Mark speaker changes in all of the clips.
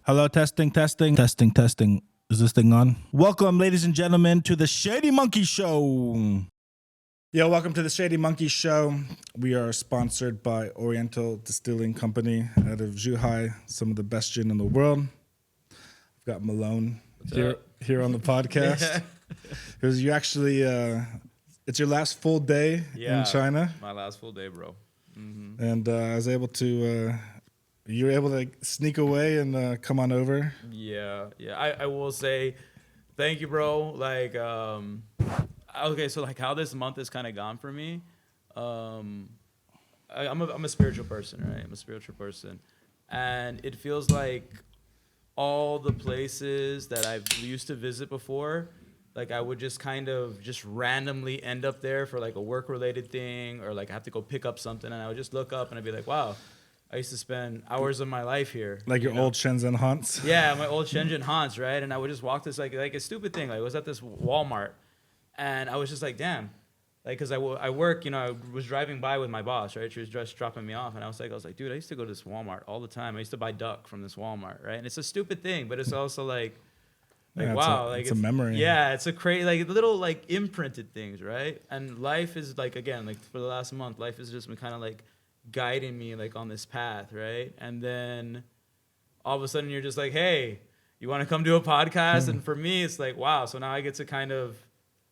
Speaker 1: Hello, testing. Is this thing on? Welcome, ladies and gentlemen, to the Shady Monkey Show. Yo, welcome to the Shady Monkey Show. We are sponsored by Oriental Distilling Company out of Zhuhai, some of the best gin in the world. I've got Malone here on the podcast. Because you actually, it's your last full day in China.
Speaker 2: My last full day, bro. Mm-hmm.
Speaker 1: And I was able to... you were able to sneak away and come on over.
Speaker 2: Yeah. I will say, thank you, bro. Like, okay, so like how this month has kind of gone for me. I'm a spiritual person, right? I'm a spiritual person, and it feels like all the places that I've used to visit before, like I would just kind of just randomly end up there for like a work-related thing, or like I have to go pick up something, and I would just look up and I'd be like, wow. I used to spend hours of my life here.
Speaker 1: Like your old Shenzhen haunts?
Speaker 2: Yeah, my old Shenzhen haunts, right? And I would just walk this, like a stupid thing. Like, I was at this Walmart, and I was just like, damn. Like, because I work, I was driving by with my boss, right? She was just dropping me off, and I was like, dude, I used to go to this Walmart all the time. I used to buy duck from this Walmart, right? And it's a stupid thing, but it's also like wow.
Speaker 1: It's a memory.
Speaker 2: Yeah, it's a crazy, like, little, like, imprinted things, right? And life is, like, again, like, for the last month, life has just been kind of, like, guiding me like on this path, right? And then all of a sudden you're just like, hey, you want to come do a podcast? And for me it's like, wow, so now I get to kind of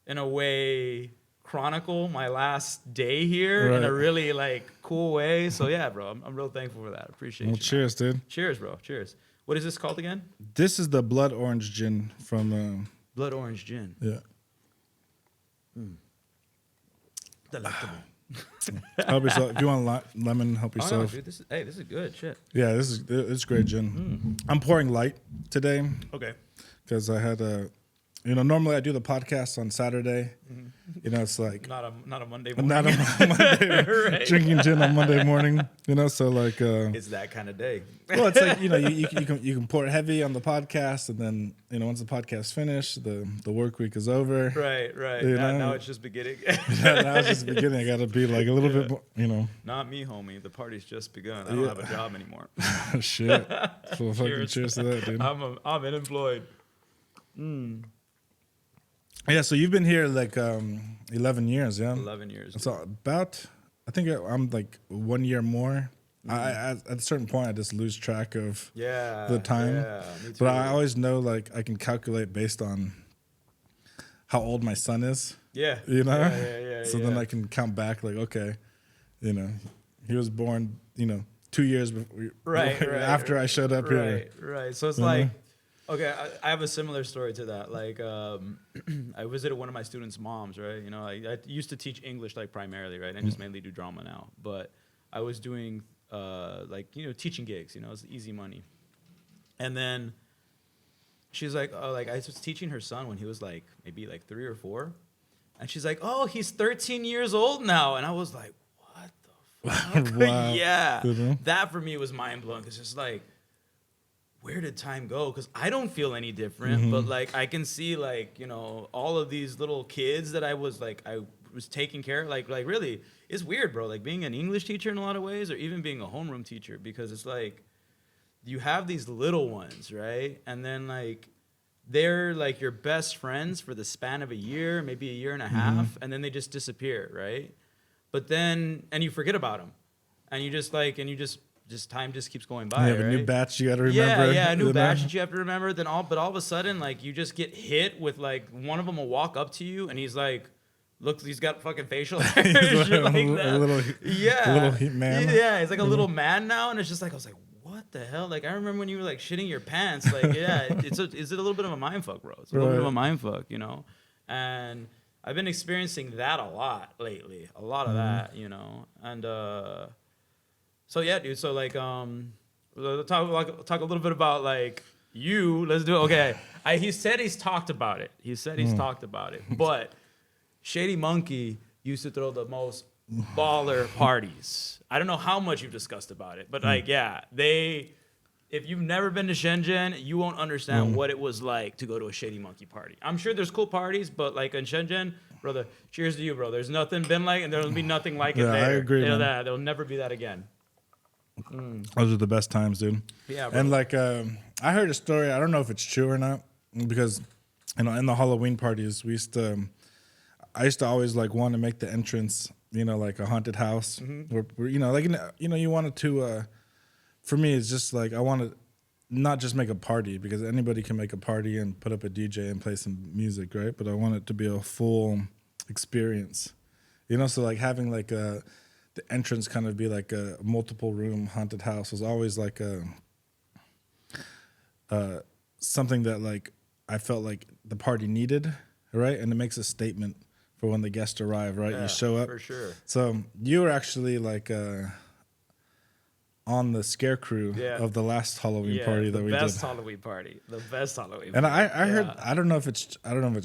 Speaker 2: in a way chronicle my last day here in a really like cool way. So yeah, bro, I'm real thankful for that. Appreciate you.
Speaker 1: Cheers, dude.
Speaker 2: Cheers, bro. Cheers. What is this called again?
Speaker 1: This is the blood orange gin from
Speaker 2: blood orange gin.
Speaker 1: Yeah.
Speaker 2: Delectable.
Speaker 1: Help yourself. If you want lemon, help yourself.
Speaker 2: No, dude, this is good shit.
Speaker 1: Yeah, it's great gin. I'm pouring light today.
Speaker 2: Okay.
Speaker 1: Because I had normally I do the podcast on Saturday. It's like
Speaker 2: not a Monday morning.
Speaker 1: Not a Monday right. Drinking gin on Monday morning. So like
Speaker 2: it's that kind of day.
Speaker 1: Well, it's like you can pour heavy on the podcast, and then once the podcast finished, the work week is over.
Speaker 2: Right. Now it's just beginning.
Speaker 1: Now it's just beginning. I got to be like a little bit more,
Speaker 2: Not me, homie. The party's just begun. I don't have a job anymore.
Speaker 1: Shit. So fucking cheers to that, dude.
Speaker 2: I'm unemployed.
Speaker 1: Yeah, so you've been here like 11 years, yeah?
Speaker 2: 11 years.
Speaker 1: So I think I'm like 1 year more. At a certain point, I just lose track of the time.
Speaker 2: Yeah, me too.
Speaker 1: But I always know like I can calculate based on how old my son is.
Speaker 2: Yeah.
Speaker 1: Yeah. So then I can count back like, okay, he was born, 2 years before, after I showed up here.
Speaker 2: Right. So it's like, okay, I have a similar story to that. Like, I visited one of my students' moms, right? I used to teach English, like, primarily, right? And just mainly do drama now. But I was doing, teaching gigs, it's easy money. And then she's like, I was teaching her son when he was, like, maybe, like, 3 or 4. And she's like, oh, he's 13 years old now. And I was like, what the fuck?
Speaker 1: Wow.
Speaker 2: Yeah. Mm-hmm. That, for me, was mind-blowing. Because it's like, where did time go? Because I don't feel any different, but like I can see like all of these little kids that I was taking care of. Like really, it's weird, bro. Like being an English teacher in a lot of ways, or even being a homeroom teacher, because it's like you have these little ones, right? And then like they're like your best friends for the span of a year, maybe a year and a half, and then they just disappear, right? But then you forget about them, and you just time just keeps going by.
Speaker 1: You have a new batch you got to remember.
Speaker 2: Yeah, a new batch that you have to remember. But all of a sudden, like you just get hit with like one of them will walk up to you and he's like, look, he's got fucking facial hair.
Speaker 1: He's like a little man.
Speaker 2: Yeah, he's like a little man now, and it's just like I was like, what the hell? Like I remember when you were like shitting your pants. Like it's a little bit of a mind fuck, bro. It's a little bit of a mind fuck, And I've been experiencing that a lot lately. A lot of that, and. So yeah, dude. So like, talk a little bit about like you. Let's do it. Okay. He said he's talked about it. But Shady Monkey used to throw the most baller parties. I don't know how much you've discussed about it, but like, yeah, if you've never been to Shenzhen, you won't understand what it was like to go to a Shady Monkey party. I'm sure there's cool parties, but like in Shenzhen, brother, cheers to you, bro. There's nothing been like, and there'll be nothing like it there.
Speaker 1: I agree.
Speaker 2: There'll never be that again.
Speaker 1: Those are the best times, dude.
Speaker 2: Yeah, bro.
Speaker 1: And like, I heard a story. I don't know if it's true or not, because in the Halloween parties, I used to always like want to make the entrance, like a haunted house, where like you wanted to. For me, it's just like I want to not just make a party, because anybody can make a party and put up a DJ and play some music, right? But I want it to be a full experience, So like having like the entrance kind of be like a multiple room haunted house was always like something that like I felt like the party needed, right? And it makes a statement for when the guests arrive, right?
Speaker 2: Yeah,
Speaker 1: you show up
Speaker 2: for sure.
Speaker 1: So you were actually like on the scare crew of the last Halloween party that we did.
Speaker 2: The best Halloween party.
Speaker 1: And I heard, I don't know if it's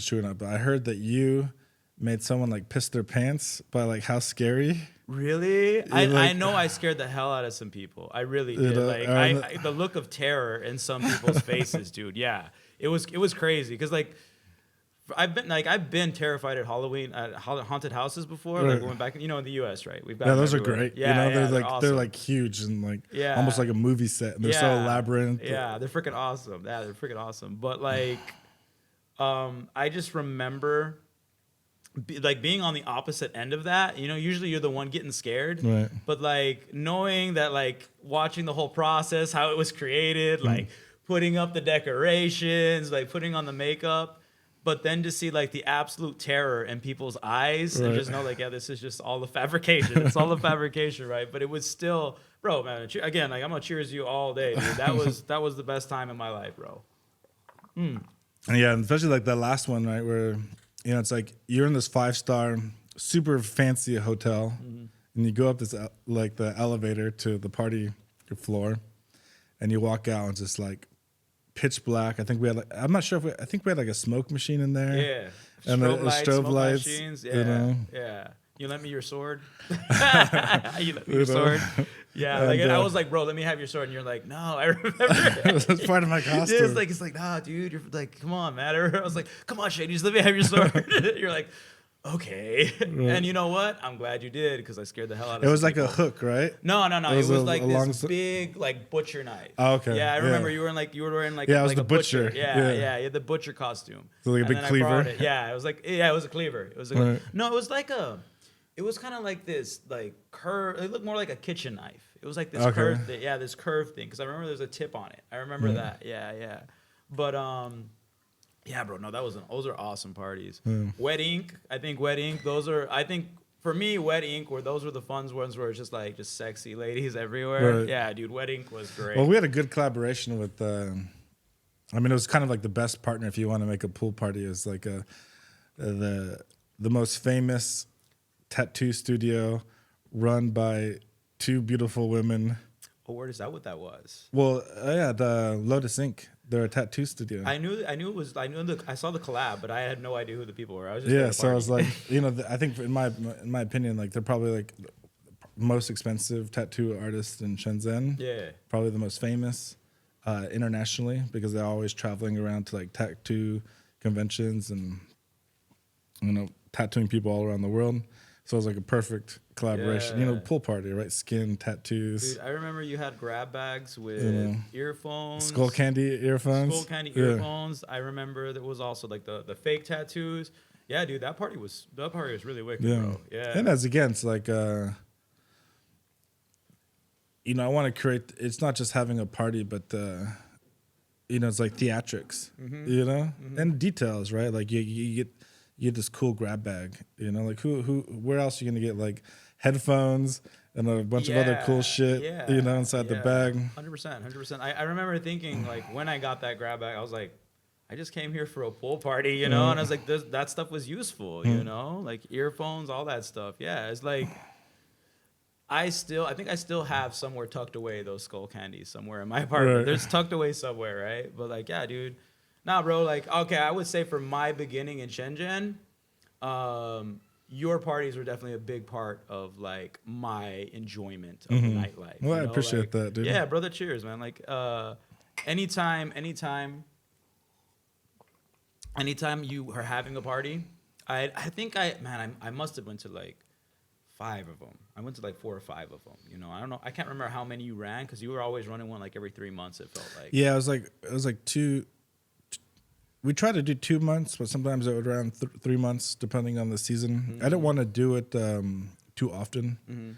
Speaker 1: true or not, but I heard that you made someone like piss their pants by like how scary.
Speaker 2: Really? I know I scared the hell out of some people. I really did. Like the look of terror in some people's faces, dude. Yeah, it was crazy because like I've been terrified at Halloween at haunted houses before. Like we went back, in the U.S. Right? We've got
Speaker 1: those
Speaker 2: everywhere.
Speaker 1: are great.
Speaker 2: Yeah,
Speaker 1: they're like
Speaker 2: awesome.
Speaker 1: they're like huge and like almost like a movie set. And they're so elaborate.
Speaker 2: Yeah, they're freaking awesome. Yeah, they're freaking awesome. But like, I just remember. Being on the opposite end of that, usually you're the one getting scared,
Speaker 1: right?
Speaker 2: But like knowing that, like watching the whole process, how it was created, like putting up the decorations, like putting on the makeup, but then to see like the absolute terror in people's eyes and just know like, yeah, this is just all the fabrication. It's all the fabrication, right? But it was still, bro, man. Again, like I'm gonna cheers you all day, dude. That was the best time in my life, bro.
Speaker 1: Yeah, and especially like that last one, right, where. It's like you're in this 5-star, super fancy hotel, and you go up this like the elevator to the party floor, and you walk out and it's just like pitch black. I think we had like, I'm not sure if I think we had like a smoke machine in there.
Speaker 2: Yeah,
Speaker 1: and
Speaker 2: strobe
Speaker 1: lights.
Speaker 2: Machines. Yeah, yeah. You lent me your sword. You lent me your sword. Yeah, like I was like, bro, let me have your sword, and you're like, no, I remember.
Speaker 1: It's part of my costume.
Speaker 2: Yeah, it's like, nah, dude, you're like, come on, man. I was like, come on, Shady, just let me have your sword. You're like, okay. Right. And you know what? I'm glad you did because I scared the hell out of.
Speaker 1: It was like
Speaker 2: people.
Speaker 1: a hook, right?
Speaker 2: No. It was like this big like butcher knife.
Speaker 1: Oh, okay.
Speaker 2: Yeah, I remember you were wearing like
Speaker 1: it was
Speaker 2: like
Speaker 1: the
Speaker 2: a
Speaker 1: butcher.
Speaker 2: Yeah, you had the butcher costume.
Speaker 1: So like a big cleaver.
Speaker 2: Yeah, it was a cleaver. It was right. No, it was like it was kind of like this like curve. It looked more like a kitchen knife. It was like this curved thing. Yeah, this curved thing. Because I remember there's a tip on it. I remember that. Yeah. But yeah, bro. No, those are awesome parties. Wet Ink. I think Wet Ink. For me, Wet Ink those were the fun ones where it's just sexy ladies everywhere. Right. Yeah, dude. Wet Ink was great.
Speaker 1: Well, we had a good collaboration with. It was kind of like the best partner if you want to make a pool party. Is like the most famous tattoo studio run by 2 beautiful women.
Speaker 2: Oh, word, is that what that was?
Speaker 1: Well, yeah, the Lotus Ink. They're a tattoo studio.
Speaker 2: I saw the collab, but I had no idea who the people were. I was just
Speaker 1: so I was like, I think in my opinion, like they're probably like most expensive tattoo artist in Shenzhen.
Speaker 2: Yeah,
Speaker 1: probably the most famous internationally because they're always traveling around to like tattoo conventions and tattooing people all around the world. So it was like a perfect collaboration.
Speaker 2: Yeah.
Speaker 1: Pool party, right? Skin, tattoos.
Speaker 2: Dude, I remember you had grab bags with earphones.
Speaker 1: Skull candy earphones.
Speaker 2: I remember there was also like the fake tattoos. Yeah, dude, that party was really wicked, bro. Yeah.
Speaker 1: And as again, it's like I want to create. It's not just having a party, but it's like theatrics. And details, right? Like you get this cool grab bag. Like where else are you gonna get like headphones and a bunch of other cool shit. Inside the bag.
Speaker 2: 100%. I remember thinking like when I got that grab bag, I was like, I just came here for a pool party, and I was like, that stuff was useful, like earphones, all that stuff. Yeah, it's like. I think I still have somewhere tucked away those skull candies somewhere in my apartment. Right. There's tucked away somewhere, right? But like, yeah, dude. Nah, bro, like, okay, I would say for my beginning in Shenzhen, your parties were definitely a big part of like my enjoyment of the nightlife.
Speaker 1: Well, I appreciate that, dude.
Speaker 2: Yeah, brother, cheers, man. Like, anytime you are having a party, I think I must have went to like 5 of them. I went to like 4 or 5 of them. You know, I don't know. I can't remember how many you ran because you were always running one like every 3 months. It felt like.
Speaker 1: Yeah, it was like 2. We tried to do 2 months, but sometimes it would run 3 months depending on the season. Mm-hmm. I didn't want to do it too often. Mm-hmm.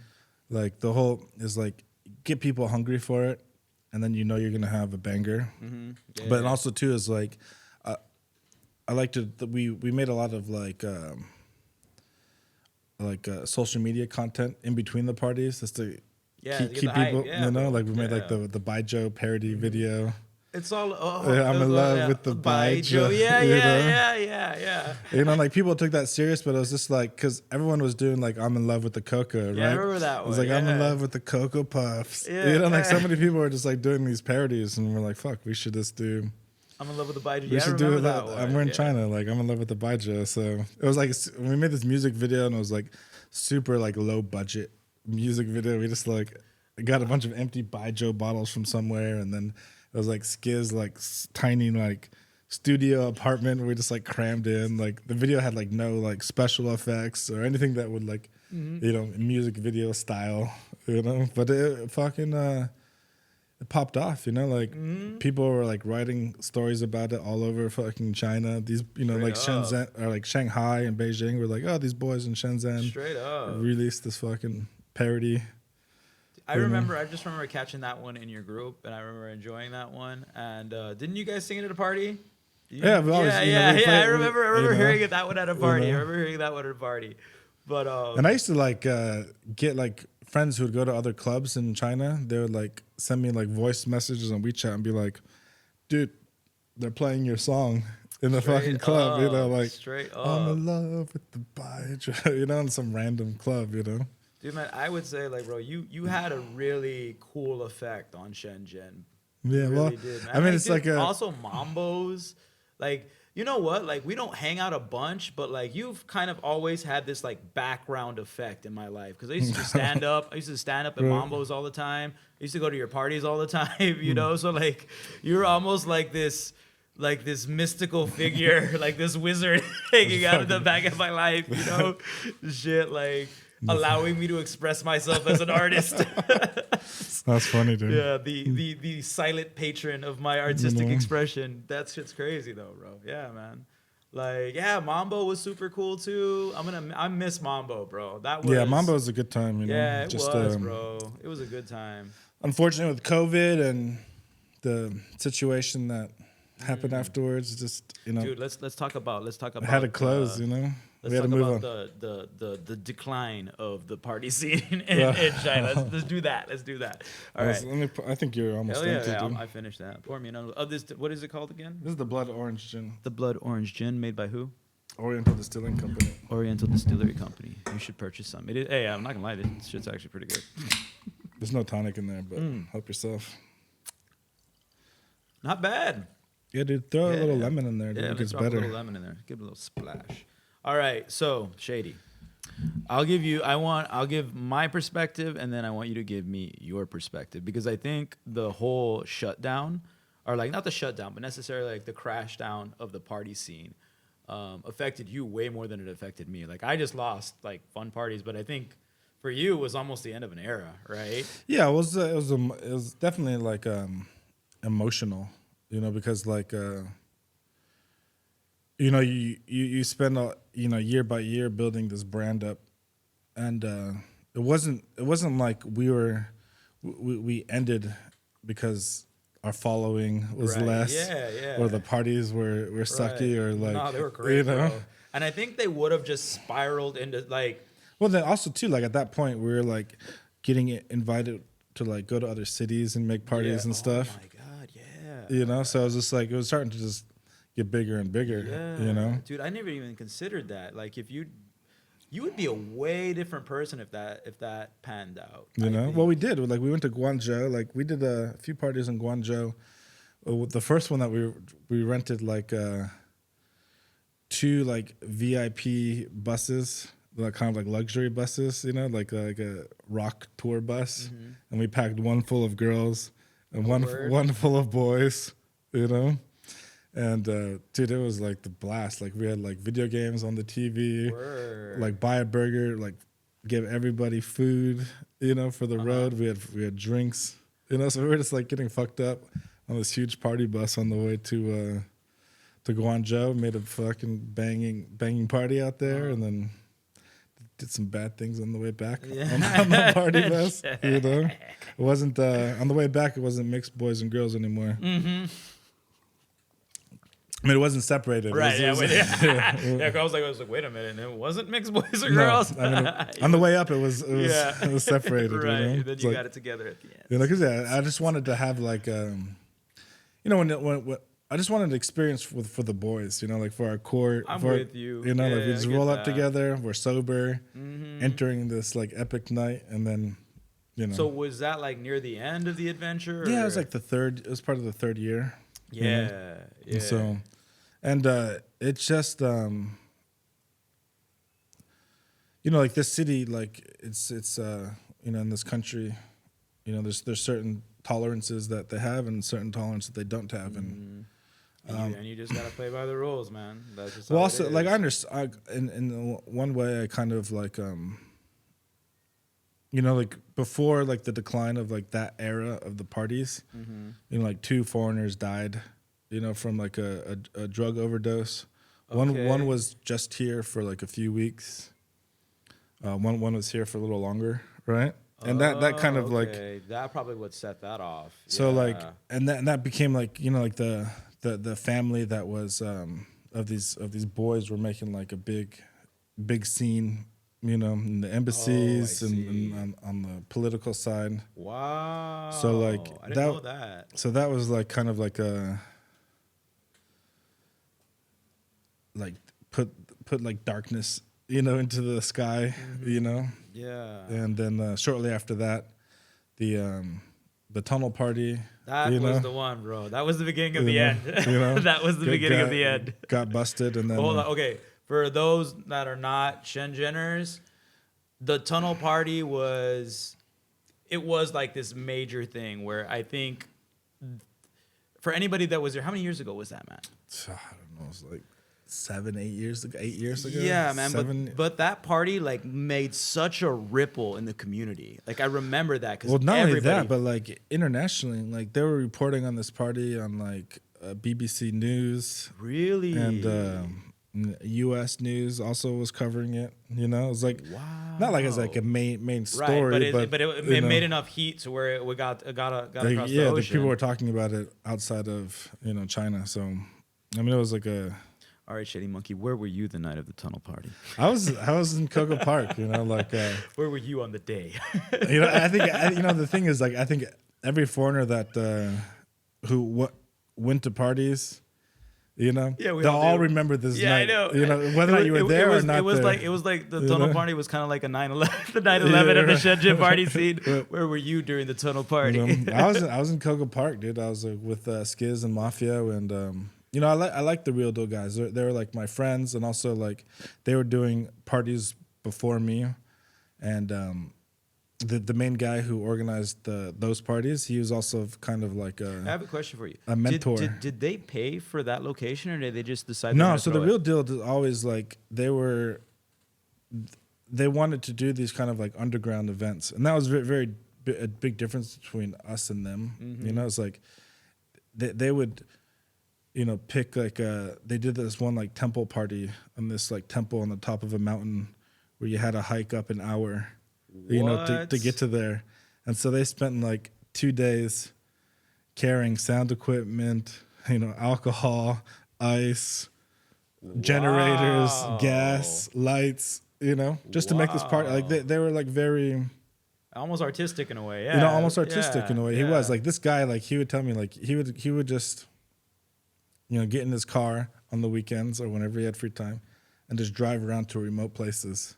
Speaker 1: Like the whole is like get people hungry for it, and then you know you're gonna have a banger. Mm-hmm. Yeah, but also too is like I like to we made a lot of like social media content in between the parties just to keep people, you know, like we made like the Baijiu parody video.
Speaker 2: It's all
Speaker 1: I'm in love with the Baijiu.
Speaker 2: Yeah.
Speaker 1: You know, like people took that serious, but it was just like because everyone was doing like I'm in love with the cocoa, right?
Speaker 2: Yeah, I remember that one.
Speaker 1: It was like I'm in love with the Cocoa Puffs. Yeah, you know, like so many people were just like doing these parodies, and we're like, fuck, we should just do.
Speaker 2: I'm in love with the Baijiu.
Speaker 1: We should do that. We're in China. Like I'm in love with the Baijiu. So it was like when we made this music video, and it was like super like low budget music video. We just like got a bunch of empty Baijiu bottles from somewhere, and then it was like Skiz like tiny like studio apartment where we just like crammed in. Like the video had like no like special effects or anything that would like you know music video style, you know. But it fucking it popped off, you know, like people were like writing stories about it all over fucking China. These, you know, like Shenzhen or like Shanghai and Beijing were like, oh, these boys in Shenzhen
Speaker 2: straight up
Speaker 1: released this fucking parody.
Speaker 2: I just remember catching that one in your group, and I remember enjoying that one. And didn't you guys sing it at a party?
Speaker 1: Yeah, we always,
Speaker 2: I remember hearing that one at a party. I remember hearing that one at a party. But
Speaker 1: and I used to like get like friends who would go to other clubs in China. They would like send me like voice messages on WeChat and be like, dude, they're playing your song in the fucking club, you know, like I'm in love with the Baijiu, you know, in some random club, you know.
Speaker 2: Dude, man, I would say like, bro, you had a really cool effect on Shenzhen.
Speaker 1: Yeah,
Speaker 2: you
Speaker 1: well,
Speaker 2: did, man.
Speaker 1: I mean, it's like
Speaker 2: also Mambos, like. You know what? Like, we don't hang out a bunch, but, like, you've kind of always had this, like, background effect in my life. Because I used to stand up. I used to stand up at Mambos all the time. I used to go to your parties all the time, you know? So, like, you're almost like this mystical figure, like this wizard hanging out in the back of my life, you know? Shit, like, allowing me to express myself as an artist.
Speaker 1: That's funny, dude.
Speaker 2: Yeah, the silent patron of my artistic expression. That shit's crazy though, bro. Yeah, man. Like, yeah, Mambo was super cool too. I miss Mambo, bro.
Speaker 1: Mambo was a good time, you know.
Speaker 2: Yeah, it was, bro. It was a good time.
Speaker 1: Unfortunately, with COVID and the situation that happened afterwards, just, you know.
Speaker 2: Dude, let's talk about.
Speaker 1: It had to close, you know.
Speaker 2: Let's talk about the decline of the party scene in China. Let's do that. All right.
Speaker 1: I think you're almost empty, dude.
Speaker 2: I finished that. Pour me another. What is it called again?
Speaker 1: This is the Blood Orange Gin.
Speaker 2: The Blood Orange Gin, made by who?
Speaker 1: Oriental Distilling Company.
Speaker 2: Oriental Distillery Company. You should purchase some. It is. Hey, I'm not gonna lie. This shit's actually pretty good.
Speaker 1: There's no tonic in there, but help yourself.
Speaker 2: Not bad.
Speaker 1: Yeah, dude. Throw a little lemon in there. Dude. It gets better.
Speaker 2: A little lemon in there. Give it a little splash. All right, so Shady, I'll give my perspective, and then I want you to give me your perspective, because I think the whole shutdown, or like not the shutdown, but necessarily like the crash down of the party scene, affected you way more than it affected me. Like I just lost like fun parties, but I think for you it was almost the end of an era, right?
Speaker 1: Yeah, it was definitely like emotional, you know, because like. You know, you spend year by year building this brand up, and it wasn't like we ended because our following was less, or the parties were sucky, or like
Speaker 2: no, they were great, you know. Bro. And I think they would have just spiraled into like.
Speaker 1: Well, then also too, like at that point, we were like getting invited to like go to other cities and make parties and stuff.
Speaker 2: Oh my god, yeah.
Speaker 1: You know, so it was just like it was starting to just get bigger and bigger, you know?
Speaker 2: Dude, I never even considered that. Like, if you would be a way different person if that panned out.
Speaker 1: You know? Well, we did. Like, we went to Guangzhou. Like, we did a few parties in Guangzhou. The first one that we rented, like, 2, like, VIP buses, like, kind of like luxury buses, you know? Like a rock tour bus. Mm-hmm. And we packed one full of girls and one full of boys, you know? And dude, it was like the blast. Like we had like video games on the TV, like buy a burger, like give everybody food, for the road. We had drinks, so we were just like getting fucked up on this huge party bus on the way to Guangzhou. Made a fucking banging party out there, and then did some bad things on the way back on the party bus. It wasn't on the way back. It wasn't mixed boys and girls anymore. Mm-hmm. I mean, it wasn't separated.
Speaker 2: Right.
Speaker 1: I
Speaker 2: was like, wait a minute. It wasn't mixed boys or girls.
Speaker 1: I mean, on the way up, it was separated.
Speaker 2: Right. Then you got it together at the end.
Speaker 1: Because I just wanted to have like, when I just wanted to experience for the boys, like for our core.
Speaker 2: I'm with you.
Speaker 1: Like we just roll up together. We're sober, entering this like epic night, and then,
Speaker 2: So was that like near the end of the adventure?
Speaker 1: Yeah, it was like it was part of the third year.
Speaker 2: Yeah.
Speaker 1: And so, it's just, like this city, like it's in this country, there's certain tolerances that they have and certain tolerances that they don't have, and
Speaker 2: you just gotta play by the rules, man. That's just
Speaker 1: well, also like I understand in one way I kind of like like before like the decline of like that era of the parties, like 2 foreigners died, from like a drug overdose.
Speaker 2: Okay.
Speaker 1: One was just here for like a few weeks. One was here for a little longer, right? And that kind of like
Speaker 2: that probably would set that off.
Speaker 1: So like and that became like like the family that was of these boys were making like a big scene, in the embassies and on the political side.
Speaker 2: Wow.
Speaker 1: So like
Speaker 2: I didn't know that.
Speaker 1: So that was like kind of like a like put like darkness, into the sky,
Speaker 2: Yeah.
Speaker 1: And then shortly after that, the tunnel party.
Speaker 2: That was the one, bro. That was the beginning of the end. That was the beginning of the end.
Speaker 1: Got busted, and then
Speaker 2: hold on. Okay, for those that are not Shenzheners, the tunnel party was like this major thing where I think for anybody that was there, how many years ago was that, man?
Speaker 1: I don't know. It was like 7, 8 years ago, 8 years ago.
Speaker 2: Yeah, man. But that party like made such a ripple in the community. Like I remember that because
Speaker 1: not only that, but like internationally, like they were reporting on this party on like BBC News.
Speaker 2: Really?
Speaker 1: And U.S. News also was covering it. It was like not like it's like a main story,
Speaker 2: right? But it made enough heat to where it got across the ocean.
Speaker 1: Yeah, the people were talking about it outside of China. So I mean, it was like a.
Speaker 2: All right, Shady Monkey, where were you the night of the tunnel party?
Speaker 1: I was in Coco Park, like.
Speaker 2: Where were you on the day?
Speaker 1: I think the thing is like I think every foreigner that who went to parties, they'll all remember this night.
Speaker 2: Yeah, I know.
Speaker 1: Whether or not you were there or not.
Speaker 2: It was like the tunnel party was kind of like a 9/11, the 9/11 of the Shenzhen party scene. Where were you during the tunnel party?
Speaker 1: I was in Coco Park, dude. I was with Skiz and Mafia and. I like the Real Deal guys. They were like my friends, and also like they were doing parties before me, and the main guy who organized those parties, he was also kind of like
Speaker 2: I have a question for you.
Speaker 1: A mentor.
Speaker 2: Did they pay for that location, or did they just decide?
Speaker 1: No, so the Real Deal is always like they wanted to do these kind of like underground events, and that was very a big difference between us and them. Mm-hmm. It's like they would. Pick like they did this one like temple party on this like temple on the top of a mountain where you had to hike up an hour, to get to there. And so they spent like 2 days carrying sound equipment, alcohol, ice, generators, gas, lights, just to make this party. Like they were like very...
Speaker 2: Almost artistic in a way, yeah.
Speaker 1: Almost artistic in a way. Yeah. He was like this guy, like he would tell me like he would just... get in his car on the weekends or whenever he had free time and just drive around to remote places.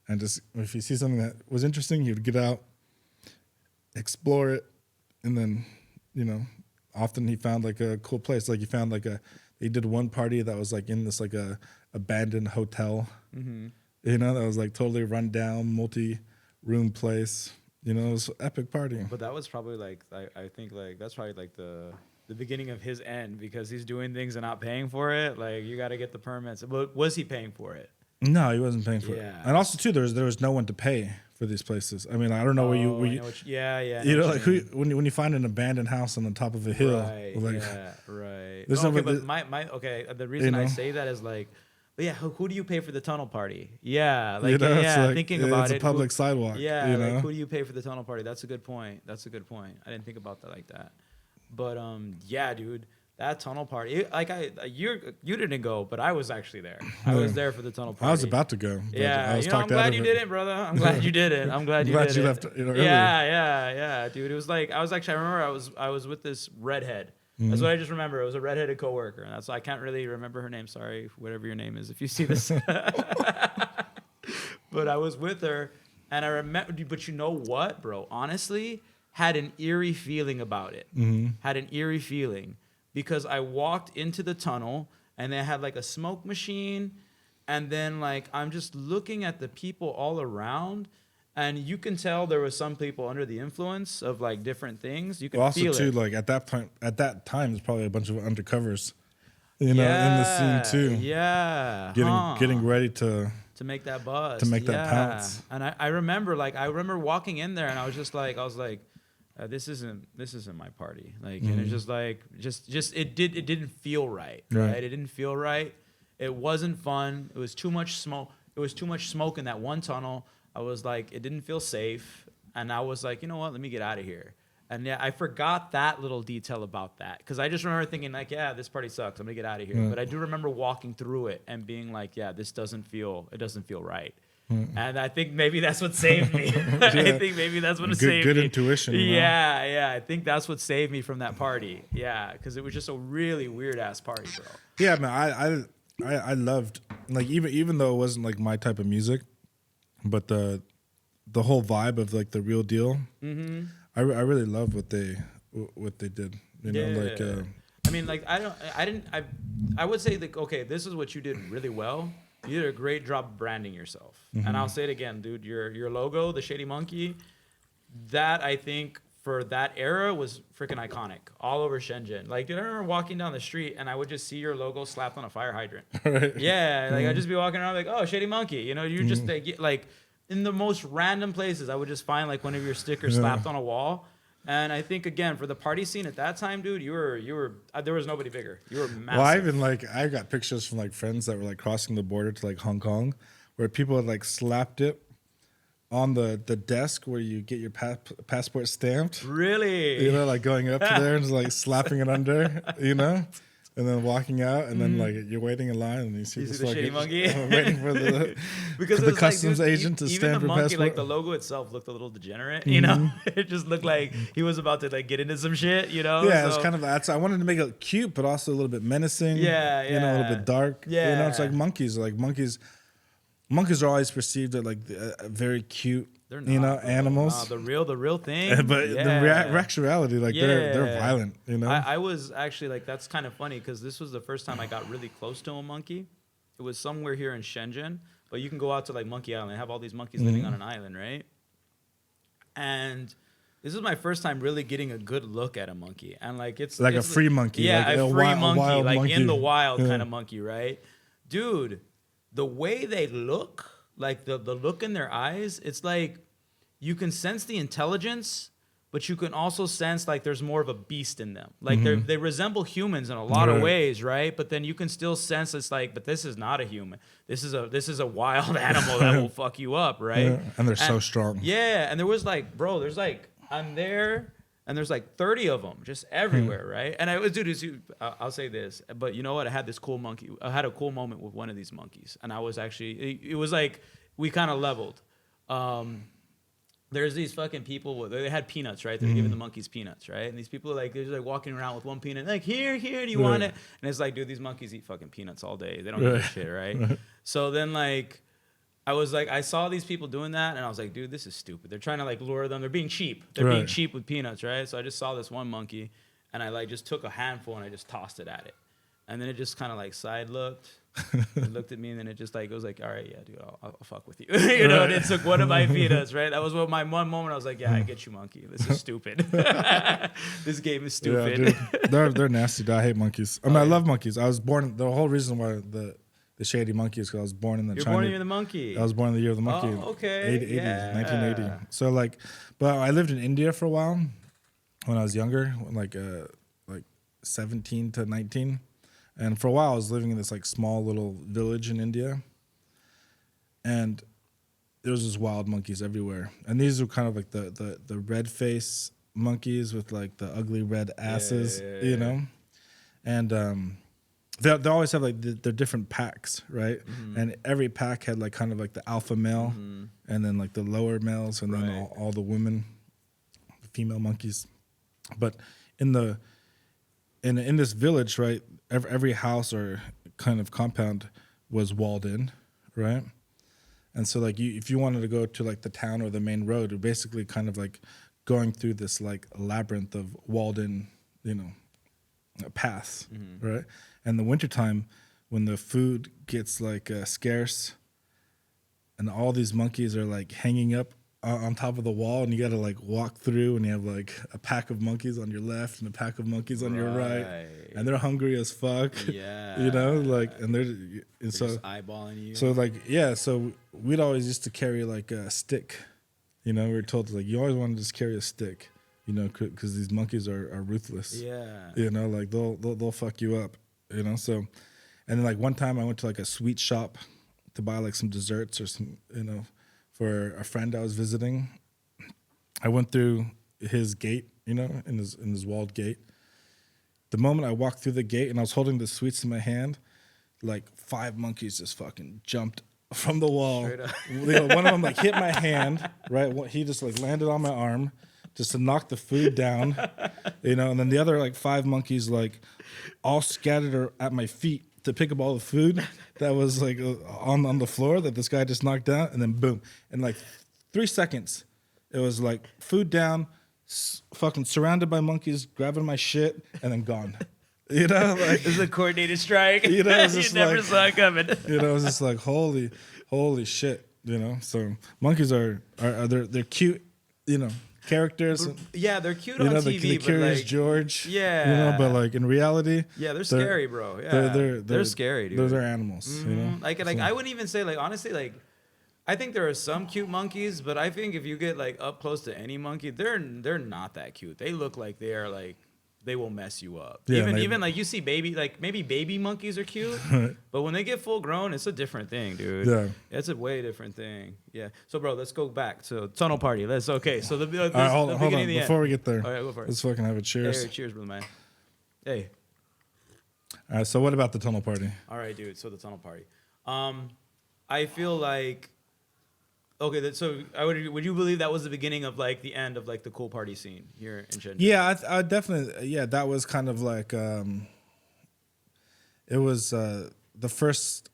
Speaker 1: And just, if he sees something that was interesting, he would get out, explore it. And then, often he found like a cool place. Like he did one party that was like in this like a abandoned hotel, that was like totally run down, multi-room place. It was an epic party.
Speaker 2: But that was probably like, I think like, that's probably like the beginning of his end because he's doing things and not paying for it. Like you got to get the permits. But was he paying for it?
Speaker 1: No, he wasn't paying for it.
Speaker 2: Yeah.
Speaker 1: And also too, there was no one to pay for these places. I mean, I don't know where you
Speaker 2: yeah.
Speaker 1: You know, like when you find an abandoned house on the top of a hill,
Speaker 2: right?
Speaker 1: like,
Speaker 2: Yeah, right.
Speaker 1: There's
Speaker 2: Okay,
Speaker 1: no,
Speaker 2: but the reason I say that is like, but yeah, who do you pay for the tunnel party? Yeah, like
Speaker 1: you know,
Speaker 2: yeah, thinking about it,
Speaker 1: it's a public sidewalk.
Speaker 2: Yeah,
Speaker 1: you
Speaker 2: like
Speaker 1: know?
Speaker 2: who do you pay for the tunnel party? That's a good point. I didn't think about that like that. But yeah, dude. That tunnel party, you didn't go, but I was actually there. I was there for the tunnel party.
Speaker 1: I was about to go.
Speaker 2: Yeah,
Speaker 1: I was
Speaker 2: I'm glad you did it, brother. I'm glad you did it. I'm glad you did it.
Speaker 1: left early.
Speaker 2: Yeah, dude. It was like I remember I was with this redhead. That's what I just remember. It was a redheaded coworker, and that's I can't really remember her name. Sorry, whatever your name is, if you see this. But I was with her, and I remember. But you know what, bro? Honestly, had an eerie feeling about it. Had an eerie feeling. Because I walked into the tunnel and they had like a smoke machine, and then like I'm just looking at the people all around, and you can tell there was some people under the influence of like different things. You can feel
Speaker 1: also too,
Speaker 2: it.
Speaker 1: like at that time, there's probably a bunch of undercovers, you know, in the scene too.
Speaker 2: Yeah,
Speaker 1: getting ready to
Speaker 2: make that buzz,
Speaker 1: that pounce.
Speaker 2: And I remember walking in there, and I was like. This isn't my party. Like, and it's just like, it didn't feel right. Right. It didn't feel right. It wasn't fun. It was too much smoke. It was too much smoke in that one tunnel. I was like, it didn't feel safe. And I was like, you know what? Let me get out of here. And yeah, I forgot that little detail about that. Cause I just remember thinking like, yeah, this party sucks. I'm gonna get out of here. But I do remember walking through it and being like, yeah, it doesn't feel right. And I think maybe that's what saved me. I think maybe that's what saved me.
Speaker 1: Good intuition. You know?
Speaker 2: Yeah. I think that's what saved me from that party. Yeah, because it was just a really weird ass party, bro.
Speaker 1: Yeah, man. I loved, like, even though it wasn't like my type of music, but the whole vibe of like the real deal. I really loved what they did. You know, like.
Speaker 2: I mean, like I would say that okay, this is what you did really well. You did a great job of branding yourself. And I'll say it again, dude, your logo, the Shady Monkey, that I think for that era was freaking iconic all over Shenzhen. Like, dude, I remember walking down the street and I would just see your logo slapped on a fire hydrant. Right. Yeah, like I'd just be walking around like, oh, Shady Monkey. You know, you just like in the most random places, I would just find like one of your stickers slapped on a wall. And I think again for the party scene at that time, dude, you were there was nobody bigger. You were massive.
Speaker 1: Well, I got pictures from like friends that were like crossing the border to like Hong Kong, where people had like slapped it on the desk where you get your passport stamped.
Speaker 2: Really?
Speaker 1: You know, like going up to there and just like slapping it under, you know. And then walking out, and then like you're waiting in line, and you see
Speaker 2: the Shady Monkey
Speaker 1: waiting for the
Speaker 2: because
Speaker 1: the customs agent to stamp your passport.
Speaker 2: Like the logo itself looked a little degenerate, you know. It just looked like he was about to like get into some shit, you know.
Speaker 1: Yeah, it's kind of that's. I wanted to make it cute, but also a little bit menacing.
Speaker 2: Yeah.
Speaker 1: You know, a little bit dark.
Speaker 2: Yeah,
Speaker 1: you know, it's like monkeys. Like monkeys are always perceived as like very cute. They're not, you know, animals.
Speaker 2: The real thing.
Speaker 1: But the actuality, like they're violent. You know.
Speaker 2: I was actually like that's kind of funny because this was the first time I got really close to a monkey. It was somewhere here in Shenzhen, but you can go out to like Monkey Island. They have all these monkeys living on an island, right? And this was my first time really getting a good look at a monkey, and like it's
Speaker 1: a free monkey.
Speaker 2: Yeah,
Speaker 1: like
Speaker 2: a free monkey, like
Speaker 1: monkey.
Speaker 2: in the wild kind of monkey, right? Dude, the way they look. Like the look in their eyes, it's like you can sense the intelligence, but you can also sense like there's more of a beast in them. Like they resemble humans in a lot of ways, right? But then you can still sense it's like, but this is not a human. This is a wild animal that will fuck you up, right?
Speaker 1: Yeah, and they're so strong.
Speaker 2: Yeah, and there was like, bro, there's like I'm there. And there's like 30 of them just everywhere, right? And I was, dude, I'll say this, but you know what? I had this cool monkey. I had a cool moment with one of these monkeys. And I was actually, it was like, we kind of leveled. There's these fucking people, they had peanuts, right? They're giving the monkeys peanuts, right? And these people are like, they're just like walking around with one peanut, like, here, do you want it? And it's like, dude, these monkeys eat fucking peanuts all day. They don't give a shit, right? So then like, I was like, I saw these people doing that, and I was like, dude, this is stupid. They're trying to like lure them. They're being cheap. They're being cheap with peanuts, right? So I just saw this one monkey, and I like just took a handful and I just tossed it at it, and then it just kind of like side looked, it looked at me, and then it just like it was like, all right, yeah, dude, I'll fuck with you, you know. And it took one of my peanuts, right? That was what my one moment. I was like, yeah, I get you, monkey. This is stupid. This game is stupid.
Speaker 1: Yeah, dude. They're nasty. Dude. I hate monkeys. I mean, I love monkeys. I was born. The whole reason why the Shady Monkeys because I was born in the
Speaker 2: You're
Speaker 1: Chinese.
Speaker 2: born in the monkey.
Speaker 1: I was born in the year of the monkey.
Speaker 2: Oh, okay.
Speaker 1: 1980. So like, but I lived in India for a while when I was younger, like 17 to 19. And for a while I was living in this like small little village in India. And there was just wild monkeys everywhere. And these are kind of like the red face monkeys with like the ugly red asses, you know? And they always have like their different packs, right? Mm-hmm. And every pack had like kind of like the alpha male and then like the lower males and then all the women, the female monkeys. But in this village, right, every house or kind of compound was walled in, right? And so like if you wanted to go to like the town or the main road, you're basically kind of like going through this like labyrinth of walled in, you know, paths, right? And the wintertime when the food gets like scarce and all these monkeys are like hanging up on top of the wall and you got to like walk through and you have like a pack of monkeys on your left and a pack of monkeys on your right and they're hungry as fuck. Yeah. You know, like, and they're so
Speaker 2: just eyeballing you.
Speaker 1: So like, yeah, so we'd always used to carry like a stick, you know, we were told like, you always want to just carry a stick, you know, because these monkeys are ruthless. Yeah. You know, like they'll fuck you up, you know? So, and then like one time I went to like a sweet shop to buy like some desserts or some, you know, for a friend I was visiting. I went through his gate, you know, in his walled gate. The moment I walked through the gate and I was holding the sweets in my hand, like 5 monkeys just fucking jumped from the wall. You know, one of them like hit my hand, right? He just like landed on my arm just to knock the food down, you know, and then the other like 5 monkeys like all scattered at my feet to pick up all the food that was like on the floor that this guy just knocked down, and then boom, in like 3 seconds, it was like food down, fucking surrounded by monkeys, grabbing my shit, and then gone. You know, like
Speaker 2: this is a coordinated strike.
Speaker 1: You know,
Speaker 2: you never saw it coming.
Speaker 1: You know, it was just like holy shit. You know, so monkeys are they're cute. You know. Characters,
Speaker 2: yeah, they're cute on TV.
Speaker 1: The Curious like, George,
Speaker 2: yeah,
Speaker 1: you know, but like in reality,
Speaker 2: yeah, they're scary, bro. Yeah, they're scary, dude.
Speaker 1: Those are animals, you know.
Speaker 2: Like I wouldn't even say like honestly, like I think there are some cute monkeys, but I think if you get like up close to any monkey, they're not that cute. They look like they are like they will mess you up. Yeah, even like you see maybe baby monkeys are cute, but when they get full grown, it's a different thing, dude. Yeah, it's a way different thing. Yeah. So, bro, let's go back to tunnel party. So the beginning
Speaker 1: hold on, before we get there,
Speaker 2: all right, go for it.
Speaker 1: Let's fucking have a cheers.
Speaker 2: Hey, cheers, brother man. Hey.
Speaker 1: All right. So, what about the tunnel party?
Speaker 2: All right, dude. So the tunnel party. I feel like. Okay, so would you believe that was the beginning of like the end of like the cool party scene here in Shenzhen?
Speaker 1: Yeah, I definitely. Yeah, that was kind of like it was the first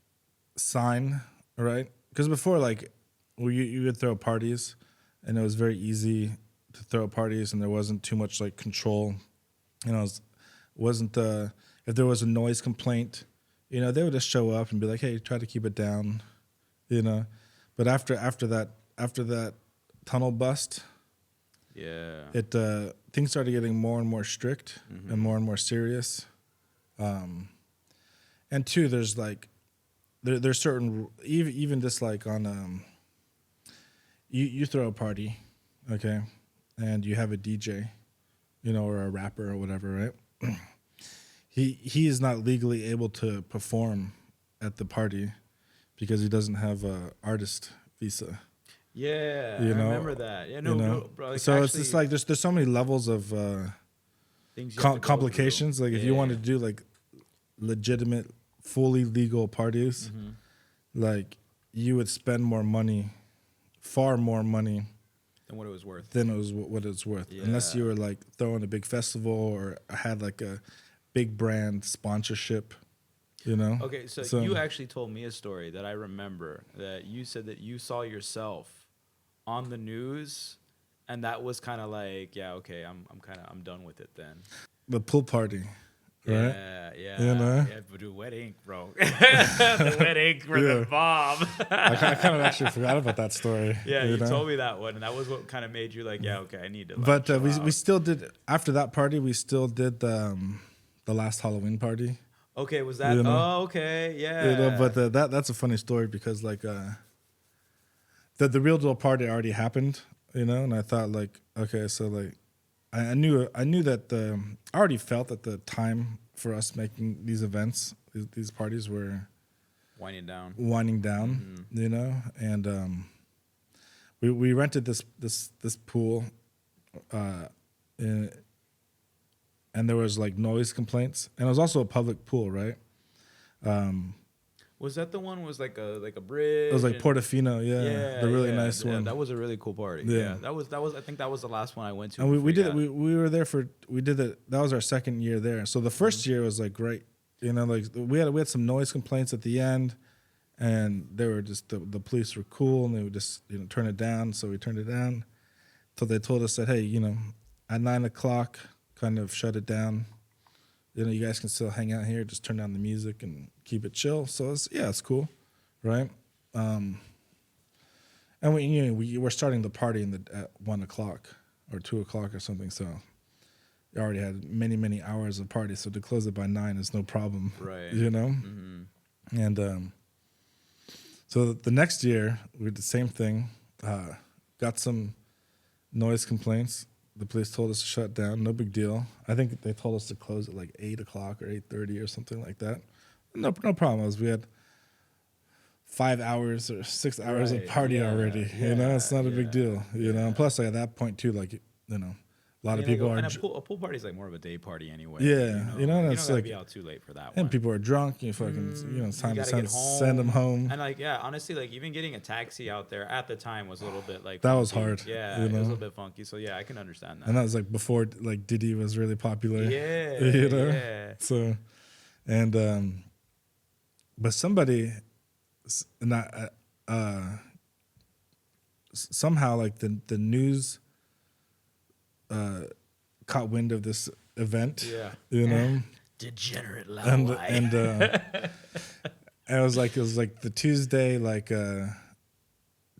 Speaker 1: sign, right? Because before, like, you would throw parties, and it was very easy to throw parties, and there wasn't too much like control. You know, wasn't if there was a noise complaint, you know, they would just show up and be like, "Hey, try to keep it down," you know. But after that tunnel bust,
Speaker 2: yeah,
Speaker 1: things started getting more and more strict and more serious. And two, there's like there's certain even just like on you throw a party, okay, and you have a DJ, you know, or a rapper or whatever, right? he is not legally able to perform at the party because he doesn't have a artist visa.
Speaker 2: Yeah, you know? I remember that. Yeah, no,
Speaker 1: you know?
Speaker 2: No, bro. Like
Speaker 1: so actually, it's just like there's so many levels of complications. Like if you want to do like legitimate, fully legal parties, like you would spend more money, far more money
Speaker 2: than what it was worth.
Speaker 1: What it's worth, unless you were like throwing a big festival or had like a big brand sponsorship. You know?
Speaker 2: Okay, so you actually told me a story that I remember that you said that you saw yourself on the news, and that was kind of like, yeah, okay, I'm done with it then.
Speaker 1: The pool party, right?
Speaker 2: Yeah.
Speaker 1: You know?
Speaker 2: Yeah, but do wet ink, bro. The wet ink for the bomb.
Speaker 1: I kind of actually forgot about that story.
Speaker 2: Yeah, you told me that one, and that was what kind of made you like, yeah, okay, I need to. Like,
Speaker 1: but we still did after that party. We still did the last Halloween party.
Speaker 2: Okay, was that?
Speaker 1: You know?
Speaker 2: Oh, okay, yeah.
Speaker 1: You know, but that's a funny story because like the real deal party already happened, you know, and I thought like, okay, so like I knew that I already felt that the time for us making these events, these parties were
Speaker 2: winding down.
Speaker 1: You know, and we rented this pool, in, and there was like noise complaints, and it was also a public pool, right?
Speaker 2: Was that the one? Was like a bridge?
Speaker 1: It was like Portofino, the really nice one.
Speaker 2: That was a really cool party.
Speaker 1: Yeah.
Speaker 2: That was. I think that was the last one I went to.
Speaker 1: And we did it. We were there we did it. That was our second year there. So the first year was like great. You know, like we had some noise complaints at the end, and they were just the police were cool, and they would just turn it down. So we turned it down till they told us that, hey, at 9 o'clock, kind of shut it down. You guys can still hang out here. Just turn down the music and keep it chill. So it's cool, right? And we were starting the party at 1 o'clock or 2 o'clock or something. So we already had many hours of party. So to close it by 9 is no problem,
Speaker 2: right?
Speaker 1: Mm-hmm. And so the next year we did the same thing. Got some noise complaints. The police told us to shut down. No big deal. I think they told us to close at like 8 o'clock or 8:30 or something like that. No problem. We had 5 hours or 6 hours of party already. It's not a big deal. And plus like, at that point too, like a lot of people are.
Speaker 2: And a pool party is like more of a day party anyway.
Speaker 1: Yeah,
Speaker 2: you don't
Speaker 1: it's
Speaker 2: gotta
Speaker 1: like
Speaker 2: be out too late for that.
Speaker 1: And
Speaker 2: one.
Speaker 1: people are drunk. You fucking it's time to send them home.
Speaker 2: And like honestly, like even getting a taxi out there at the time was a little bit like
Speaker 1: that
Speaker 2: funky.
Speaker 1: was hard.
Speaker 2: Yeah, it was a little bit funky. So yeah, I can understand that.
Speaker 1: And that was like before like Diddy was really popular.
Speaker 2: Yeah, yeah.
Speaker 1: So, and but somebody, somehow like the news caught wind of this event.
Speaker 2: Yeah. Degenerate loud.
Speaker 1: And it was like the Tuesday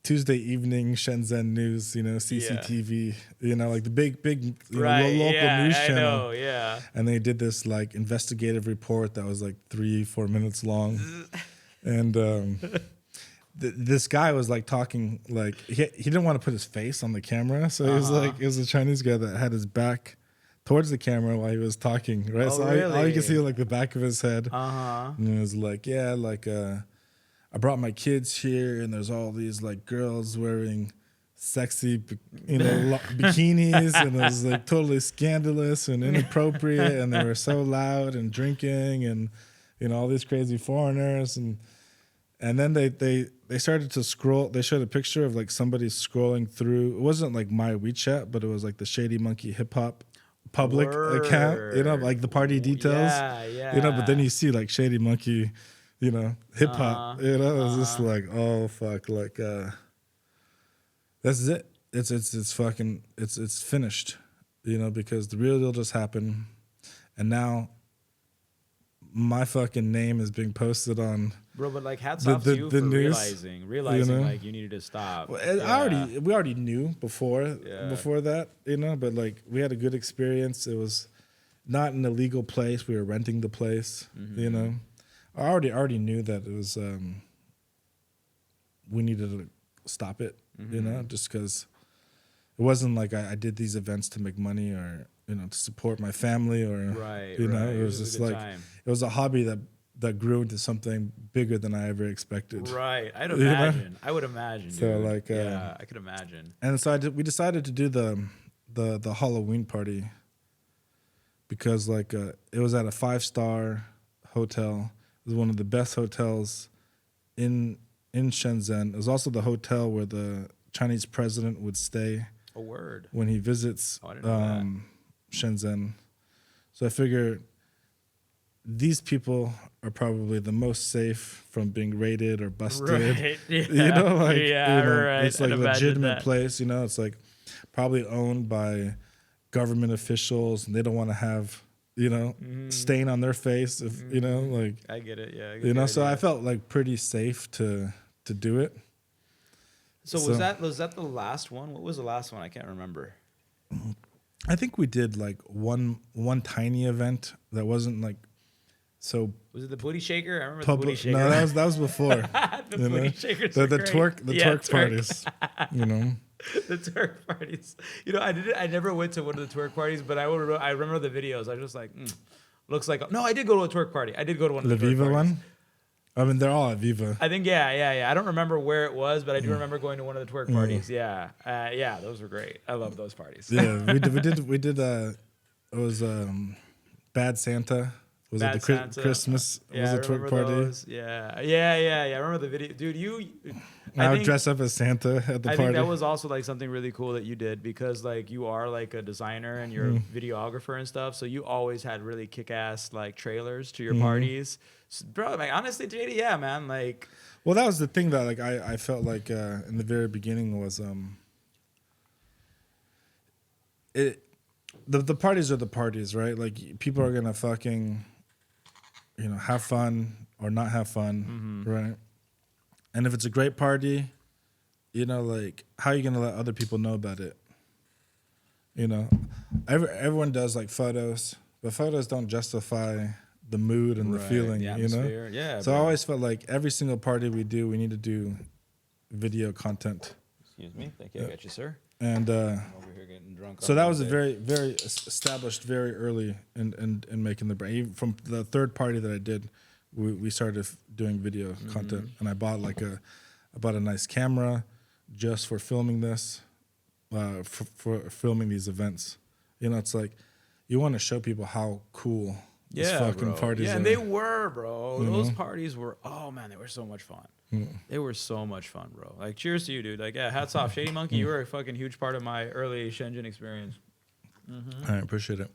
Speaker 1: Tuesday evening Shenzhen news, CCTV, like the big local news channel. And they did this like investigative report that was like 3-4 minutes long. And this guy was like talking like he didn't want to put his face on the camera, so he was like, it was a Chinese guy that had his back towards the camera while he was talking, right?
Speaker 2: Oh,
Speaker 1: so
Speaker 2: really?
Speaker 1: all you can see was like the back of his head. And it was like, I brought my kids here, and there's all these like girls wearing sexy, bikinis, and it was like totally scandalous and inappropriate, and they were so loud and drinking, and all these crazy foreigners, and then they started to scroll. They showed a picture of like somebody scrolling through. It wasn't like my WeChat, but it was like the Shady Monkey hip hop public account, like the party details. But then you see like Shady Monkey, hip hop. It was just like, oh fuck, like that's it. It's fucking it's finished, because the real deal just happened, and now my fucking name is being posted on.
Speaker 2: Bro, but like hats off to you for
Speaker 1: news,
Speaker 2: realizing like you needed to stop.
Speaker 1: Well, we already knew before that, but like we had a good experience. It was not an illegal place. We were renting the place, I already knew that it was we needed to stop it, just because it wasn't like I did these events to make money or to support my family or it was just like time. It was a hobby that grew into something bigger than I ever expected.
Speaker 2: Right, I'd imagine. I would imagine.
Speaker 1: So
Speaker 2: dude.
Speaker 1: like,
Speaker 2: I could imagine.
Speaker 1: And so we decided to do the Halloween party because like it was at a 5-star hotel. It was one of the best hotels in Shenzhen. It was also the hotel where the Chinese president would stay.
Speaker 2: A word.
Speaker 1: When he visits Shenzhen. So I figure these people are probably the most safe from being raided or busted.
Speaker 2: Right. Yeah. Right.
Speaker 1: It's like a legitimate place. It's like probably owned by government officials, and they don't want to have stain on their face. If like
Speaker 2: I get it. Yeah.
Speaker 1: So I felt like pretty safe to do it.
Speaker 2: So was that the last one? What was the last one? I can't remember.
Speaker 1: I think we did like one tiny event that wasn't like So
Speaker 2: was it the booty shaker? I remember the booty shaker.
Speaker 1: No, that was before.
Speaker 2: The booty shakers.
Speaker 1: The twerk parties. You know.
Speaker 2: The twerk parties. You know, I never went to one of the twerk parties, but I remember the videos. I was just like, looks like. No, I did go to a twerk party. I did go to one of the twerk
Speaker 1: Viva
Speaker 2: parties.
Speaker 1: one. I mean, they're all at Viva.
Speaker 2: I think yeah. I don't remember where it was, but I do remember going to one of the twerk parties. Yeah, those were great. I love those parties.
Speaker 1: Yeah, we did. It was Bad Santa. Was
Speaker 2: Bad
Speaker 1: it the
Speaker 2: Santa.
Speaker 1: Christmas?
Speaker 2: Yeah,
Speaker 1: was it twerk party?
Speaker 2: those. Yeah. I remember the video, dude.
Speaker 1: I would dress up as Santa at the party.
Speaker 2: I think that was also like something really cool that you did because like you are like a designer and you're a videographer and stuff, so you always had really kick-ass like trailers to your parties. So, bro, like honestly, JD, yeah, man, like.
Speaker 1: Well, that was the thing that like I felt like in the very beginning was the parties are the parties, right? Like people are gonna fucking have fun or not have fun, right? And if it's a great party, like how are you gonna let other people know about it? Everyone does like photos, but photos don't justify the mood and the feeling,
Speaker 2: the atmosphere. Yeah.
Speaker 1: So I always felt like every single party we do, we need to do video content.
Speaker 2: Excuse me. Thank you. I got you, sir.
Speaker 1: And
Speaker 2: I'm over here getting drunk.
Speaker 1: so that was a very, very established very early in making the brand. Even from the third party that I did, we started doing video content, and I bought a nice camera just for filming this, for filming these events. It's like you want to show people how cool these fucking parties are.
Speaker 2: And they were, bro. Those parties were, they were so much fun. They were so much fun, bro. Like, cheers to you, dude. Like, yeah, hats off. Shady Monkey, you were a fucking huge part of my early Shenzhen experience.
Speaker 1: I appreciate it.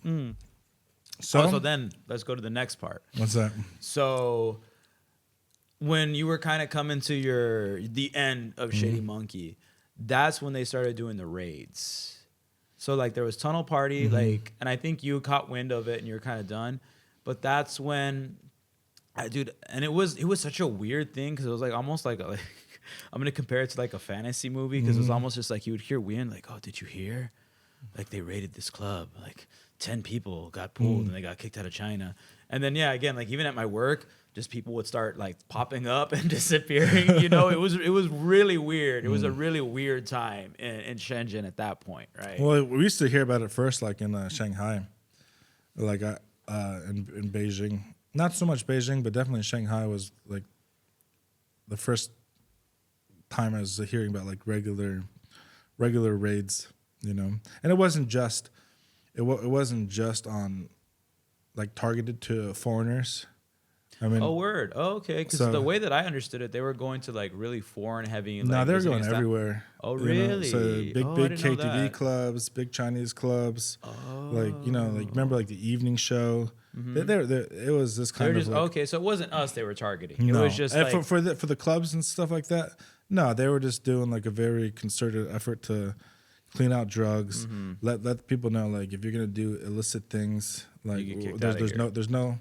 Speaker 2: So then, let's go to the next part.
Speaker 1: What's that?
Speaker 2: So, when you were kind of coming to the end of Shady Monkey, that's when they started doing the raids. So, like, there was Tunnel Party, and I think you caught wind of it and you're kind of done. But that's when... dude, and it was such a weird thing because it was like almost like I'm gonna compare it to like a fantasy movie because it was almost just like you would hear wind like, oh, did you hear? Like they raided this club, like 10 people got pulled and they got kicked out of China. And then again, like even at my work, just people would start like popping up and disappearing. It was really weird. It was a really weird time in Shenzhen at that point, right?
Speaker 1: Well, we used to hear about it first, like in Shanghai, like in Beijing. Not so much Beijing, but definitely Shanghai was like the first time I was hearing about like regular raids, and it wasn't just on like targeted to foreigners. I mean,
Speaker 2: word. Oh, okay. Because the way that I understood it, they were going to like really foreign heavy.
Speaker 1: No, they're going everywhere.
Speaker 2: Oh, really?
Speaker 1: So big KTV clubs, big Chinese clubs.
Speaker 2: Oh.
Speaker 1: Like remember like the evening show. It was this kind of like,
Speaker 2: okay. So it wasn't us they were targeting.
Speaker 1: No.
Speaker 2: It was just like,
Speaker 1: for the clubs and stuff like that. No, they were just doing like a very concerted effort to clean out drugs. Let people know like if you're gonna do illicit things, like there's no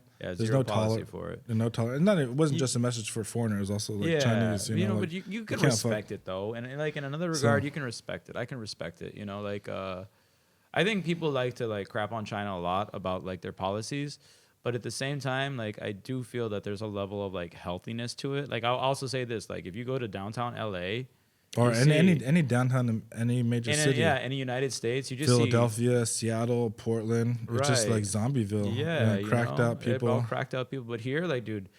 Speaker 2: policy for it.
Speaker 1: No tolerance. It wasn't just a message for foreigners. It was also like Chinese.
Speaker 2: But you can respect it though, and like in another regard, you can respect it. I can respect it. I think people like to like crap on China a lot about like their policies, but at the same time, like I do feel that there's a level of like healthiness to it. Like I'll also say this: like if you go to downtown LA,
Speaker 1: or any downtown, any major city,
Speaker 2: in the United States, you just
Speaker 1: Philadelphia, Seattle, Portland, it's just like Zombieville. Cracked out people.
Speaker 2: All cracked out people. But here, like, dude,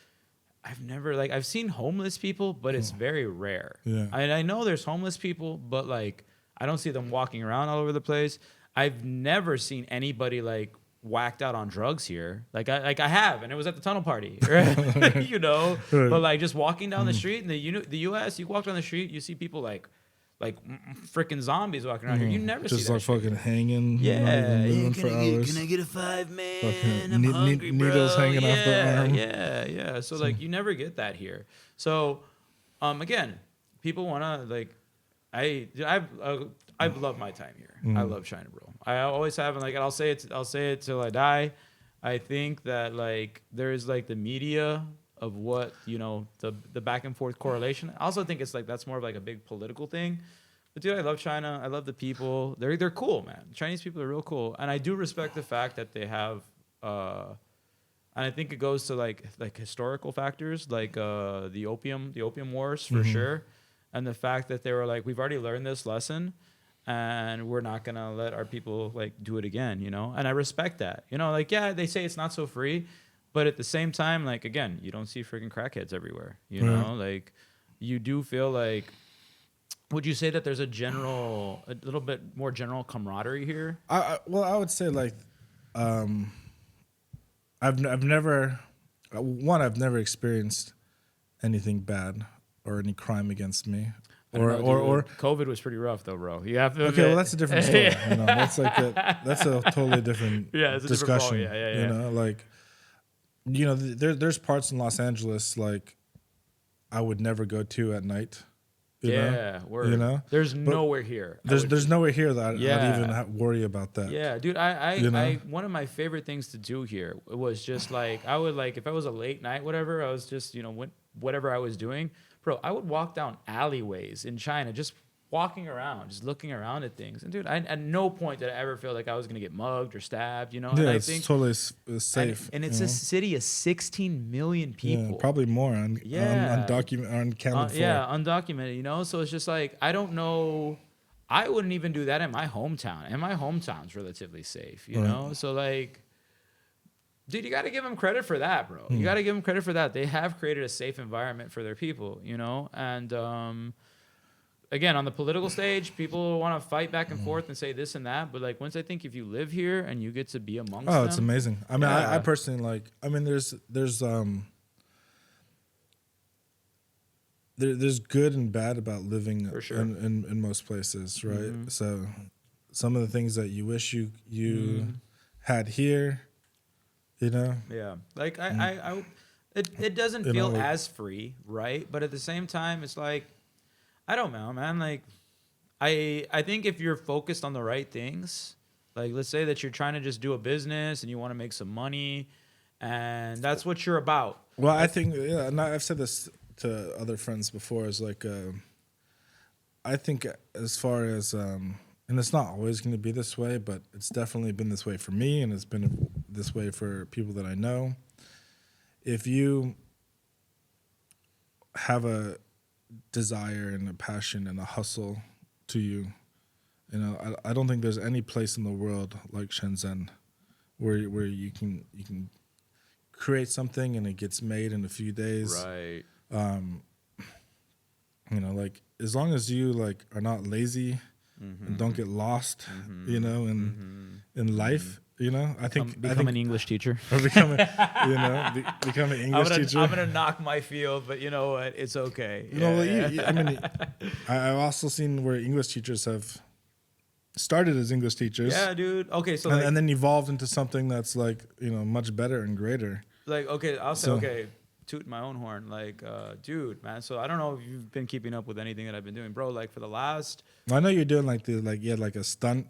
Speaker 2: I've seen homeless people, but it's very rare.
Speaker 1: Yeah.
Speaker 2: I know there's homeless people, but like I don't see them walking around all over the place. I've never seen anybody like whacked out on drugs here. Like I have, and it was at the tunnel party, right? But like just walking down the street in the U.S., you walk down the street, you see people like freaking zombies walking around here. You never
Speaker 1: just
Speaker 2: see that
Speaker 1: like fucking hanging.
Speaker 2: Yeah,
Speaker 1: for hours.
Speaker 2: Can I get a 5 man? I'm hungry, bro.
Speaker 1: Needles hanging off the arm.
Speaker 2: Yeah. So like you never get that here. So again, people wanna like I've loved my time here. I love China, bro. I always have, and like I'll say it till I die. I think that like there is like the media of what the back and forth correlation. I also think it's like that's more of like a big political thing. But dude, I love China. I love the people. They're cool, man. Chinese people are real cool, and I do respect the fact that they have. I And I think it goes to like historical factors, like the opium wars for sure, and the fact that they were like, we've already learned this lesson, and we're not gonna let our people like do it again, you know. And I respect that, you know. Like, yeah, they say it's not so free, but at the same time, like, again, you don't see freaking crackheads everywhere, you know. Like, you do feel like. Would you say that there's a little bit more general camaraderie here?
Speaker 1: I would say like, I've never experienced anything bad or any crime against me, or
Speaker 2: COVID was pretty rough though, bro. You have to.
Speaker 1: Okay, well that's a different story. You know, that's a totally different discussion.
Speaker 2: Yeah.
Speaker 1: You know, like, you know, there's parts in Los Angeles like I would never go to at night. You know,
Speaker 2: there's nowhere here.
Speaker 1: There's nowhere here that I'd even worry about that.
Speaker 2: Yeah, dude. I one of my favorite things to do here was just like I would like if I was a late night, whatever. I was just whatever I was doing, bro. I would walk down alleyways in China, just walking around, just looking around at things. And dude, at no point did I ever feel like I was gonna get mugged or stabbed. You know,
Speaker 1: yeah,
Speaker 2: and
Speaker 1: it's totally safe.
Speaker 2: And it's a city of 16 million people.
Speaker 1: Yeah, probably more undocumented.
Speaker 2: Undocumented. You know, so it's just like I don't know. I wouldn't even do that in my hometown, and my hometown's relatively safe. You know, so like. Dude, you got to give them credit for that, bro. You got to give them credit for that. They have created a safe environment for their people, you know? And again, on the political stage, people want to fight back and forth and say this and that. But like, once I think if you live here and you get to be amongst them.
Speaker 1: Oh, it's amazing. I mean, I personally like, I mean, there's good and bad about living
Speaker 2: for sure.
Speaker 1: in most places, right? So some of the things that you wish you had here, you know?
Speaker 2: Yeah. Like it doesn't feel as free, right? But at the same time, it's like, I don't know, man. Like, I think if you're focused on the right things, like let's say that you're trying to just do a business and you want to make some money, and that's what you're about.
Speaker 1: Well, I think, and I've said this to other friends before, is like, I think as far as, and it's not always going to be this way, but it's definitely been this way for me, and it's been this way for people that I know. If you have a desire and a passion and a hustle to you, you know, I don't think there's any place in the world like Shenzhen where you can create something and it gets made in a few days.
Speaker 2: Right.
Speaker 1: You know, like as long as you like are not lazy. And don't get lost, you know, in life, you know. I think
Speaker 2: become an English teacher.
Speaker 1: Or become an English teacher.
Speaker 2: I'm gonna knock my field, but you know what? It's okay.
Speaker 1: You know, I mean, I've also seen where English teachers have started as English teachers.
Speaker 2: Yeah, dude. Okay, so
Speaker 1: and then evolved into something that's like, you know, much better and greater.
Speaker 2: Like, okay, I'll say, okay. Toot my own horn, like, dude, man. So I don't know if you've been keeping up with anything that I've been doing, bro. Like for the last,
Speaker 1: I know you're doing like a stunt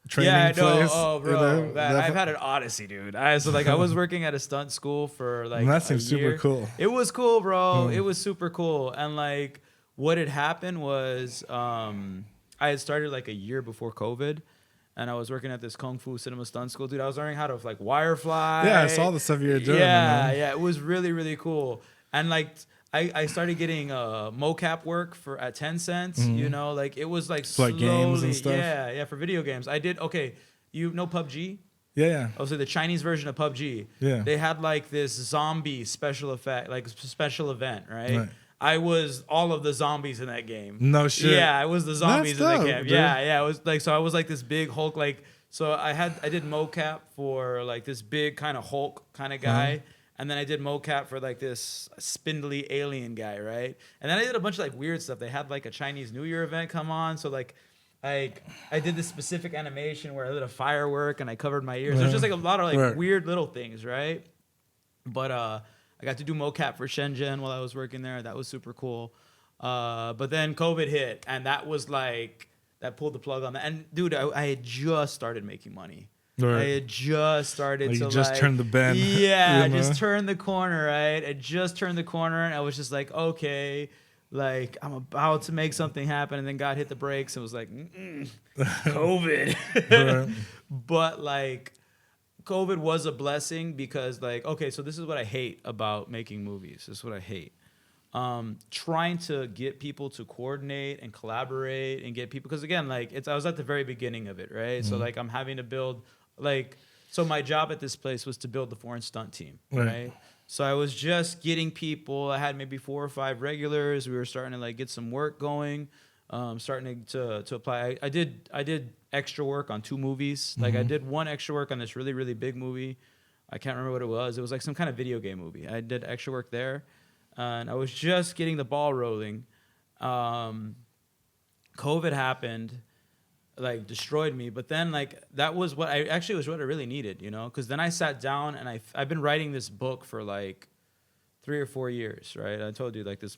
Speaker 1: training place.
Speaker 2: Oh, bro, you know? I've had an odyssey, dude. I was working at a stunt school for like
Speaker 1: that seems super cool.
Speaker 2: It was cool, bro. It was super cool, and like what had happened was, I had started like a year before COVID. And I was working at this Kung Fu cinema stunt school. Dude, I was learning how to like wire fly.
Speaker 1: Yeah, I saw the stuff you were doing.
Speaker 2: Yeah, it was really, really cool. And like I started getting mocap work at 10 cents, you know, like it was like slowly,
Speaker 1: like games and stuff.
Speaker 2: Yeah, for video games. I did, you know PUBG?
Speaker 1: Yeah.
Speaker 2: Oh, so the Chinese version of PUBG.
Speaker 1: Yeah.
Speaker 2: They had like this zombie special event, right? I was all of the zombies in that game.
Speaker 1: No shit.
Speaker 2: Yeah, I was the zombies in that game.
Speaker 1: Dude.
Speaker 2: Yeah. It was like, so I was like this big Hulk, like, so I did mocap for like this big kind of Hulk kind of guy. And then I did mocap for like this spindly alien guy, right? And then I did a bunch of like weird stuff. They had like a Chinese New Year event come on. So like I did this specific animation where I did a firework and I covered my ears. There's just like a lot of like weird little things, right? But I got to do mocap for Shenzhen while I was working there. That was super cool. But then COVID hit, and that was like, that pulled the plug on that. And dude, I had just started making money. Right. I had just started to
Speaker 1: just turned the bend.
Speaker 2: Yeah, I just turned the corner, right? I just turned the corner, and I was just like, okay, like I'm about to make something happen. And then God hit the brakes and was like, COVID. But like, COVID was a blessing because, like, okay, so this is what I hate about making movies. This is what I hate. Trying to get people to coordinate and collaborate and get people, because again, like, I was at the very beginning of it, right? So like I'm having to build, like, so my job at this place was to build the foreign stunt team, right? So I was just getting people. I had maybe 4 or 5 regulars. We were starting to like get some work going, starting to apply. I did extra work on 2 movies. Like I did one extra work on this really, really big movie. I can't remember what it was. It was like some kind of video game movie. I did extra work there. And I was just getting the ball rolling. COVID happened, like destroyed me. But then like that was what I really needed, you know? Because then I sat down and I've been writing this book for like 3 or 4 years, right? I told you like this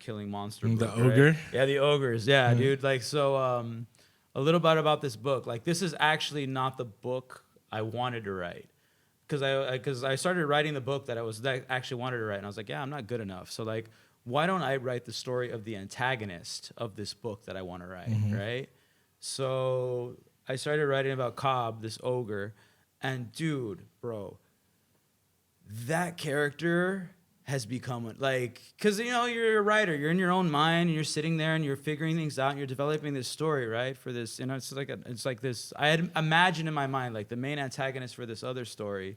Speaker 2: killing monster book,
Speaker 1: the ogre?
Speaker 2: right? Yeah, the ogres. Yeah, dude. Like so a little bit about this book. Like this is actually not the book I wanted to write. Because I started writing the book that I actually wanted to write, and I was like, yeah, I'm not good enough. So like, why don't I write the story of the antagonist of this book that I want to write, right? So I started writing about Cobb, this ogre, and dude, bro, that character has become like, because you know you're a writer, you're in your own mind, and you're sitting there and you're figuring things out, and you're developing this story, right? For this, you know, it's like this. I had imagined in my mind like the main antagonist for this other story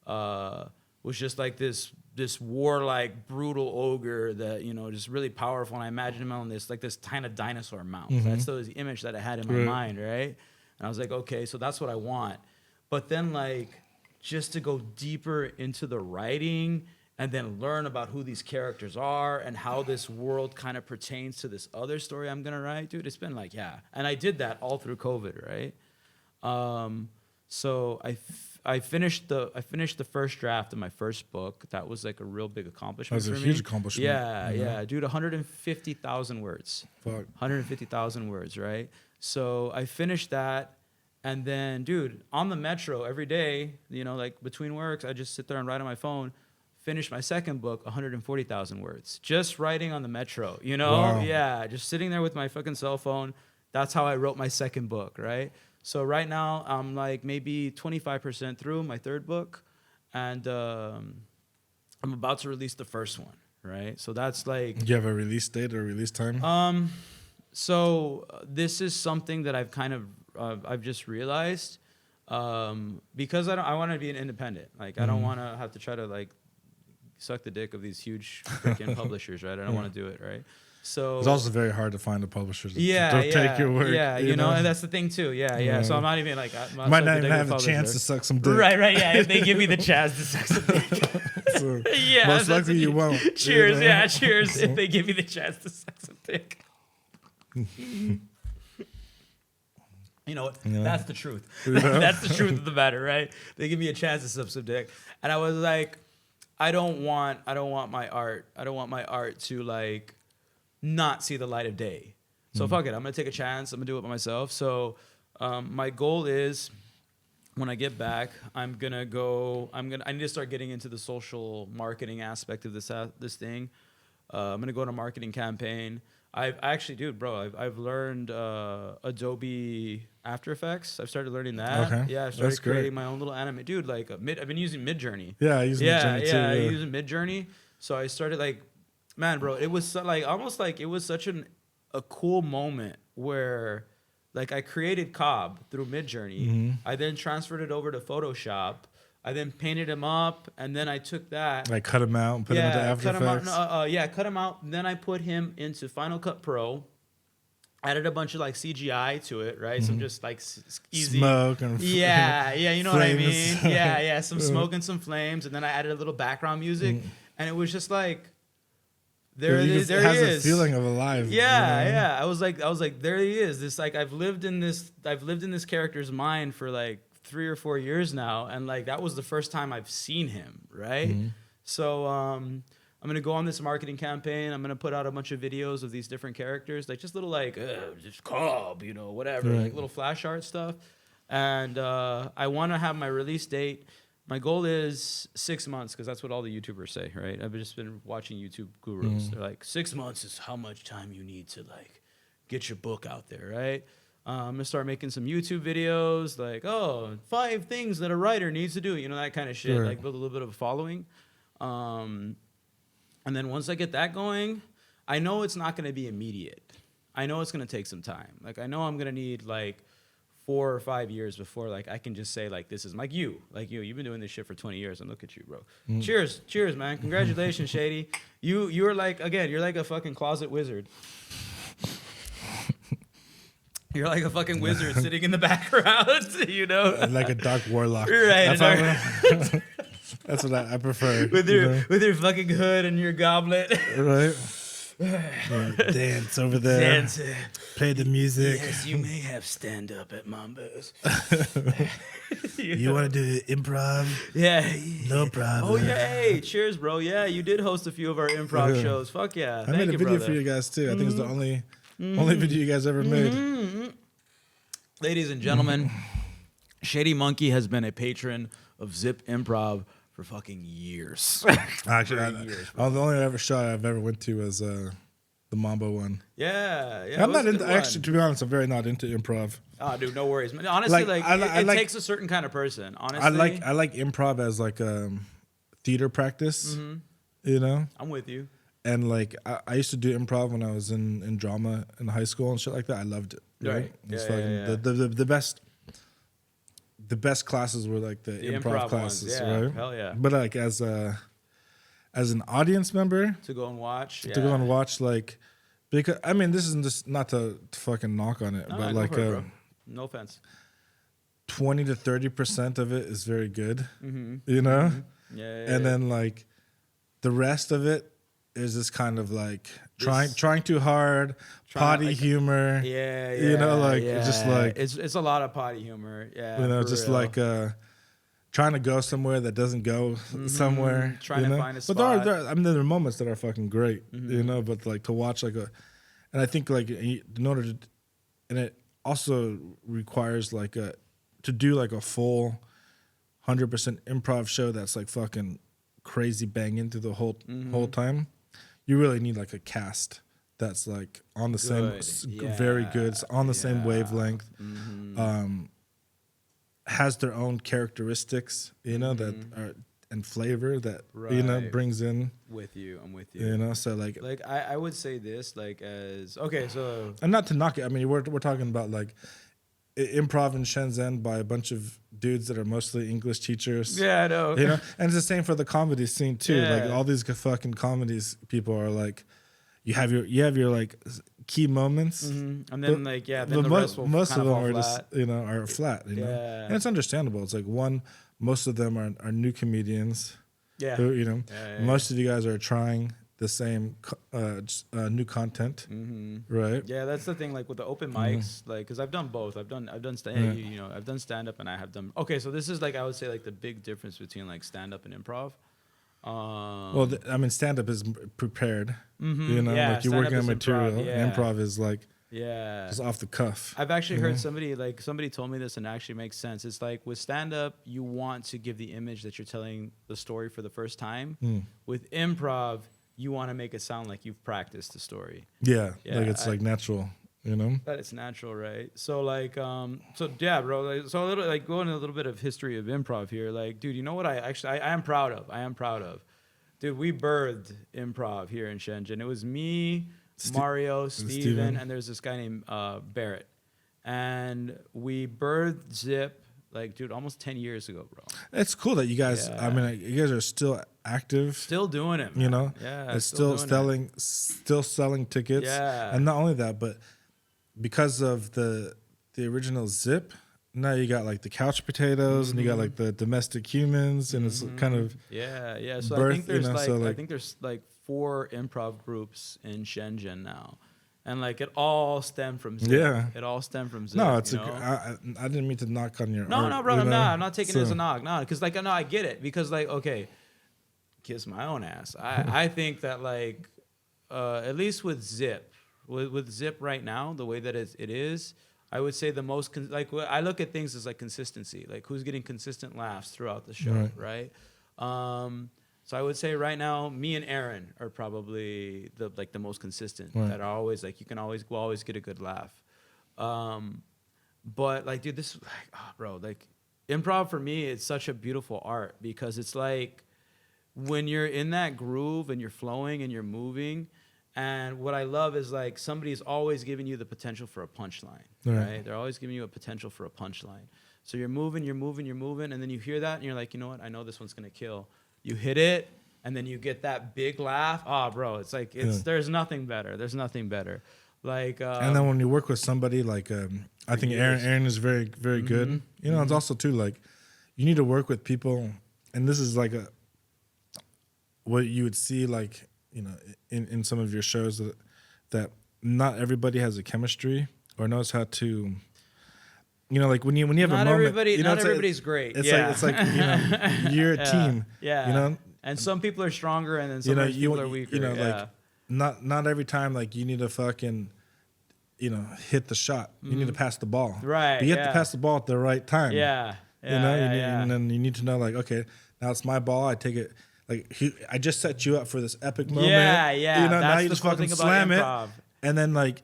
Speaker 2: was just like this warlike, brutal ogre that, you know, just really powerful. And I imagined him on this kind of dinosaur mount. That's the image that I had in my mind, right? And I was like, okay, so that's what I want. But then like just to go deeper into the writing and then learn about who these characters are and how this world kind of pertains to this other story I'm gonna write, dude, it's been like, yeah. And I did that all through COVID, right? So I finished the first draft of my first book. That was like a real big accomplishment.
Speaker 1: That was a huge accomplishment.
Speaker 2: Yeah, dude, 150,000 words.
Speaker 1: Fuck.
Speaker 2: 150,000 words, right? So I finished that. And then, dude, on the metro every day, you know, like between works, I just sit there and write on my phone. Finished my second book, 140,000 words. Just writing on the metro, you know?
Speaker 1: Wow.
Speaker 2: Yeah, just sitting there with my fucking cell phone. That's how I wrote my second book, right? So right now, I'm like maybe 25% through my third book. And I'm about to release the first one, right? So that's like...
Speaker 1: Do you have a release date or release time?
Speaker 2: So this is something that I've kind of... I've just realized because I want to be an independent. Like I don't want to have to try to like suck the dick of these huge freaking publishers, right? I don't want to do it, right? So
Speaker 1: it's also very hard to find a publisher to
Speaker 2: take
Speaker 1: your work.
Speaker 2: Yeah, you know, and that's the thing too. Yeah. So I'm not even like
Speaker 1: I might not even have the chance to suck some dick.
Speaker 2: Right. Yeah, if they give me the chance to suck some dick.
Speaker 1: So
Speaker 2: Yeah,
Speaker 1: most likely you won't.
Speaker 2: Cheers,
Speaker 1: you know?
Speaker 2: yeah, cheers. If they give me the chance to suck some dick. You know what?
Speaker 1: Yeah.
Speaker 2: That's the truth.
Speaker 1: Yeah.
Speaker 2: That's the truth of the matter, right? They give me a chance to suck some dick, and I was like, I don't want my art to like not see the light of day. So fuck it. I'm gonna take a chance. I'm gonna do it by myself. So my goal is when I get back, I need to start getting into the social marketing aspect of this thing. I'm gonna go on a marketing campaign. I've learned Adobe After Effects. I've started learning that.
Speaker 1: Okay.
Speaker 2: Yeah, I started creating my own little anime. Dude, like I've been using Midjourney.
Speaker 1: Yeah, I use Midjourney too.
Speaker 2: Yeah, I'm using Midjourney. So I started like, man, bro, it was almost like it was such a cool moment where like I created Cobb through Midjourney. I then transferred it over to Photoshop. I then painted him up, and then I took that.
Speaker 1: Like cut him out and put him into After Effects?
Speaker 2: Cut him out. And then I put him into Final Cut Pro. Added a bunch of like CGI to it, right? Some just like easy
Speaker 1: smoke and
Speaker 2: you know what I mean?
Speaker 1: flames.
Speaker 2: Yeah, some smoke and some flames, and then I added a little background music, and it was just like, there he is.
Speaker 1: It has a feeling of alive.
Speaker 2: Yeah,
Speaker 1: you know?
Speaker 2: yeah. I was like, there he is. This like I've lived in this character's mind for like 3 or 4 years now, and like that was the first time I've seen him, right? So I'm gonna go on this marketing campaign. I'm gonna put out a bunch of videos of these different characters, like just little like just Cobb, you know, whatever, like little flash art stuff. And I want to have my release date. My goal is 6 months, because that's what all the YouTubers say, right? I've just been watching YouTube gurus. They're like, 6 months is how much time you need to like get your book out there, right? I'm gonna start making some YouTube videos, like 5 things that a writer needs to do, you know, that kind of shit.
Speaker 1: Right.
Speaker 2: Like build a little bit of a following. And then once I get that going, I know it's not gonna be immediate. I know it's gonna take some time. Like I know I'm gonna need like 4 or 5 years before like I can just say like this is like you've been doing this shit for 20 years and look at you, bro. Cheers, man. Congratulations, Shady. You're like, again, you're like a fucking closet wizard. You're like a fucking wizard sitting in the background, you know,
Speaker 1: like a dark warlock.
Speaker 2: Right.
Speaker 1: That's what I prefer.
Speaker 2: With your fucking hood and your goblet.
Speaker 1: Right. Yeah, dance over there.
Speaker 2: Dance.
Speaker 1: Play the music.
Speaker 2: Yes, you may have stand up at Mambo's.
Speaker 1: You want to do improv?
Speaker 2: Yeah.
Speaker 1: No problem.
Speaker 2: Oh yeah. Hey, cheers, bro. Yeah, you did host a few of our improv shows. Fuck yeah.
Speaker 1: I made a video for you guys too. I think it's the only video you guys ever made.
Speaker 2: Ladies and gentlemen, Shady Monkey has been a patron of Zip Improv for fucking years.
Speaker 1: Actually, the only show I've ever went to was the Mambo one.
Speaker 2: Yeah.
Speaker 1: I'm not into. Actually, to be honest, I'm very not into improv.
Speaker 2: Oh, dude, no worries, man. Honestly, it takes a certain kind of person. Honestly,
Speaker 1: I like improv as like theater practice. You know,
Speaker 2: I'm with you.
Speaker 1: And like I used to do improv when I was in drama in high school and shit like that. I loved it. Right. It's the best. The best classes were like the improv classes, right?
Speaker 2: Hell yeah.
Speaker 1: But like as an audience member
Speaker 2: to go and watch,
Speaker 1: like, because I mean this isn't just not to fucking knock on it, but like
Speaker 2: no offense,
Speaker 1: 20 to 30% of it is very good, you know, and then like the rest of it is just kind of like trying too hard, potty humor. You know, like just like
Speaker 2: it's a lot of potty humor. Yeah,
Speaker 1: you know, just real. Like trying to go somewhere that doesn't go somewhere.
Speaker 2: Trying to find a spot.
Speaker 1: But there are moments that are fucking great, you know. But like to watch and I think like in order to, and it also requires like to do like a full 100% improv show that's like fucking crazy banging through the whole time. You really need like a cast that's like on the very good, on the same wavelength, has their own characteristics, you know, that are and flavor that you know brings in.
Speaker 2: With you, I'm with you.
Speaker 1: You know, so like
Speaker 2: I would say this like as okay, so
Speaker 1: and not to knock it. I mean, we're talking about like improv in Shenzhen by a bunch of dudes that are mostly English teachers.
Speaker 2: Yeah, I know.
Speaker 1: You know, and it's the same for the comedy scene too. Yeah. Like all these fucking comedies, people are like, you have your like key moments,
Speaker 2: and then then the rest will
Speaker 1: most of them are
Speaker 2: flat.
Speaker 1: just are flat. You know, and it's understandable. It's like most of them are new comedians.
Speaker 2: Yeah,
Speaker 1: who most of you guys are trying the same new content, right?
Speaker 2: Yeah, that's the thing. Like with the open mics, like because I've done both. I've done I've done stand up and I have done. Okay, so this is like I would say like the big difference between like stand up and improv.
Speaker 1: Well, I mean, stand up is prepared. You know, like you're working on material. Improv is like just off the cuff.
Speaker 2: I've actually heard somebody told me this and it actually makes sense. It's like with stand up, you want to give the image that you're telling the story for the first time. With improv, you want to make it sound like you've practiced the story.
Speaker 1: Yeah, like it's like natural, you know?
Speaker 2: That it's natural, right? So like, bro. Like, so a little like going a little bit of history of improv here. Like, dude, you know what I am proud of? Dude, we birthed improv here in Shenzhen. It was me, Mario, Steven, and there's this guy named Barrett. And we birthed Zip, like, dude, almost 10 years ago, bro.
Speaker 1: It's cool that you guys, I mean, you guys are still active.
Speaker 2: Still doing it, man.
Speaker 1: You know?
Speaker 2: Yeah.
Speaker 1: It's still selling tickets.
Speaker 2: Yeah.
Speaker 1: And not only that, but because of the original Zip, now you got like the couch potatoes and you got like the domestic humans and it's kind of
Speaker 2: So I think there's I think there's like 4 improv groups in Shenzhen now. And like it all stemmed from Zip.
Speaker 1: Yeah.
Speaker 2: It all stemmed from Zip.
Speaker 1: No, it's I didn't mean to knock on your art.
Speaker 2: No, bro, I'm not taking it as a knock. No, because like I get it. Because like, okay, kiss my own ass. I think that like at least with Zip, with Zip right now, the way that it is, I would say the most I look at things as like consistency, like who's getting consistent laughs throughout the show, right? So I would say right now, me and Aaron are probably the most consistent. That are always like we'll always get a good laugh. But like, dude, this, like, oh, bro, like improv for me, it's such a beautiful art because it's like when you're in that groove and you're flowing and you're moving. And what I love is like somebody's always giving you the potential for a punchline, right? They're always giving you a potential for a punchline. So you're moving, and then you hear that and you're like, you know what? I know this one's gonna kill. You hit it, and then you get that big laugh. Oh, bro, it's like there's nothing better. There's nothing better. Like
Speaker 1: and then when you work with somebody like I think Aaron is very very good. You know, it's also too like you need to work with people, and this is like what you would see like, you know, in some of your shows that not everybody has a chemistry or knows how to, you know, like when you have
Speaker 2: not
Speaker 1: a moment,
Speaker 2: everybody,
Speaker 1: you know,
Speaker 2: not everybody's great.
Speaker 1: It's like you know, you're a team.
Speaker 2: Yeah.
Speaker 1: You know,
Speaker 2: and some people are stronger, and then some people are weaker.
Speaker 1: You know, like not every time like you need to fucking, you know, hit the shot. You need to pass the ball.
Speaker 2: Right.
Speaker 1: But you have to pass the ball at the right time.
Speaker 2: Yeah.
Speaker 1: You know, and then you need to know like, okay, now it's my ball. I take it. Like I just set you up for this epic moment.
Speaker 2: Yeah.
Speaker 1: You know, now you just fucking slam it, and then like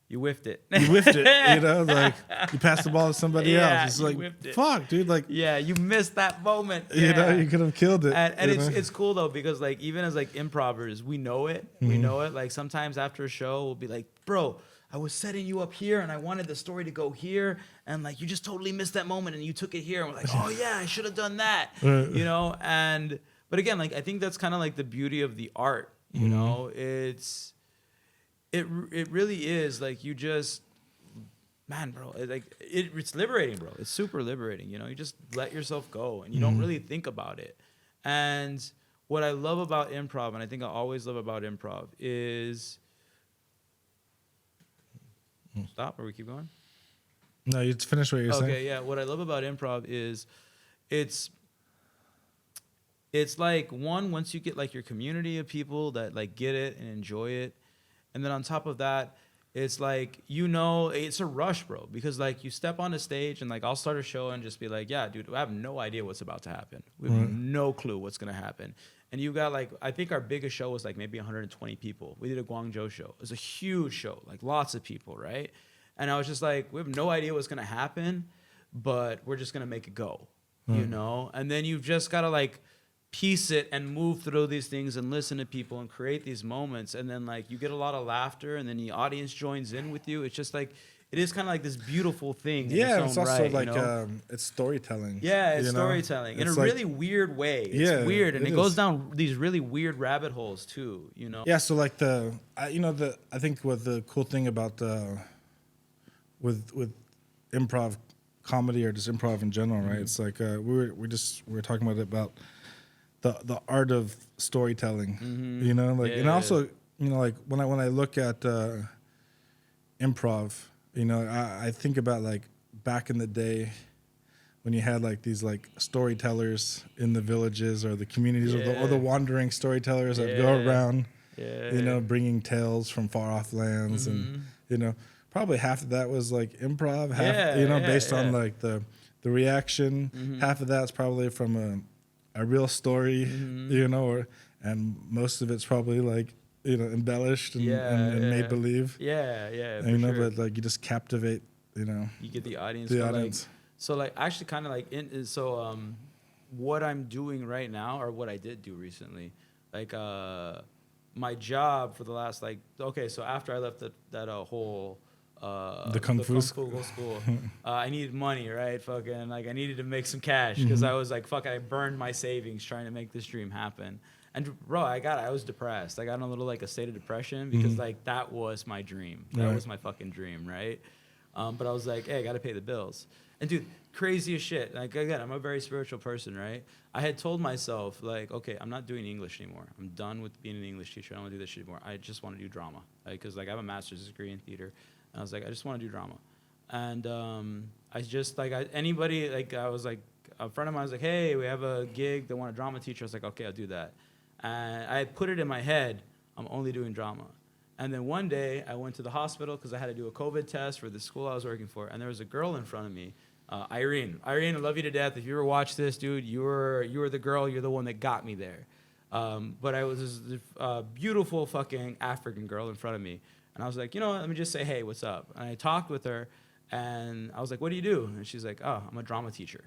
Speaker 2: you whiffed it.
Speaker 1: You whiffed it. You know, like you passed the ball to somebody else. It's like fuck, dude. Like
Speaker 2: you missed that moment.
Speaker 1: You know, you could have killed it.
Speaker 2: And it's cool though because like even as like improvers, we know it. We know it. Like sometimes after a show, we'll be like, bro, I was setting you up here and I wanted the story to go here, and like you just totally missed that moment and you took it here, and we're like, oh yeah, I should have done that. You know, but again, like I think that's kind of like the beauty of the art, you know. It really is like you just, man, bro, it's liberating, bro. It's super liberating, you know. You just let yourself go and you don't really think about it. And what I love about improv, and I think I always love about improv, is stop or we keep going?
Speaker 1: No, you finish what you're saying.
Speaker 2: Okay, yeah. What I love about improv is it's like once you get like your community of people that like get it and enjoy it, and then on top of that, it's like, you know, it's a rush, bro, because like you step on the stage and like I'll start a show and just be like, yeah, dude, I have no idea what's about to happen. We have no clue what's gonna happen. And you got like, I think our biggest show was like maybe 120 people. We did a Guangzhou show. It was a huge show, like lots of people, right? And I was just like, we have no idea what's gonna happen, but we're just gonna make it go, you know? And then you've just gotta like piece it and move through these things and listen to people and create these moments. And then like you get a lot of laughter and then the audience joins in with you. It's just like, it is kind of like this beautiful thing.
Speaker 1: Yeah, it's also
Speaker 2: right,
Speaker 1: like,
Speaker 2: you know?
Speaker 1: It's storytelling.
Speaker 2: Yeah, it's storytelling in a like, really weird way. It's weird, and it goes down these really weird rabbit holes too, you know?
Speaker 1: Yeah, so like I think what the cool thing about with improv comedy or just improv in general, right? It's like we were talking about the art of storytelling, you know, like, and also, you know, like when I look at improv, you know, I think about like back in the day when you had like these like storytellers in the villages or the communities or the wandering storytellers that go around, you know, bringing tales from far off lands, and you know, probably half of that was like improv, half you know, based on like the reaction. Half of that's probably from a real story, you know, and most of it's probably like, you know, embellished and made believe.
Speaker 2: Yeah,
Speaker 1: you know, sure. But like you just captivate, you know.
Speaker 2: You get the audience.
Speaker 1: Like,
Speaker 2: so like actually kind of like what I'm doing right now, or what I did do recently, like my job for the last like, okay, so after I left that whole
Speaker 1: the Kung Fu school,
Speaker 2: I needed money, right? Fucking like I needed to make some cash because I was like, fuck, I burned my savings trying to make this dream happen. And bro, I was depressed. I got in a little like a state of depression because like that was my dream. That was my fucking dream, right? But I was like, hey, I got to pay the bills. And dude, crazy as shit. Like again, I'm a very spiritual person, right? I had told myself like, okay, I'm not doing English anymore. I'm done with being an English teacher. I don't want to do this shit anymore. I just want to do drama, because like I have a master's degree in theater, and I was like, I just want to do drama. And I just like anybody like I was like a friend of mine was like, hey, we have a gig. They want a drama teacher. I was like, okay, I'll do that. And I put it in my head, I'm only doing drama. And then one day I went to the hospital because I had to do a COVID test for the school I was working for. And there was a girl in front of me, Irene. Irene, I love you to death. If you ever watch this, dude, you were the girl. You're the one that got me there. But I was this beautiful fucking African girl in front of me. And I was like, you know what, let me just say, hey, what's up? And I talked with her. And I was like, what do you do? And she's like, oh, I'm a drama teacher.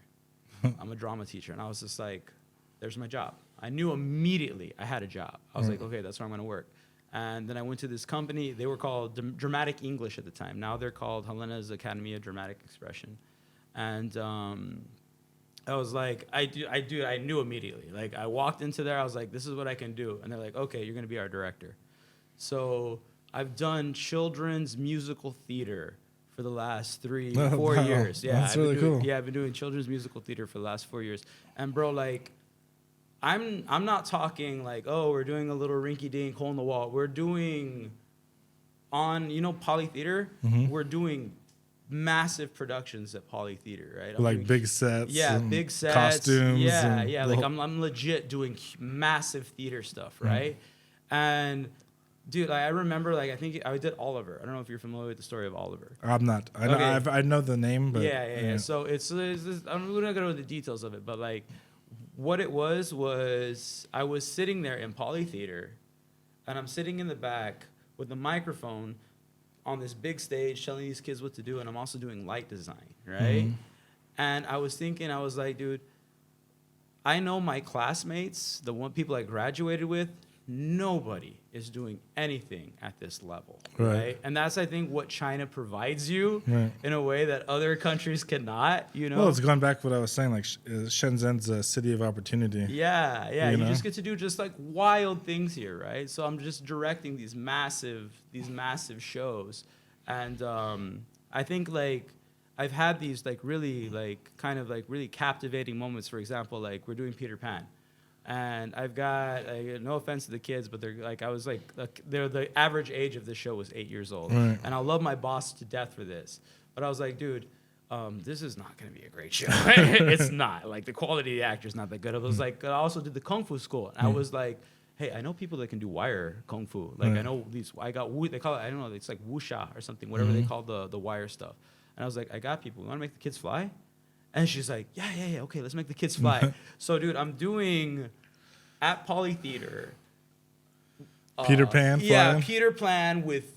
Speaker 2: I'm a drama teacher. And I was just like, there's my job. I knew immediately I had a job. I was like, okay, that's where I'm going to work. And then I went to this company. They were called Dramatic English at the time. Now they're called Helena's Academy of Dramatic Expression. And I was like, I knew immediately. Like, I walked into there. I was like, this is what I can do. And they're like, okay, you're going to be our director. So I've done children's musical theater for the last 4 years. Yeah,
Speaker 1: that's really cool.
Speaker 2: Yeah, I've been doing children's musical theater for the last 4 years. And bro, like, I'm not talking like, oh, we're doing a little rinky-dink hole in the wall. We're doing on, Poly Theater. We're doing massive productions at Poly Theater, right? I'm
Speaker 1: like
Speaker 2: doing,
Speaker 1: big sets.
Speaker 2: Yeah, big sets.
Speaker 1: Costumes.
Speaker 2: Yeah. Like I'm legit doing massive theater stuff, right? And dude, I remember, like, I think I did Oliver. I don't know if you're familiar with the story of Oliver.
Speaker 1: I'm not. I know the name, but
Speaker 2: yeah. So it's this, I'm not gonna go into the details of it, but like, what it was I was sitting there in Poly Theater, and I'm sitting in the back with the microphone on this big stage telling these kids what to do, and I'm also doing light design, right? And I was thinking, I was like, dude, I know my classmates, the people I graduated with, nobody is doing anything at this level, right? And that's, I think, what China provides you in a way that other countries cannot, Well,
Speaker 1: it's going back to what I was saying, like Shenzhen's a city of opportunity.
Speaker 2: Yeah. You just get to do just like wild things here, right? So I'm just directing these massive shows, and I think like I've had these like really like kind of like really captivating moments. For example, like we're doing Peter Pan. And I've got, no offense to the kids, but they're like, the average age of the show was 8 years old. And I love my boss to death for this. But I was like, dude, this is not going to be a great show. It's not. Like, the quality of the actor's not that good. I was like, I also did the Kung Fu school. And I was like, hey, I know people that can do wire Kung Fu. Like, I know these, they call it, I don't know, it's like wuxia or something, whatever they call the wire stuff. And I was like, I got people. You want to make the kids fly? And she's like, yeah, okay, let's make the kids fly. So, dude, I'm doing at Poly Theater.
Speaker 1: Peter Pan flying?
Speaker 2: Yeah, Peter Pan with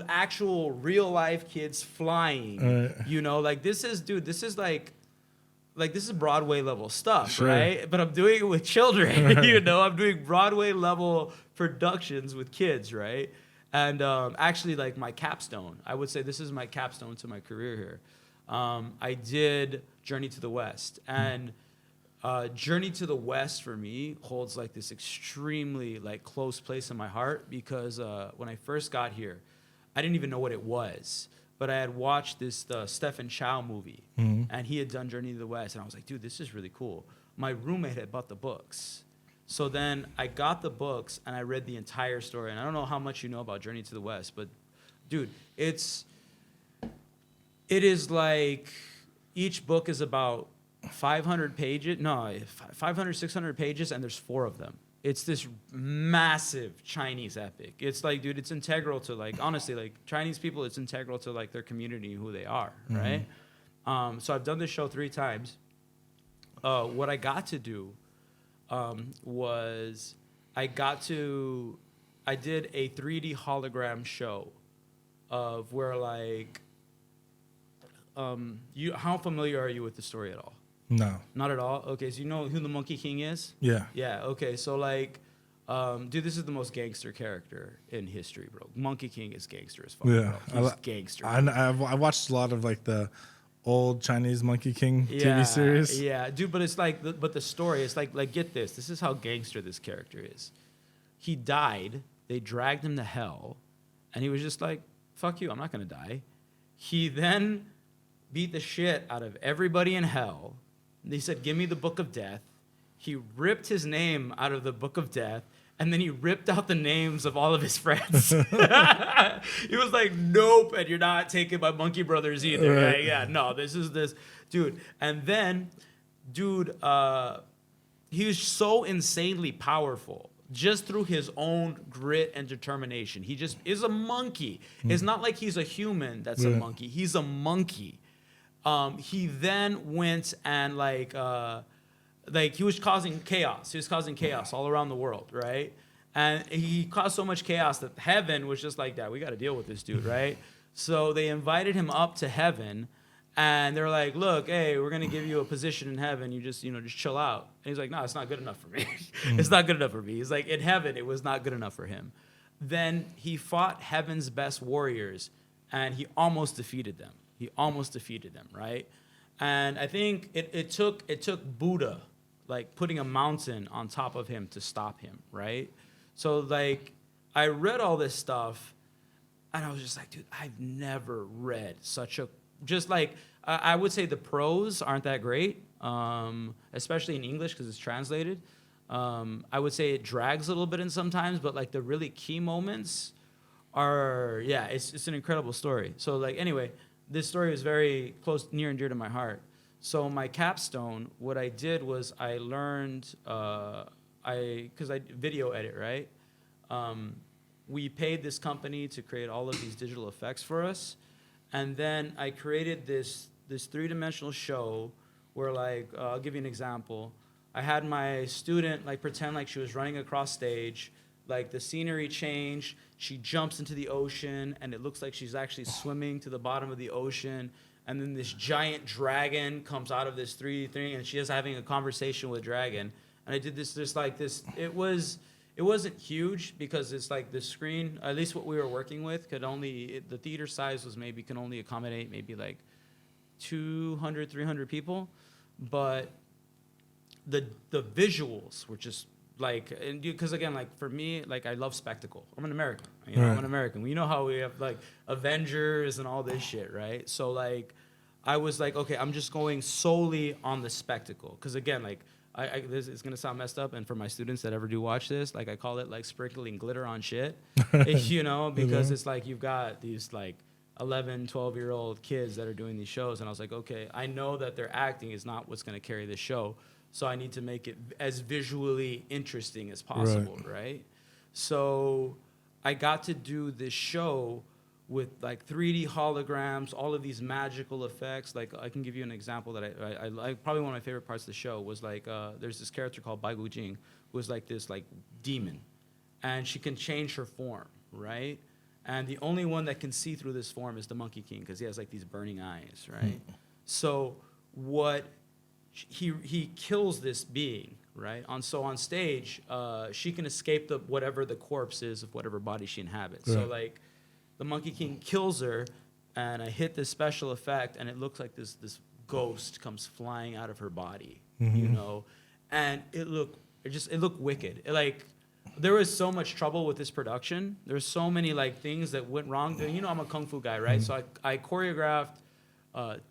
Speaker 2: actual real life kids flying. Like this is Broadway level stuff, right? But I'm doing it with children. I'm doing Broadway level productions with kids, right? And actually, like my capstone, I would say this is my capstone to my career here. I did Journey to the West, and Journey to the West for me holds like this extremely like close place in my heart because when I first got here, I didn't even know what it was, but I had watched this Stephen Chow movie, and he had done Journey to the West, and I was like, dude, this is really cool. My roommate had bought the books. So then I got the books, and I read the entire story, and I don't know how much you know about Journey to the West, but dude, it is like each book is about 500 pages, 600 pages, and there's 4 of them. It's this massive Chinese epic. It's like, dude, it's integral to like, honestly, like Chinese people, it's integral to like their community, who they are, right? So I've done this show 3 times. What I got to do was I did a 3D hologram show of where like, how familiar are you with the story at all?
Speaker 1: No.
Speaker 2: Not at all? Okay, so you know who the Monkey King is?
Speaker 1: Yeah.
Speaker 2: Yeah, okay, so like, dude, this is the most gangster character in history, bro. Monkey King is gangster as fuck, bro. He's gangster.
Speaker 1: I watched a lot of like the old Chinese Monkey King TV series.
Speaker 2: Yeah, dude, but it's like, but the story is like, get this. This is how gangster this character is. He died, they dragged him to hell, and he was just like, fuck you, I'm not gonna die. He then beat the shit out of everybody in hell. They said, give me the book of death. He ripped his name out of the book of death, and then he ripped out the names of all of his friends. He was like, nope, and you're not taking my monkey brothers either.
Speaker 1: Right.
Speaker 2: Yeah, no, this is this. Dude, and then, dude, he was so insanely powerful just through his own grit and determination. He just is a monkey. It's not like he's a human that's a monkey. He's a monkey. He then went and like he was causing chaos. He was causing chaos all around the world, right? And he caused so much chaos that heaven was just like, that we got to deal with this dude, right? So they invited him up to heaven, and they're like, "Look, hey, we're gonna give you a position in heaven. You just chill out." And he's like, "No, it's not good enough for me. It's not good enough for me." He's like, in heaven, it was not good enough for him. Then he fought heaven's best warriors, and he almost defeated them. Right? And I think it took Buddha, like putting a mountain on top of him to stop him, right? So like I read all this stuff, and I was just like, dude, I've never read such a I would say the prose aren't that great, especially in English because it's translated. I would say it drags a little bit in sometimes, but like the really key moments are, it's an incredible story. So like anyway, this story is very close, near and dear to my heart. So my capstone, what I did was I learned, because I video edit, right? We paid this company to create all of these digital effects for us. And then I created this three-dimensional show where, like, I'll give you an example. I had my student, like, pretend like she was running across stage. Like, the scenery changed. She jumps into the ocean, and it looks like she's actually swimming to the bottom of the ocean. And then this giant dragon comes out of this 3D thing, and she is having a conversation with dragon. And I did this. It wasn't huge because it's like the screen, at least what we were working with, the theater size was can only accommodate maybe like 200, 300 people. But the visuals were just like, and because again, like for me, like I love spectacle. I'm an American,
Speaker 1: Right.
Speaker 2: I'm an American. You know how we have like Avengers and all this shit, right? So like, I was like, okay, I'm just going solely on the spectacle. Because again, like, this is gonna sound messed up, and for my students that ever do watch this, like I call it like sprinkling glitter on shit, because it's like you've got these like 11, 12-year-old kids that are doing these shows, and I was like, okay, I know that their acting is not what's gonna carry this show, so I need to make it as visually interesting as possible, right? So I got to do this show with like 3D holograms, all of these magical effects. Like I can give you an example that I like. Probably one of my favorite parts of the show was like there's this character called Bai Gu Jing who is like this like demon, and she can change her form, right? And the only one that can see through this form is the Monkey King because he has like these burning eyes, right? So what he kills this being, right? On stage, she can escape whatever the corpse is of whatever body she inhabits. So like. The Monkey King kills her, and I hit this special effect, and it looks like this ghost comes flying out of her body, and it looked wicked. There was so much trouble with this production. There's so many like things that went wrong. I'm a kung fu guy, right? So I choreographed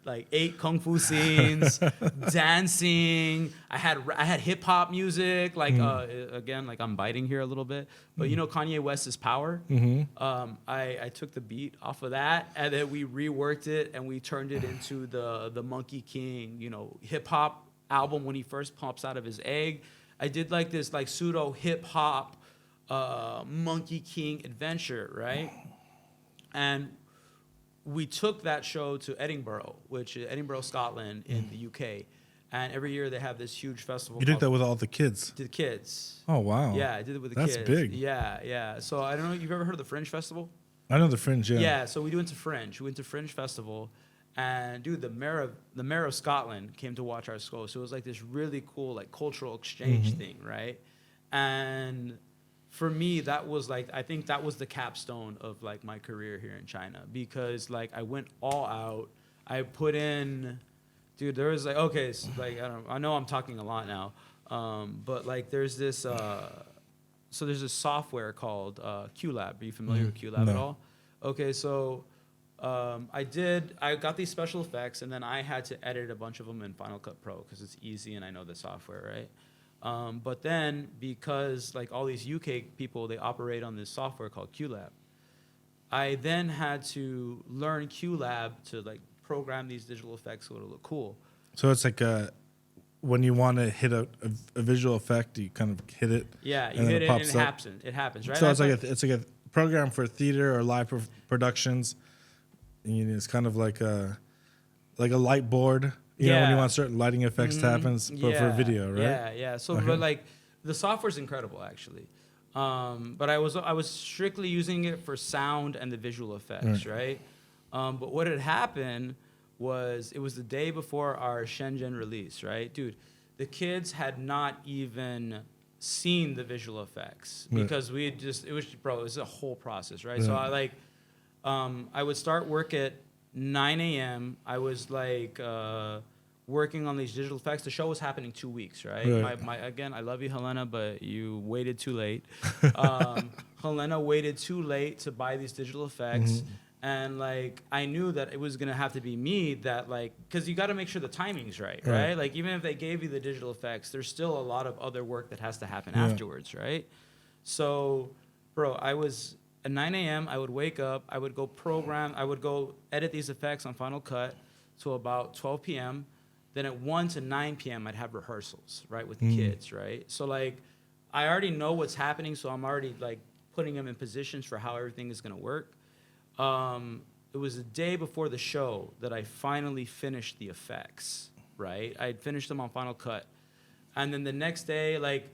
Speaker 2: like 8 kung fu scenes, dancing. I had hip hop music. Again, like I'm biting here a little bit, but Kanye West's Power. I took the beat off of that, and then we reworked it, and we turned it into the Monkey King, hip hop album when he first pops out of his egg. I did like this like pseudo hip hop Monkey King adventure, right? And we took that show to Edinburgh, Edinburgh, Scotland, in the UK. And every year they have this huge festival.
Speaker 1: You did that with all the kids?
Speaker 2: The kids.
Speaker 1: Oh, wow.
Speaker 2: Yeah, I did it with the kids.
Speaker 1: That's big.
Speaker 2: Yeah. So I don't know, you've ever heard of the Fringe Festival?
Speaker 1: I know the Fringe, yeah.
Speaker 2: Yeah, so we went to Fringe. We went to Fringe Festival. And dude, the mayor of Scotland came to watch our show. So it was like this really cool like cultural exchange thing, right? And for me, that was like, I think that was the capstone of like my career here in China, because like I went all out. I put in, dude, there was like, okay, so like, I know I'm talking a lot now, but like there's this, so there's this software called QLab. Are you familiar with QLab at all? Okay, so I got these special effects, and then I had to edit a bunch of them in Final Cut Pro because it's easy and I know the software, right? But then, because like all these UK people, they operate on this software called QLab, I then had to learn QLab to like program these digital effects so it'll look cool.
Speaker 1: So it's like when you want to hit a visual effect, you kind of hit it.
Speaker 2: Yeah, you hit it and it happens, right?
Speaker 1: So it's like a program for theater or live productions. And it's kind of like a light board. You know, when you want certain lighting effects to happen, but for video, right?
Speaker 2: Yeah. So, but like, the software's incredible, actually. But I was strictly using it for sound and the visual effects, right? But what had happened was it was the day before our Shenzhen release, right? Dude, the kids had not even seen the visual effects because we had just, it was a whole process, right? So I would start work at 9 a.m. I was like working on these digital effects. The show was happening 2 weeks, right? Again, I love you, Helena, but you waited too late. Helena waited too late to buy these digital effects. And like I knew that it was gonna have to be me that like, because you got to make sure the timing's right? Like even if they gave you the digital effects, there's still a lot of other work that has to happen afterwards, right? So, bro, I was at 9 a.m. I would wake up, I would go edit these effects on Final Cut till about 12 p.m. Then at 1 to 9 p.m. I'd have rehearsals, right, with the kids, right? So like, I already know what's happening, so I'm already like putting them in positions for how everything is gonna work. It was the day before the show that I finally finished the effects, right? I had finished them on Final Cut. And then the next day, like,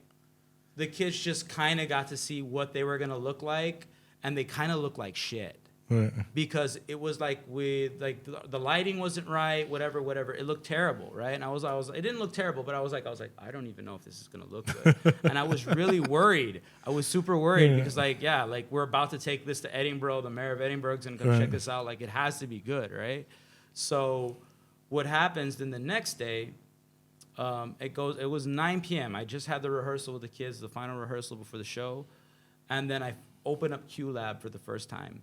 Speaker 2: the kids just kind of got to see what they were going to look like, and they kind of looked like shit. Because it was like the lighting wasn't right, whatever. It looked terrible, right? And it didn't look terrible, but I was like, I don't even know if this is gonna look good. And I was really worried. I was super worried because like we're about to take this to Edinburgh. The mayor of Edinburgh's gonna come check this out. Like it has to be good, right? So what happens then the next day? It was 9 p.m. I just had the rehearsal with the kids, the final rehearsal before the show, and then I opened up Q Lab for the first time.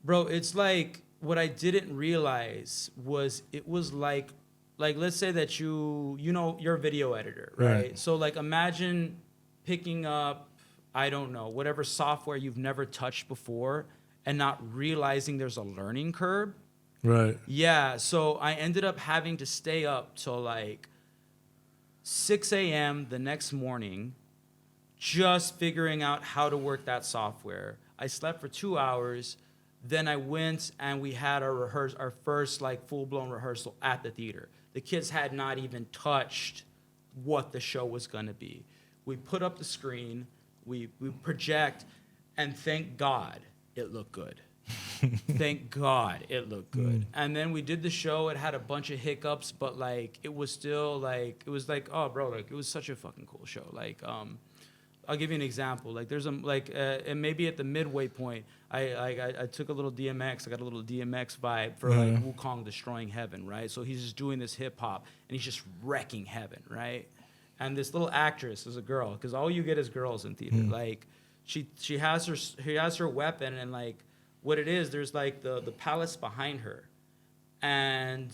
Speaker 2: Bro, it's like what I didn't realize was it was like let's say that you're a video editor, right? So like imagine picking up, I don't know, whatever software you've never touched before and not realizing there's a learning curve.
Speaker 1: Right.
Speaker 2: Yeah, so I ended up having to stay up till like 6 a.m. the next morning just figuring out how to work that software. I slept for 2 hours. Then I went and we had our first like full-blown rehearsal at the theater. The kids had not even touched what the show was gonna be. We put up the screen, we project, and thank God it looked good. Thank God it looked good. And then we did the show. It had a bunch of hiccups, but like it was still like, it was like, oh bro, like it was such a fucking cool show. Like I'll give you an example. Like there's and maybe at the midway point, I took a little DMX. I got a little DMX vibe for like Wukong destroying heaven, right? So he's just doing this hip hop and he's just wrecking heaven, right? And this little actress is a girl, because all you get is girls in theater. Like she has her weapon, and like what it is, there's like the palace behind her, and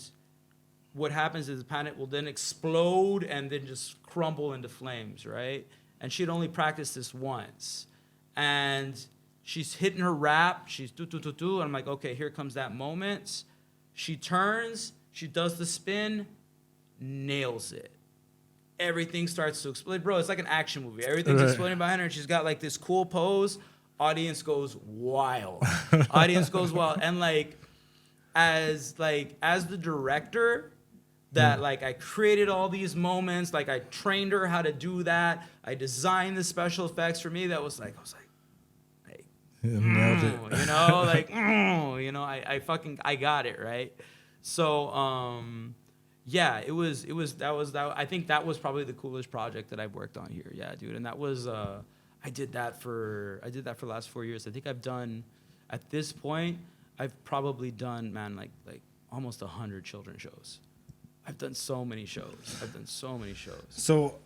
Speaker 2: what happens is the planet will then explode and then just crumble into flames, right? And she'd only practiced this once. And she's hitting her rap. She's do. And I'm like, okay, here comes that moment. She turns. She does the spin. Nails it. Everything starts to explode. Bro, it's like an action movie. Everything's exploding behind her. And she's got like this cool pose. Audience goes wild. And like, as the director, that like I created all these moments, like I trained her how to do that. I designed the special effects for me. I was like,
Speaker 1: nailed it.
Speaker 2: You know, like, I got it, right? So, yeah, I think that was probably the coolest project that I've worked on here. Yeah, dude. And that was, I did that for the last 4 years. I think I've done, at this point, I've probably done, man, like almost 100 children's shows. I've done so many shows.
Speaker 1: So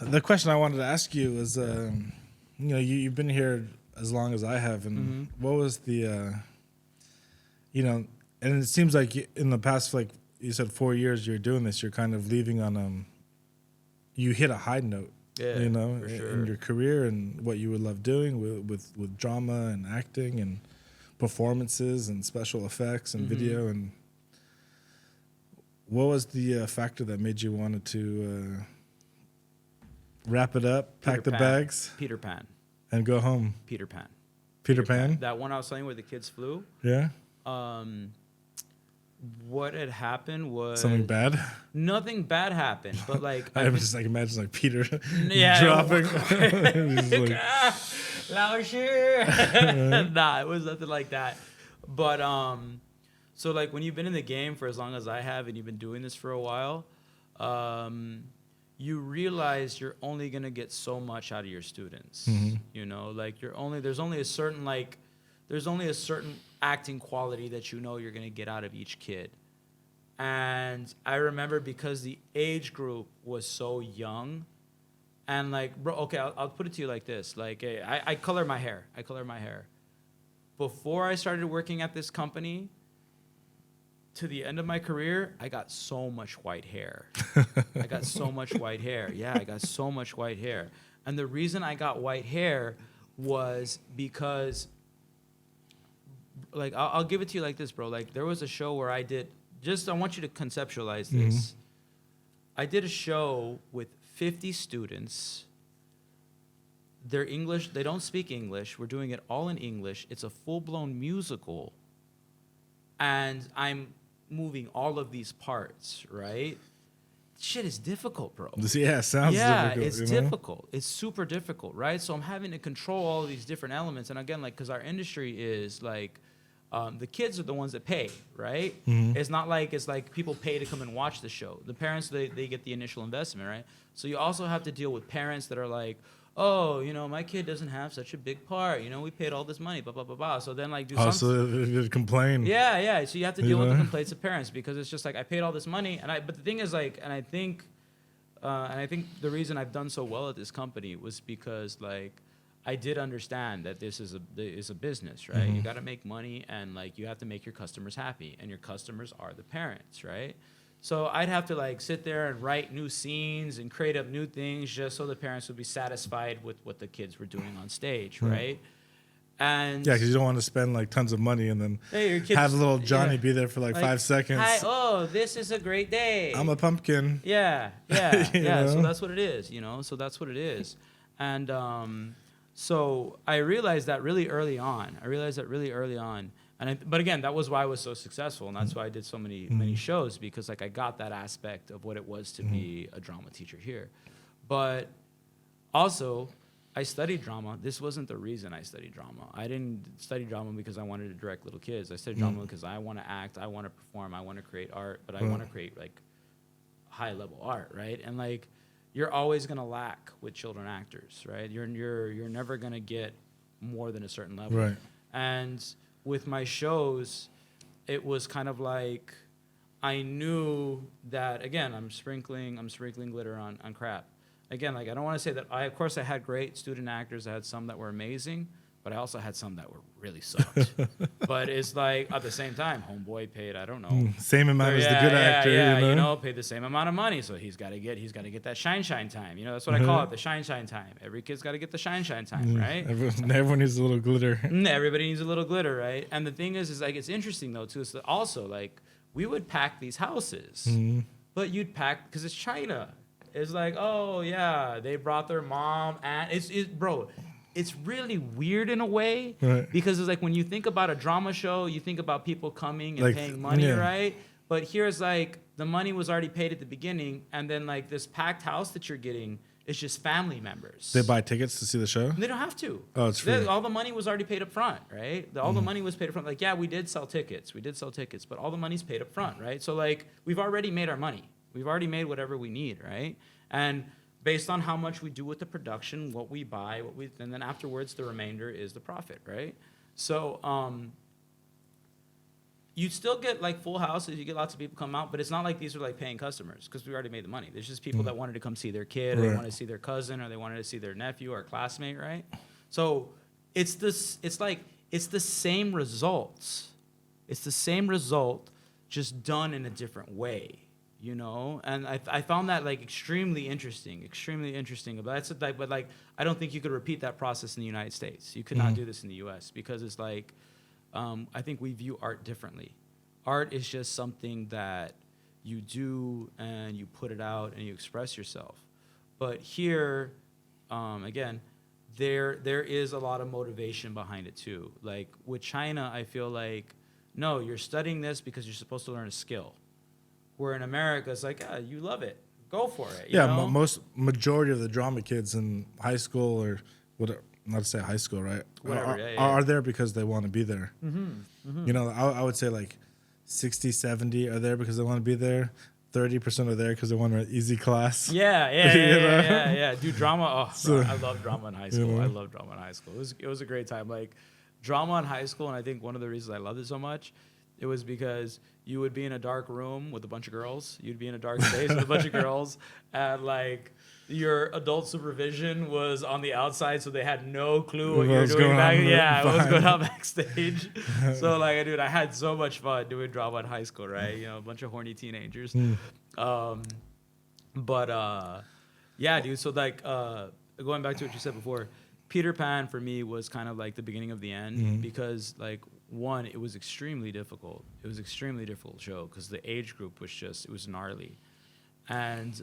Speaker 1: the question I wanted to ask you is, you've been here as long as I have, and what was the, and it seems like in the past, like you said, 4 years you're doing this, you're kind of leaving on, you hit a high note, in your career and what you would love doing with drama and acting and performances and special effects and video. And what was the factor that made you wanted to wrap it up, pack the bags?
Speaker 2: Peter Pan.
Speaker 1: And go home?
Speaker 2: Peter Pan.
Speaker 1: Peter Pan?
Speaker 2: That one I was telling you where the kids flew?
Speaker 1: Yeah.
Speaker 2: What had happened was...
Speaker 1: Something bad?
Speaker 2: Nothing bad happened, but like...
Speaker 1: I was just like, imagine like Peter dropping.
Speaker 2: Nah, it was nothing like that. But so like when you've been in the game for as long as I have, and you've been doing this for a while, you realize you're only gonna get so much out of your students. You know, like there's only a certain acting quality that you know you're gonna get out of each kid. And I remember because the age group was so young, and like, bro, okay, I'll put it to you like this. Like, I color my hair. Before I started working at this company, to the end of my career, I got so much white hair. Yeah, I got so much white hair. And the reason I got white hair was because, like, I'll give it to you like this, bro. Like, there was a show where I want you to conceptualize this. I did a show with 50 students. They're English. They don't speak English. We're doing it all in English. It's a full-blown musical. And I'm moving all of these parts, right? Shit is difficult, bro.
Speaker 1: Yeah, sounds difficult.
Speaker 2: Yeah, it's difficult. It's super difficult, right? So I'm having to control all of these different elements. And again, like, because our industry is like, the kids are the ones that pay, right? It's not like it's like people pay to come and watch the show. The parents, they get the initial investment, right? So you also have to deal with parents that are like, oh, you know, my kid doesn't have such a big part. You know, we paid all this money, blah, blah, blah, blah. So then, like, do something.
Speaker 1: So they complain.
Speaker 2: Yeah. So you have to deal with the complaints of parents, because it's just like, I paid all this money. But the thing is, like, and I think the reason I've done so well at this company was because, like, I did understand that this is a business, right? You got to make money, and like, you have to make your customers happy, and your customers are the parents, right? So I'd have to like sit there and write new scenes and create up new things just so the parents would be satisfied with what the kids were doing on stage, right? And
Speaker 1: yeah, because you don't want to spend like tons of money and then have little Johnny be there for like 5 seconds.
Speaker 2: Hi, this is a great day.
Speaker 1: I'm a pumpkin.
Speaker 2: Yeah. So that's what it is, you know. So that's what it is, and so I realized that really early on. But again, that was why I was so successful, and that's why I did so many shows, because like I got that aspect of what it was to be a drama teacher here. But also, I studied drama. This wasn't the reason I studied drama. I didn't study drama because I wanted to direct little kids. I studied drama because I want to act, I want to perform, I want to create art, but I want to create like high level art, right? And like, you're always gonna lack with children actors, right? You're never gonna get more than a certain level,
Speaker 1: right?
Speaker 2: And with my shows, it was kind of like, I knew that, again, I'm sprinkling glitter on crap. Again, like, I don't want to say that of course I had great student actors. I had some that were amazing, but I also had some that were really sucked. But it's like, at the same time, homeboy paid, I don't know,
Speaker 1: same amount as the good actor.
Speaker 2: You know, paid the same amount of money, so he's got to get that shine time. You know, that's what I call it, the shine time. Every kid's got to get the shine time, right?
Speaker 1: Everyone needs a little glitter.
Speaker 2: Everybody needs a little glitter, right? And the thing is like, it's interesting though too. Is that also like, we would pack these houses, but you'd pack because it's China. It's like, oh yeah, they brought their mom, and bro. It's really weird in a way, right? Because it's like, when you think about a drama show, you think about people coming and like, paying money, right? But here's like, the money was already paid at the beginning, and then like, this packed house that you're getting is just family members.
Speaker 1: They buy tickets to see the show?
Speaker 2: They don't have to.
Speaker 1: Oh, it's free.
Speaker 2: All the money was already paid up front, right? All the money was paid up front. Like, yeah, we did sell tickets, but all the money's paid up front, right? So like, we've already made our money. We've already made whatever we need, right? And based on how much we do with the production, what we buy, and then afterwards the remainder is the profit, right? So you still get like full houses, you get lots of people come out, but it's not like these are like paying customers, because we already made the money. There's just people that wanted to come see their kid, or they wanted to see their cousin, or they wanted to see their nephew or classmate, right? So it's the same results. It's the same result, just done in a different way. You know, and I found that like extremely interesting. But like, I don't think you could repeat that process in the United States. You could not do this in the U.S. because it's like, I think we view art differently. Art is just something that you do and you put it out and you express yourself. But here, again, there is a lot of motivation behind it too. Like with China, I feel like, no, you're studying this because you're supposed to learn a skill. Where in America, it's like, you love it, go for it. You know?
Speaker 1: Majority of the drama kids in high school or whatever, not to say high school, right?
Speaker 2: Whatever,
Speaker 1: Are there because they want to be there. You know, I would say like 60, 70 are there because they want to be there. 30% are there because they want an easy class.
Speaker 2: Yeah. Dude, drama. Oh,
Speaker 1: So,
Speaker 2: bro, I love drama in high school.
Speaker 1: you know.
Speaker 2: I love drama in high school. It was a great time. Like drama in high school, and I think one of the reasons I loved it so much, it was because you would be in a dark room with a bunch of girls. You'd be in a dark space with a bunch of girls, and like your adult supervision was on the outside, so they had no clue what you were doing back. Yeah, what was going on backstage. So like, dude, I had so much fun doing drama in high school, right? You know, a bunch of horny teenagers. Yeah, dude. So like, going back to what you said before, Peter Pan for me was kind of like the beginning of the end because like one, it was extremely difficult. It was extremely difficult show because the age group was just, it was gnarly, and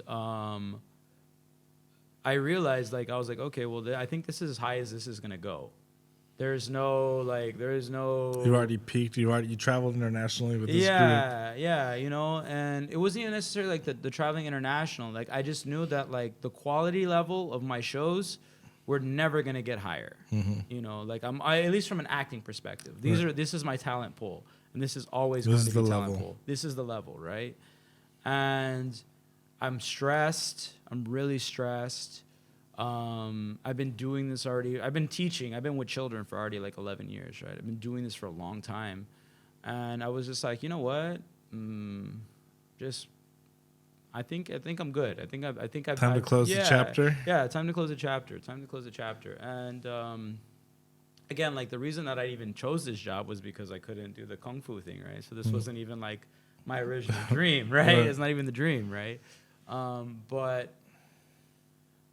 Speaker 2: I realized, like, I was like, okay, well, I think this is as high as this is gonna go. There is no.
Speaker 1: You already peaked. You traveled internationally with this group.
Speaker 2: Yeah, you know, and it wasn't even necessarily like the traveling international. Like, I just knew that like the quality level of my shows were never gonna get higher. You know, like at least from an acting perspective. This is my talent pool, and this is always going to be talent pool. This is the level, right? And I'm stressed. I'm really stressed. I've been doing this already. I've been teaching. I've been with children for already like 11 years, right? I've been doing this for a long time. And I was just like, you know what? I think I'm good. I think I've
Speaker 1: time to close the chapter.
Speaker 2: Yeah, time to close the chapter. And again, like the reason that I even chose this job was because I couldn't do the kung fu thing, right? So this wasn't even like my original dream, right? It's not even the dream, right? But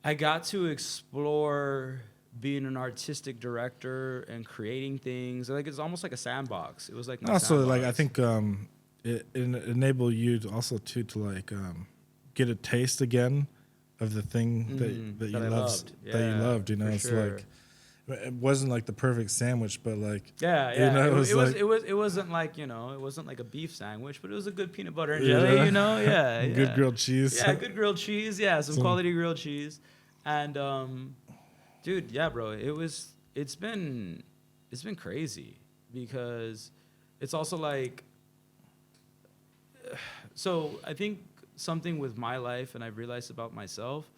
Speaker 2: I got to explore being an artistic director and creating things. Like it's almost like a sandbox. It was like my
Speaker 1: also
Speaker 2: sandbox.
Speaker 1: like I think it enabled you to also to like get a taste again of the thing that you loved.
Speaker 2: Yeah,
Speaker 1: that you loved. You know, it's
Speaker 2: sure.
Speaker 1: like it wasn't like the perfect sandwich, but like
Speaker 2: you know, it wasn't like, you know, it wasn't like a beef sandwich, but it was a good peanut butter and jelly, you know,
Speaker 1: good grilled cheese,
Speaker 2: good grilled cheese, some quality grilled cheese, and dude, yeah, bro, it's been crazy because it's also like, so I think something with my life, and I've realized about myself,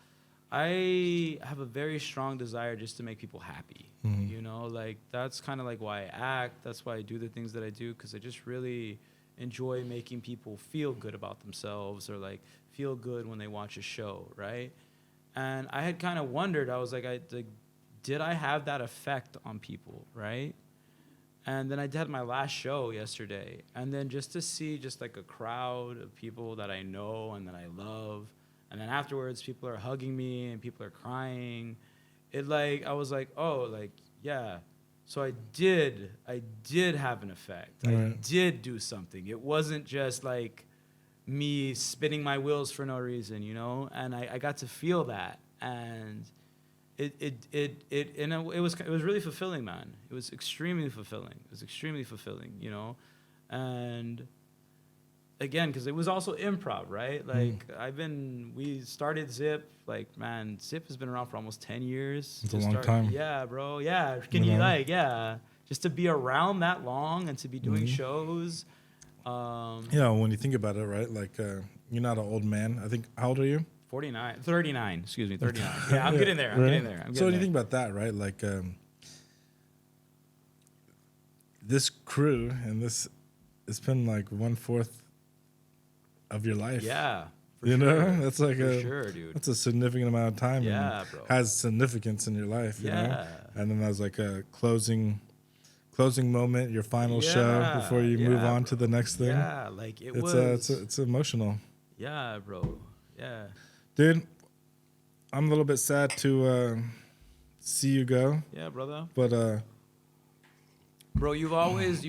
Speaker 2: I have a very strong desire just to make people happy. You know, like that's kind of like why I act. That's why I do the things that I do, because I just really enjoy making people feel good about themselves or like feel good when they watch a show, right? And I had kind of wondered, I was like, did I have that effect on people, right? And then I did my last show yesterday, and then just to see just like a crowd of people that I know and that I love, and then afterwards people are hugging me and people are crying. It like, I was like, oh, like, yeah. So I did have an effect.
Speaker 1: Right.
Speaker 2: I did do something. It wasn't just like me spinning my wheels for no reason, you know? And I got to feel that. And it was really fulfilling, man. It was extremely fulfilling. You know? And again, because it was also improv, right? Like we started Zip, like, man, Zip has been around for almost 10 years.
Speaker 1: It's a long time.
Speaker 2: Yeah, bro. Yeah. Can you like, yeah, just to be around that long and to be doing shows.
Speaker 1: Yeah, when you think about it, right? Like, you're not an old man. I think, how old are you?
Speaker 2: 39. Excuse me, 39. Yeah, I'm getting there. I'm getting there.
Speaker 1: So when you think about that, right? Like, this crew and this, it's been like 1/4 of your life.
Speaker 2: Yeah.
Speaker 1: You know, that's like
Speaker 2: sure, dude.
Speaker 1: That's a significant amount of time.
Speaker 2: Yeah,
Speaker 1: and
Speaker 2: bro.
Speaker 1: Has significance in your life. You know? And then there's like a closing moment, your final show before you move on to the next thing.
Speaker 2: Yeah, like
Speaker 1: it's emotional.
Speaker 2: Yeah, bro. Yeah.
Speaker 1: Dude, I'm a little bit sad to see you go.
Speaker 2: Yeah, brother.
Speaker 1: But
Speaker 2: bro, you've always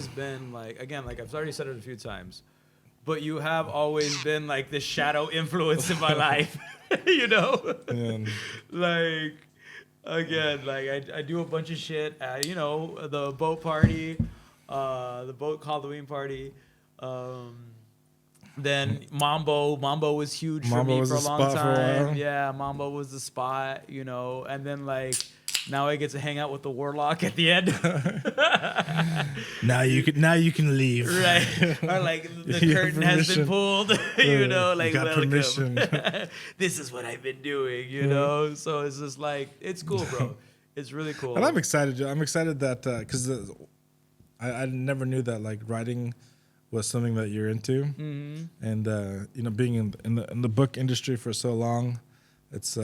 Speaker 2: been like, again, like I've already said it a few times, but you have always been like the shadow influence in my life. You know? Like, again, like I do a bunch of shit at, you know, the boat party, the boat Halloween party. Then Mambo was huge for me for a long time. Yeah, Mambo was the spot, you know. And then like Now I get to hang out with the warlock at the end.
Speaker 1: Now you can leave.
Speaker 2: Right. Or like the curtain has been pulled. You know, like,
Speaker 1: you got
Speaker 2: welcome.
Speaker 1: permission.
Speaker 2: This is what I've been doing, you know? So it's just like, it's cool, bro. It's really cool.
Speaker 1: And I'm excited. I'm excited that because I never knew that like writing was something that you're into, and you know, being in the book industry for so long, it's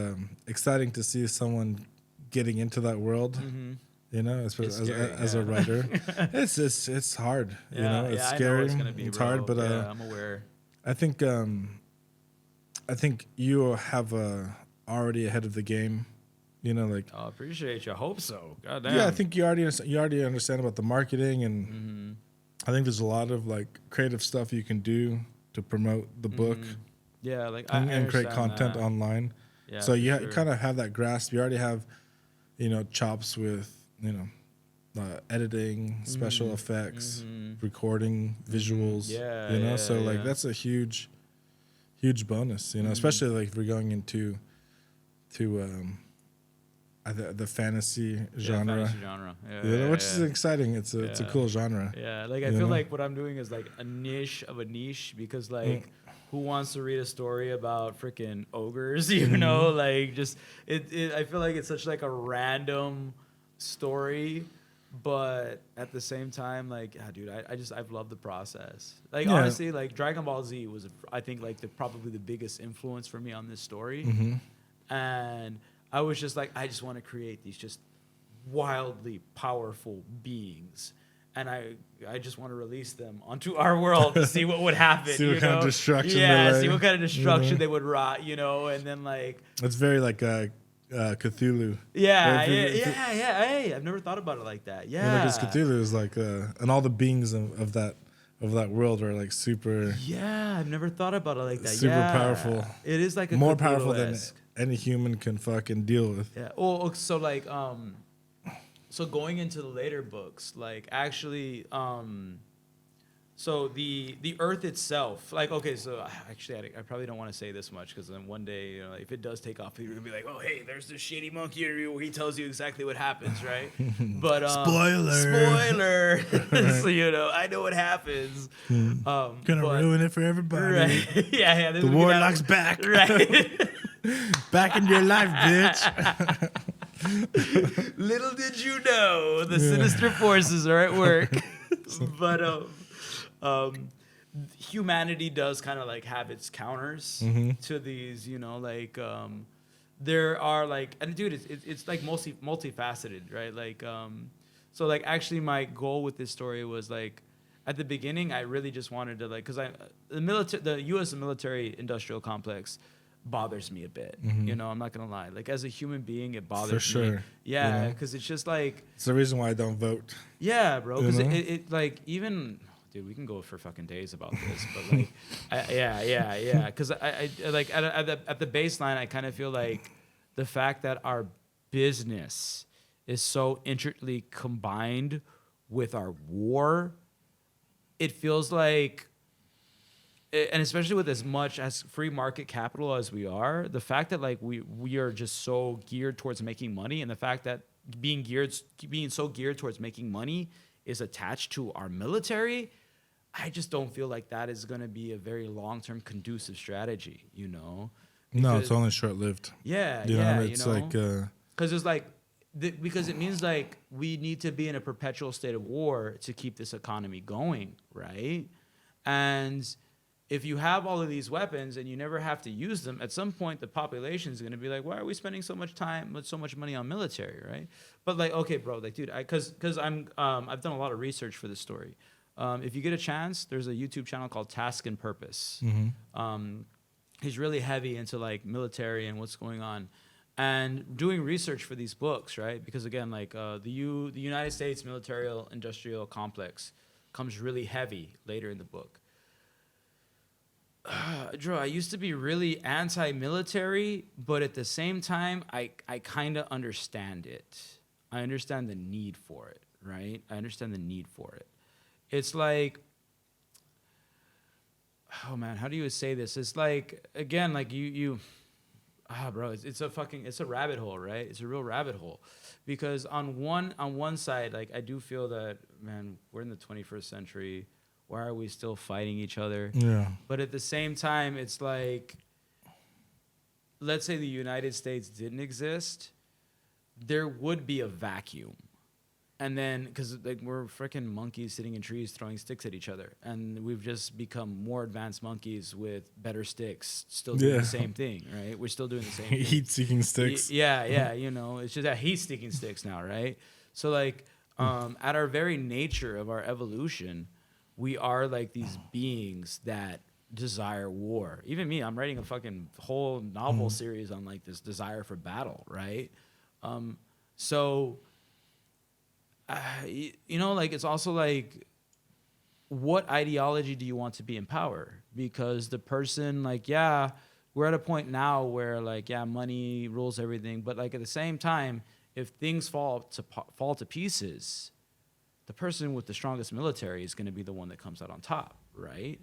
Speaker 1: exciting to see someone getting into that world. You know, as a writer, it's hard.
Speaker 2: Yeah,
Speaker 1: you know, it's
Speaker 2: I
Speaker 1: scary.
Speaker 2: know it's gonna be,
Speaker 1: it's
Speaker 2: bro.
Speaker 1: hard, but
Speaker 2: I'm aware.
Speaker 1: I think you have already ahead of the game. You know, like
Speaker 2: I appreciate you. I hope so. God damn.
Speaker 1: yeah, I think you already understand about the marketing, and I think there's a lot of like creative stuff you can do to promote the book.
Speaker 2: Yeah, like
Speaker 1: and create
Speaker 2: understand
Speaker 1: content
Speaker 2: that.
Speaker 1: online.
Speaker 2: Yeah,
Speaker 1: So
Speaker 2: for
Speaker 1: you
Speaker 2: sure.
Speaker 1: kind of have that grasp. You already have, you know, chops with, you know, editing, special effects, recording, visuals.
Speaker 2: Yeah,
Speaker 1: you know.
Speaker 2: yeah,
Speaker 1: So like
Speaker 2: yeah.
Speaker 1: that's a huge bonus. You know, especially like if we're going into the fantasy genre.
Speaker 2: Yeah, fantasy genre.
Speaker 1: Which is exciting. It's a cool genre.
Speaker 2: Yeah, like I
Speaker 1: you
Speaker 2: feel
Speaker 1: know?
Speaker 2: like what I'm doing is like a niche of a niche because like who wants to read a story about freaking ogres, you know? Like just it I feel like it's such like a random story, but at the same time like dude, I've loved the process. Like honestly, like Dragon Ball Z was I think like probably the biggest influence for me on this story. And I was just like, I just want to create these just wildly powerful beings. And I just want to release them onto our world to see what would happen.
Speaker 1: See what kind of destruction
Speaker 2: see what kind of destruction they would rot, you know? And then like...
Speaker 1: It's very like Cthulhu.
Speaker 2: Yeah. Hey, I've never thought about it like that. Yeah.
Speaker 1: Because Cthulhu is like, and all the beings of that world are like super...
Speaker 2: Yeah, I've never thought about it like that.
Speaker 1: Super powerful.
Speaker 2: It is like a
Speaker 1: more powerful than
Speaker 2: Cthulhu-esque.
Speaker 1: any human can fucking deal with.
Speaker 2: Yeah. Well, so like, so going into the later books, like actually, so the Earth itself, like, okay, so actually, I probably don't want to say this much because then one day, you know, if it does take off, you're gonna be like, oh, hey, there's this Shady Monkey interview where he tells you exactly what happens, right? But spoiler. So you know, I know what happens.
Speaker 1: Gonna ruin it for everybody.
Speaker 2: Right? yeah.
Speaker 1: The warlock's back.
Speaker 2: Right.
Speaker 1: Back in your life, bitch.
Speaker 2: Little did you know the sinister forces are at work. But humanity does kind of like have its counters to these, you know, like there are like, and dude, it's like mostly multifaceted, right? Like so like actually my goal with this story was like at the beginning I really just wanted to like, because the U.S. military industrial complex bothers me a bit. You know, I'm not gonna lie. Like as a human being, it bothers me.
Speaker 1: For sure.
Speaker 2: Yeah, because it's just like.
Speaker 1: It's the reason why I don't vote.
Speaker 2: Yeah, bro. Because it like even. Dude, we can go for fucking days about this, but like, yeah. Because I like at the baseline, I kind of feel like the fact that our business is so intricately combined with our war, it feels like. And especially with as much as free market capital as we are, the fact that like we are just so geared towards making money, and the fact that being so geared towards making money is attached to our military, I just don't feel like that is going to be a very long-term conducive strategy, you know?
Speaker 1: No, it's only short-lived.
Speaker 2: Yeah,
Speaker 1: It's
Speaker 2: you know?
Speaker 1: like
Speaker 2: because it's like because it means like we need to be in a perpetual state of war to keep this economy going, right? And if you have all of these weapons and you never have to use them, at some point the population is going to be like, why are we spending so much time with so much money on military, right? But like, okay, bro, like, dude, because I've done a lot of research for this story. If you get a chance, there's a YouTube channel called Task and Purpose. He's really heavy into like military and what's going on, and doing research for these books, right? Because again, like the United States military industrial complex comes really heavy later in the book. Drew, I used to be really anti-military, but at the same time, I kind of understand it. I understand the need for it, right? I understand the need for it. It's like, oh man, how do you say this? It's like, again, like Bro, it's a rabbit hole, right? It's a real rabbit hole, because on one side, like I do feel that, man, we're in the 21st century. Why are we still fighting each other?
Speaker 1: Yeah.
Speaker 2: But at the same time, it's like, let's say the United States didn't exist, there would be a vacuum. And then, because like we're freaking monkeys sitting in trees throwing sticks at each other, and we've just become more advanced monkeys with better sticks, still doing the same thing, right? We're still doing the same thing.
Speaker 1: Heat-seeking sticks.
Speaker 2: Yeah, it's just that heat-seeking sticks now, right? So like, at our very nature of our evolution, we are like these beings that desire war. Even me, I'm writing a fucking whole novel series on like this desire for battle, right? So. Like it's also like, what ideology do you want to be in power? Because the person, like, yeah, we're at a point now where like, yeah, money rules everything, but like at the same time, if things fall to pieces, the person with the strongest military is going to be the one that comes out on top, right?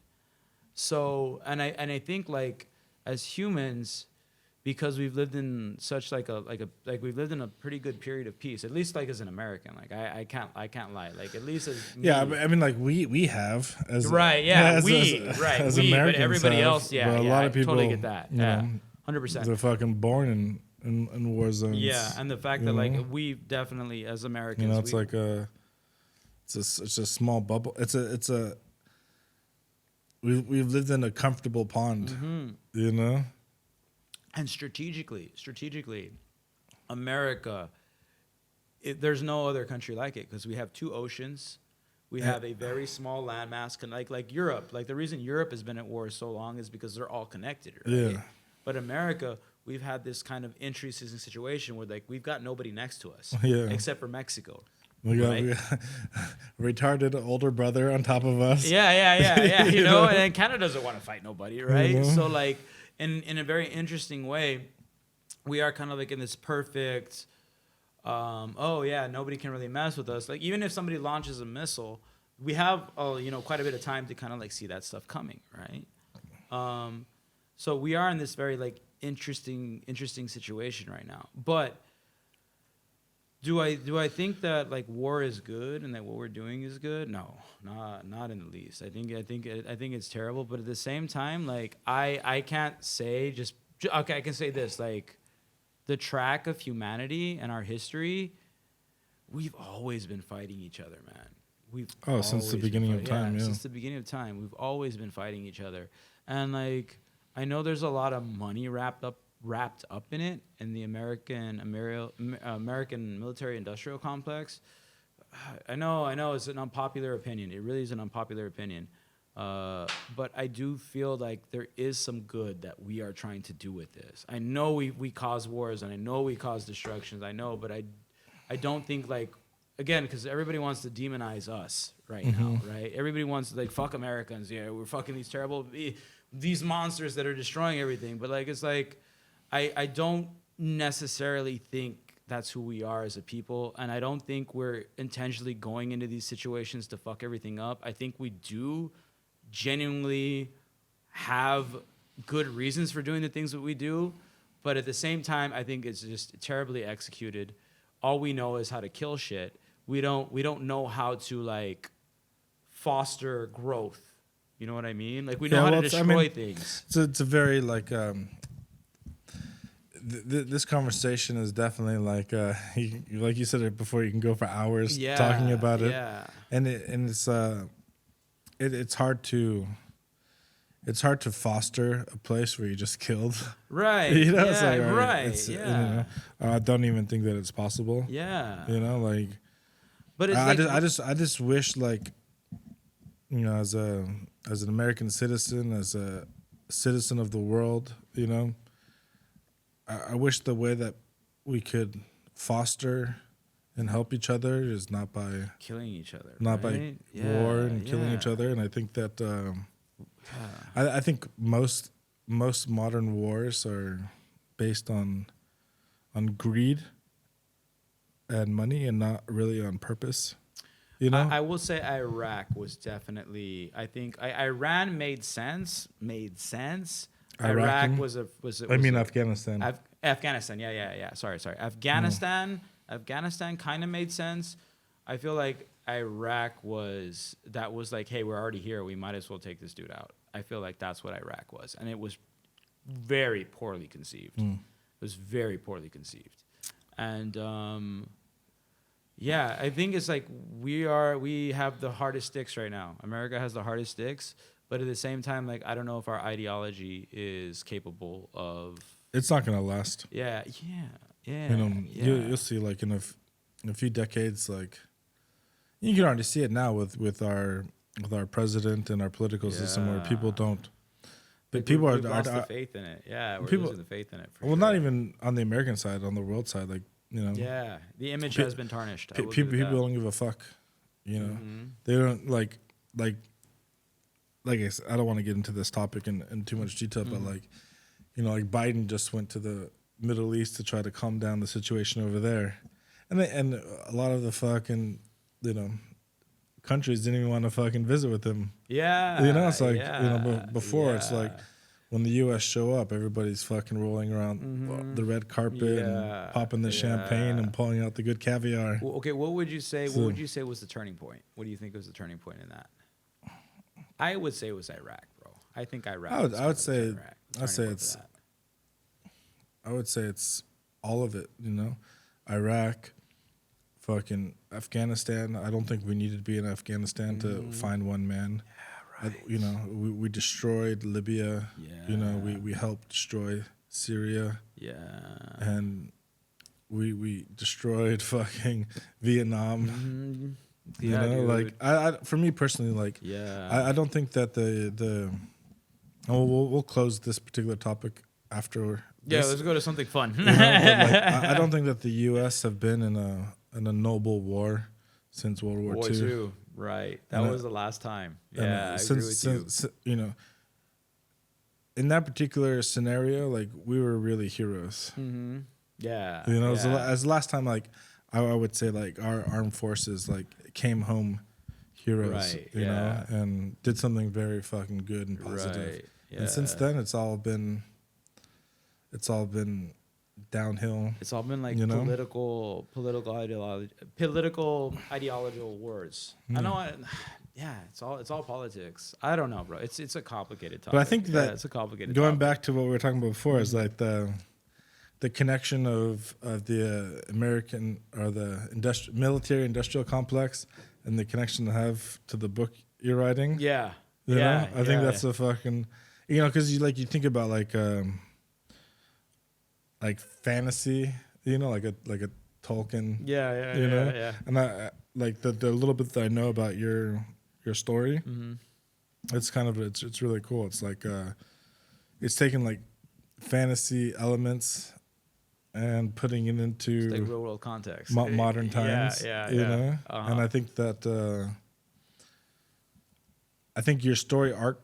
Speaker 2: So, and I think like as humans, because we've lived in such like we've lived in a pretty good period of peace, at least like as an American. Like I can't lie. Like at least as me.
Speaker 1: Yeah, I mean like we have as
Speaker 2: right. Yeah,
Speaker 1: as
Speaker 2: as
Speaker 1: Americans,
Speaker 2: but everybody
Speaker 1: have,
Speaker 2: else, yeah,
Speaker 1: but a
Speaker 2: yeah,
Speaker 1: lot of people
Speaker 2: totally get that. Yeah, 100%.
Speaker 1: They're fucking born in war zones.
Speaker 2: Yeah, and the fact that like we definitely as Americans,
Speaker 1: it's like it's a small bubble. We've lived in a comfortable pond,
Speaker 2: And strategically, America, there's no other country like it, because we have 2 oceans. We have a very small landmass, like Europe. Like the reason Europe has been at war so long is because they're all connected, right?
Speaker 1: Yeah.
Speaker 2: But America, we've had this kind of interesting situation where like we've got nobody next to us, except for Mexico.
Speaker 1: We got retarded older brother on top of us.
Speaker 2: Yeah. You know, and then Canada doesn't want to fight nobody, right? So like, in a very interesting way, we are kind of like in this perfect, nobody can really mess with us. Like even if somebody launches a missile, we have quite a bit of time to kind of like see that stuff coming, right? So we are in this very like interesting situation right now. But do I think that like war is good and that what we're doing is good? No, not in the least. I think it's terrible. But at the same time, like I can't say I can say this, like the track of humanity and our history, we've always been fighting each other, man.
Speaker 1: Since the beginning of time, yeah.
Speaker 2: Since the beginning of time, we've always been fighting each other, and like I know there's a lot of money wrapped up in it, in the American military industrial complex. I know it's an unpopular opinion. It really is an unpopular opinion. But I do feel like there is some good that we are trying to do with this. I know we cause wars, and I know we cause destructions. I know, but I don't think like, again, because everybody wants to demonize us right now, right? Everybody wants to like, fuck Americans. Yeah, we're fucking these monsters that are destroying everything. But like, it's like, I don't necessarily think that's who we are as a people, and I don't think we're intentionally going into these situations to fuck everything up. I think we do genuinely have good reasons for doing the things that we do, but at the same time, I think it's just terribly executed. All we know is how to kill shit. We don't know how to like foster growth. You know what I mean? Like we know how to destroy things.
Speaker 1: It's a very like this conversation is definitely like like you said it before. You can go for hours talking about it, and it's hard to foster a place where you just killed,
Speaker 2: right?
Speaker 1: You know,
Speaker 2: yeah,
Speaker 1: it's like,
Speaker 2: right. Yeah.
Speaker 1: I don't even think that it's possible.
Speaker 2: Yeah,
Speaker 1: you know, like,
Speaker 2: but it's
Speaker 1: I just wish, like, you know, as an American citizen, as a citizen of the world, you know, I wish the way that we could foster and help each other is not by
Speaker 2: killing each other,
Speaker 1: not by war and killing each other. And I think that I think most modern wars are based on greed and money, and not really on purpose. You know,
Speaker 2: I will say Iraq was definitely. I think Iran made sense. Iraq was
Speaker 1: Afghanistan.
Speaker 2: Afghanistan. Yeah. Sorry. Afghanistan kind of made sense. I feel like Iraq was like, hey, we're already here. We might as well take this dude out. I feel like that's what Iraq was. And it was very poorly conceived. It was very poorly conceived. And I think it's like we have the hardest sticks right now. America has the hardest sticks, but at the same time, like, I don't know if our ideology is capable of.
Speaker 1: It's not gonna last.
Speaker 2: Yeah.
Speaker 1: You'll see, like, in a few decades, like, you can already see it now with our president and our political system, where people don't. But people
Speaker 2: we've lost the faith in it. Yeah, we're losing the faith in it.
Speaker 1: Well, sure. Not even on the American side, on the world side, like,
Speaker 2: Yeah, the image has been tarnished.
Speaker 1: People don't give a fuck. They don't like I said, I don't want to get into this topic in too much detail, but like Biden just went to the Middle East to try to calm down the situation over there, and a lot of the fucking countries didn't even want to fucking visit with him.
Speaker 2: Yeah,
Speaker 1: it's like before it's like when the U.S. show up, everybody's fucking rolling around the red carpet and popping the champagne and pulling out the good caviar.
Speaker 2: Well, okay, what would you say? What would you say was the turning point? What do you think was the turning point in that? I would say it was Iraq, bro. I think Iraq. I would say
Speaker 1: it's all of it. Iraq, fucking Afghanistan. I don't think we needed to be in Afghanistan to find one man. Yeah, right. We destroyed Libya. Yeah. We helped destroy Syria. Yeah. And we destroyed fucking Vietnam. Mm-hmm. I for me personally, like, I don't think that we'll close this particular topic after.
Speaker 2: Yeah, let's go to something fun.
Speaker 1: I don't think that the U.S. have been in a noble war since World War II.
Speaker 2: Right, that was the last time. Yeah, I agree with you.
Speaker 1: In that particular scenario, like, we were really heroes.
Speaker 2: Mm-hmm. Yeah,
Speaker 1: as the last time, like, I would say, like, our armed forces, like, came home heroes, right, and did something very fucking good and positive. Right, yeah. And since then, it's all been downhill.
Speaker 2: It's all been like political ideological words. I know. It's all politics. I don't know, bro. It's a complicated topic.
Speaker 1: But I think that
Speaker 2: it's a complicated.
Speaker 1: Going
Speaker 2: topic.
Speaker 1: Back to what we were talking about before is like the connection of the American or the military industrial complex and the connection to have to the book you're writing.
Speaker 2: Yeah.
Speaker 1: I think that's a fucking, because you think about like fantasy, like a Tolkien.
Speaker 2: Yeah.
Speaker 1: And I like the little bit that I know about your story. Mm-hmm. It's kind of it's really cool. It's like it's taking like fantasy elements and putting it into
Speaker 2: like real world context,
Speaker 1: modern times. And I think that your story arc,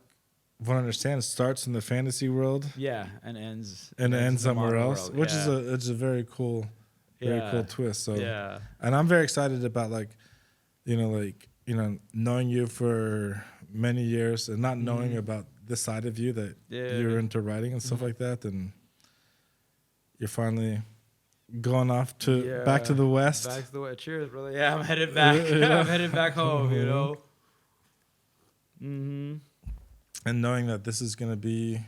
Speaker 1: if I understand, starts in the fantasy world,
Speaker 2: and ends
Speaker 1: somewhere else, which is it's a very cool twist. So and I'm very excited about knowing you for many years and not knowing about this side of you that you're into writing and stuff like that, and you're finally going off back to the West.
Speaker 2: Back to the West. Cheers, brother. Yeah, I'm headed back. I'm headed back home, Mm-hmm.
Speaker 1: And knowing that this is going to be,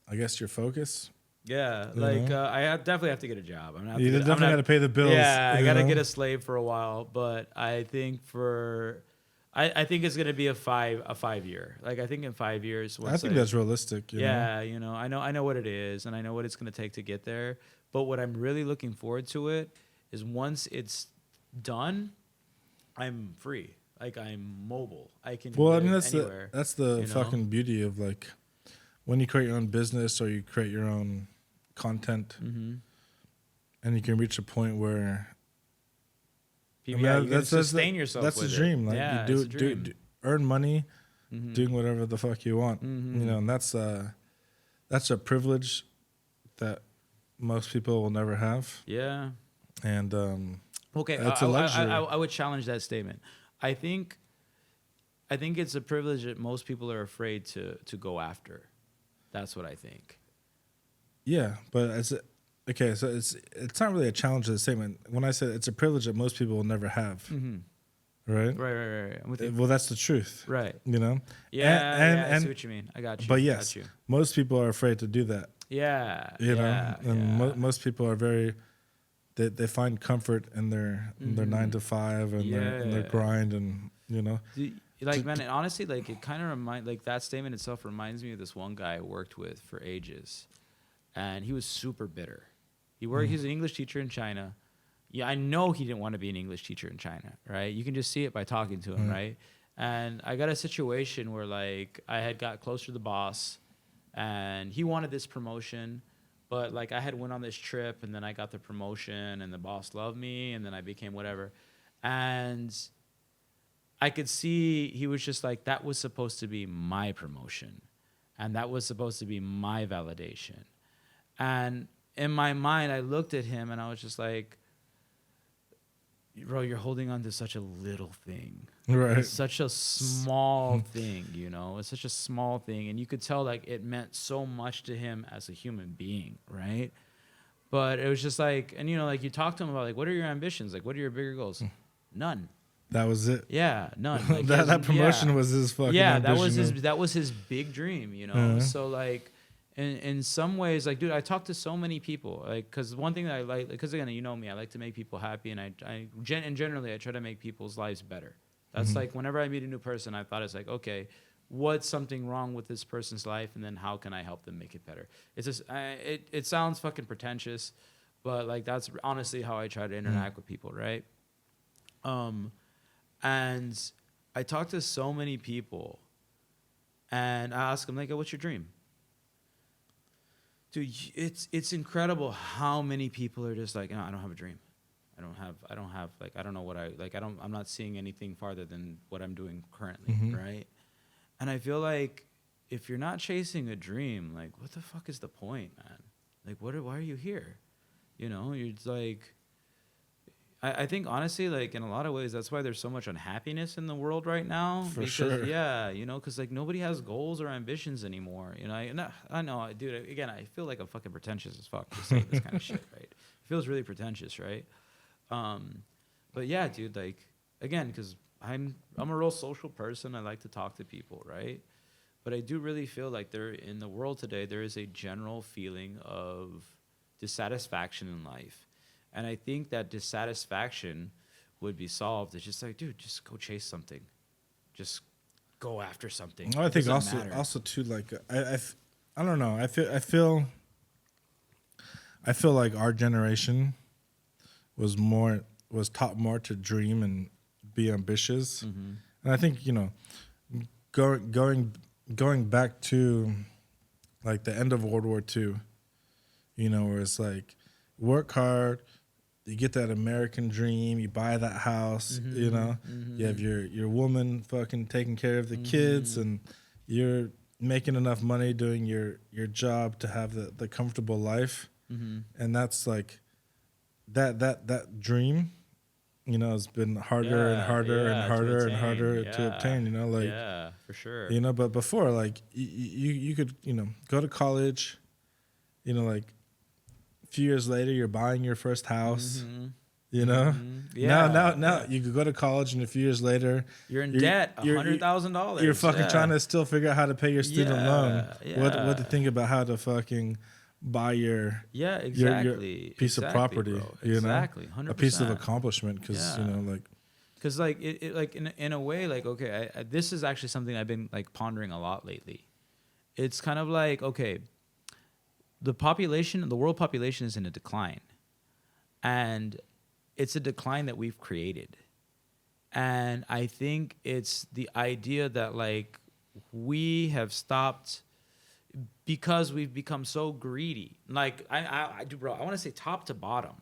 Speaker 1: I guess, your focus.
Speaker 2: Yeah, I definitely have to get a job.
Speaker 1: You definitely got to pay the bills.
Speaker 2: Yeah, I got to get a slave for a while, but I think I think it's gonna be a 5 year. Like, I think in 5 years.
Speaker 1: I think that's realistic.
Speaker 2: I know what it is, and I know what it's gonna take to get there. But what I'm really looking forward to is once it's done, I'm free. Like, I'm mobile. I can.
Speaker 1: Well, I mean, that's the fucking beauty of, like, when you create your own business or you create your own content, and you can reach a point where.
Speaker 2: You can sustain yourself.
Speaker 1: That's
Speaker 2: with
Speaker 1: the dream. Like, you
Speaker 2: do
Speaker 1: earn money, doing whatever the fuck you want. And that's a privilege that most people will never have.
Speaker 2: Yeah.
Speaker 1: And
Speaker 2: okay,
Speaker 1: it's a luxury.
Speaker 2: I would challenge that statement. I think it's a privilege that most people are afraid to go after. That's what I think.
Speaker 1: Yeah, but it's okay. So it's not really a challenge of the statement. When I say it's a privilege that most people will never have, right?
Speaker 2: Right. I'm with you.
Speaker 1: Well, that's the truth,
Speaker 2: Right.
Speaker 1: you know.
Speaker 2: Yeah, I see what you mean. I got you.
Speaker 1: But yes,
Speaker 2: got you.
Speaker 1: most people are afraid to do that.
Speaker 2: Yeah.
Speaker 1: You know,
Speaker 2: yeah,
Speaker 1: and
Speaker 2: yeah.
Speaker 1: most people are very. They find comfort in their 9 to 5 and their grind, and you know.
Speaker 2: Like, man, and honestly, like, it kind of like that statement itself reminds me of this one guy I worked with for ages, and he was super bitter. He's an English teacher in China. Yeah, I know he didn't want to be an English teacher in China, right? You can just see it by talking to him, right? And I got a situation where, like, I had got close to the boss, and he wanted this promotion, but, like, I had went on this trip, and then I got the promotion, and the boss loved me, and then I became whatever. And I could see he was just like, that was supposed to be my promotion, and that was supposed to be my validation. And in my mind, I looked at him, and I was just like, bro, you're holding on to such a little thing.
Speaker 1: Right.
Speaker 2: It's such a small thing, you know? It's such a small thing. And you could tell, like, it meant so much to him as a human being, right? But it was just like, and, you know, like, you talk to him about, like, what are your ambitions? Like, what are your bigger goals? None.
Speaker 1: That was it.
Speaker 2: Yeah, none. Like,
Speaker 1: that promotion was his fucking ambition.
Speaker 2: that was his big dream, you know? So, like, in some ways, like, dude, I talk to so many people, like, because one thing that I like, because again, you know me, I like to make people happy, and generally I try to make people's lives better. That's like, whenever I meet a new person, I thought it's like, okay, what's something wrong with this person's life, and then how can I help them make it better? It's just, it sounds fucking pretentious, but, like, that's honestly how I try to interact with people, right? And I talk to so many people, and I ask them, like, what's your dream? Dude, it's incredible how many people are just like, no, I don't have a dream. I don't have like, I don't know what I'm not seeing anything farther than what I'm doing currently, right? And I feel like if you're not chasing a dream, like, what the fuck is the point, man? Like, why are you here? You know, you're like, I think honestly, like, in a lot of ways, that's why there's so much unhappiness in the world right now.
Speaker 1: For sure.
Speaker 2: Yeah, you know, because, like, nobody has goals or ambitions anymore. You know, I know, dude. Again, I feel like I'm fucking pretentious as fuck to say this kind of shit, right? It feels really pretentious, right? But yeah, dude. Like, again, because I'm a real social person. I like to talk to people, right? But I do really feel like in the world today, there is a general feeling of dissatisfaction in life. And I think that dissatisfaction would be solved. It's just like, dude, just go chase something. Just go after something.
Speaker 1: I think also too, like, I don't know. I feel like our generation was taught more to dream and be ambitious. And I think, you know, going back to, like, the end of World War II, you know, where it's like, work hard, you get that American dream, you buy that house, you know, you have your woman fucking taking care of the kids, and you're making enough money doing your job to have the comfortable life. And that's like, that dream, you know, has been harder and harder and harder and harder to obtain, you know, like,
Speaker 2: yeah, for sure.
Speaker 1: You know, but before, like, you could, you know, go to college, you know, like, few years later, you're buying your first house, you know. Now you could go to college, and a few years later,
Speaker 2: you're in debt, $100,000.
Speaker 1: You're fucking trying to still figure out how to pay your student loan. What to think about how to fucking buy your your piece of property, bro. You know, 100%. A piece of accomplishment, because you know,
Speaker 2: like it like in a way, like, okay, this is actually something I've been, like, pondering a lot lately. It's kind of like, okay, the world population is in a decline, and it's a decline that we've created. And I think it's the idea that, like, we have stopped because we've become so greedy. Like, I do, bro, I want to say top to bottom.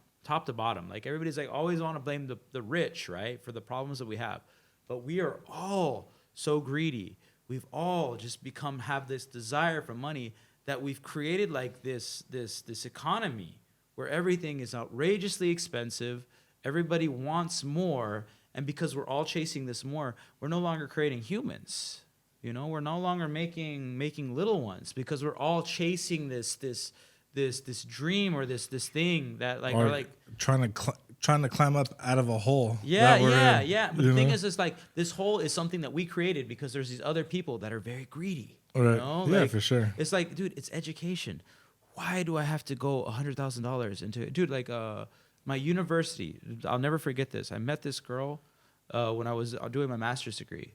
Speaker 2: Like, everybody's like, always want to blame the rich, right, for the problems that we have. But we are all so greedy. We've all just have this desire for money, that we've created, like, this economy where everything is outrageously expensive. Everybody wants more, and because we're all chasing this more, we're no longer creating humans. You know, we're no longer making little ones, because we're all chasing this this dream or this thing that like
Speaker 1: or
Speaker 2: are like
Speaker 1: trying to climb up out of a hole.
Speaker 2: Yeah. But the thing is, it's like this hole is something that we created because there's these other people that are very greedy.
Speaker 1: Right.
Speaker 2: You know?
Speaker 1: Yeah,
Speaker 2: like,
Speaker 1: for sure.
Speaker 2: It's like, dude, it's education. Why do I have to go $100,000 into it? Dude, like my university, I'll never forget this. I met this girl when I was doing my master's degree.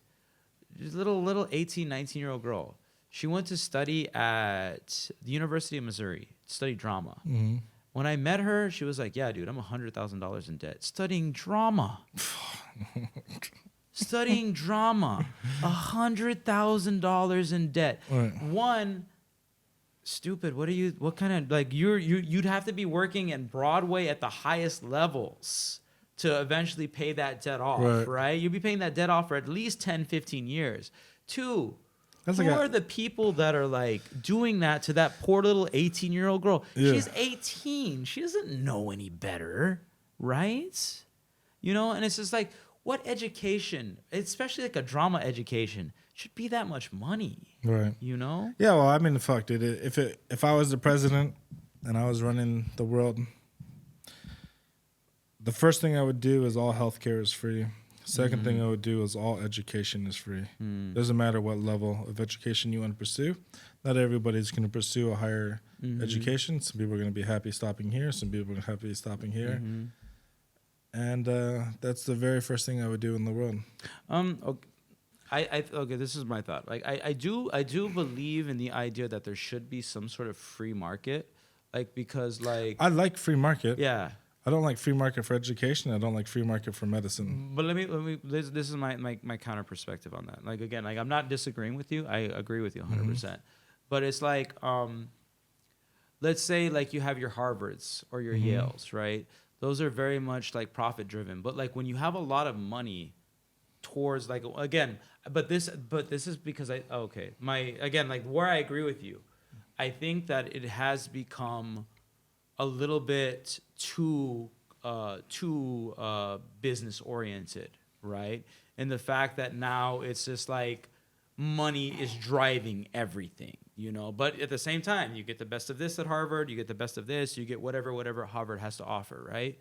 Speaker 2: This little 18, 19-year-old girl. She went to study at the University of Missouri, study drama.
Speaker 1: Mm-hmm.
Speaker 2: When I met her, she was like, yeah, dude, I'm $100,000 in debt. Studying drama. Studying drama. $100,000 in debt.
Speaker 1: Right.
Speaker 2: One, stupid. What kind of, like, you'd have to be working in Broadway at the highest levels to eventually pay that debt off, right? You'd be paying that debt off for at least 10, 15 years. Two, who are the people that are like doing that to that poor little 18-year-old girl? Yeah. She's 18. She doesn't know any better, right? You know, and it's just like, what education, especially like a drama education, should be that much money?
Speaker 1: Right.
Speaker 2: You know?
Speaker 1: Yeah, well, I mean, fuck, dude. If I was the president and I was running the world, the first thing I would do is all healthcare is free. Second thing I would do is all education is free. Doesn't matter what level of education you want to pursue. Not everybody's going to pursue a higher education. Some people are going to be happy stopping here. Some people are going to be happy stopping here. And that's the very first thing I would do in the world.
Speaker 2: Okay. Okay, this is my thought. Like, I do believe in the idea that there should be some sort of free market, like, because like
Speaker 1: I like free market.
Speaker 2: Yeah.
Speaker 1: I don't like free market for education. I don't like free market for medicine.
Speaker 2: But let me this is my counter perspective on that. Like, again, like, I'm not disagreeing with you. I agree with you 100%. But it's like, let's say like you have your Harvards or your Yales, right? Those are very much like profit driven. But like when you have a lot of money towards like, again, but this is because like where I agree with you, I think that it has become a little bit too business oriented, right? And the fact that now it's just like money is driving everything, you know. But at the same time, you get the best of this at Harvard, you get the best of this, you get whatever Harvard has to offer, right?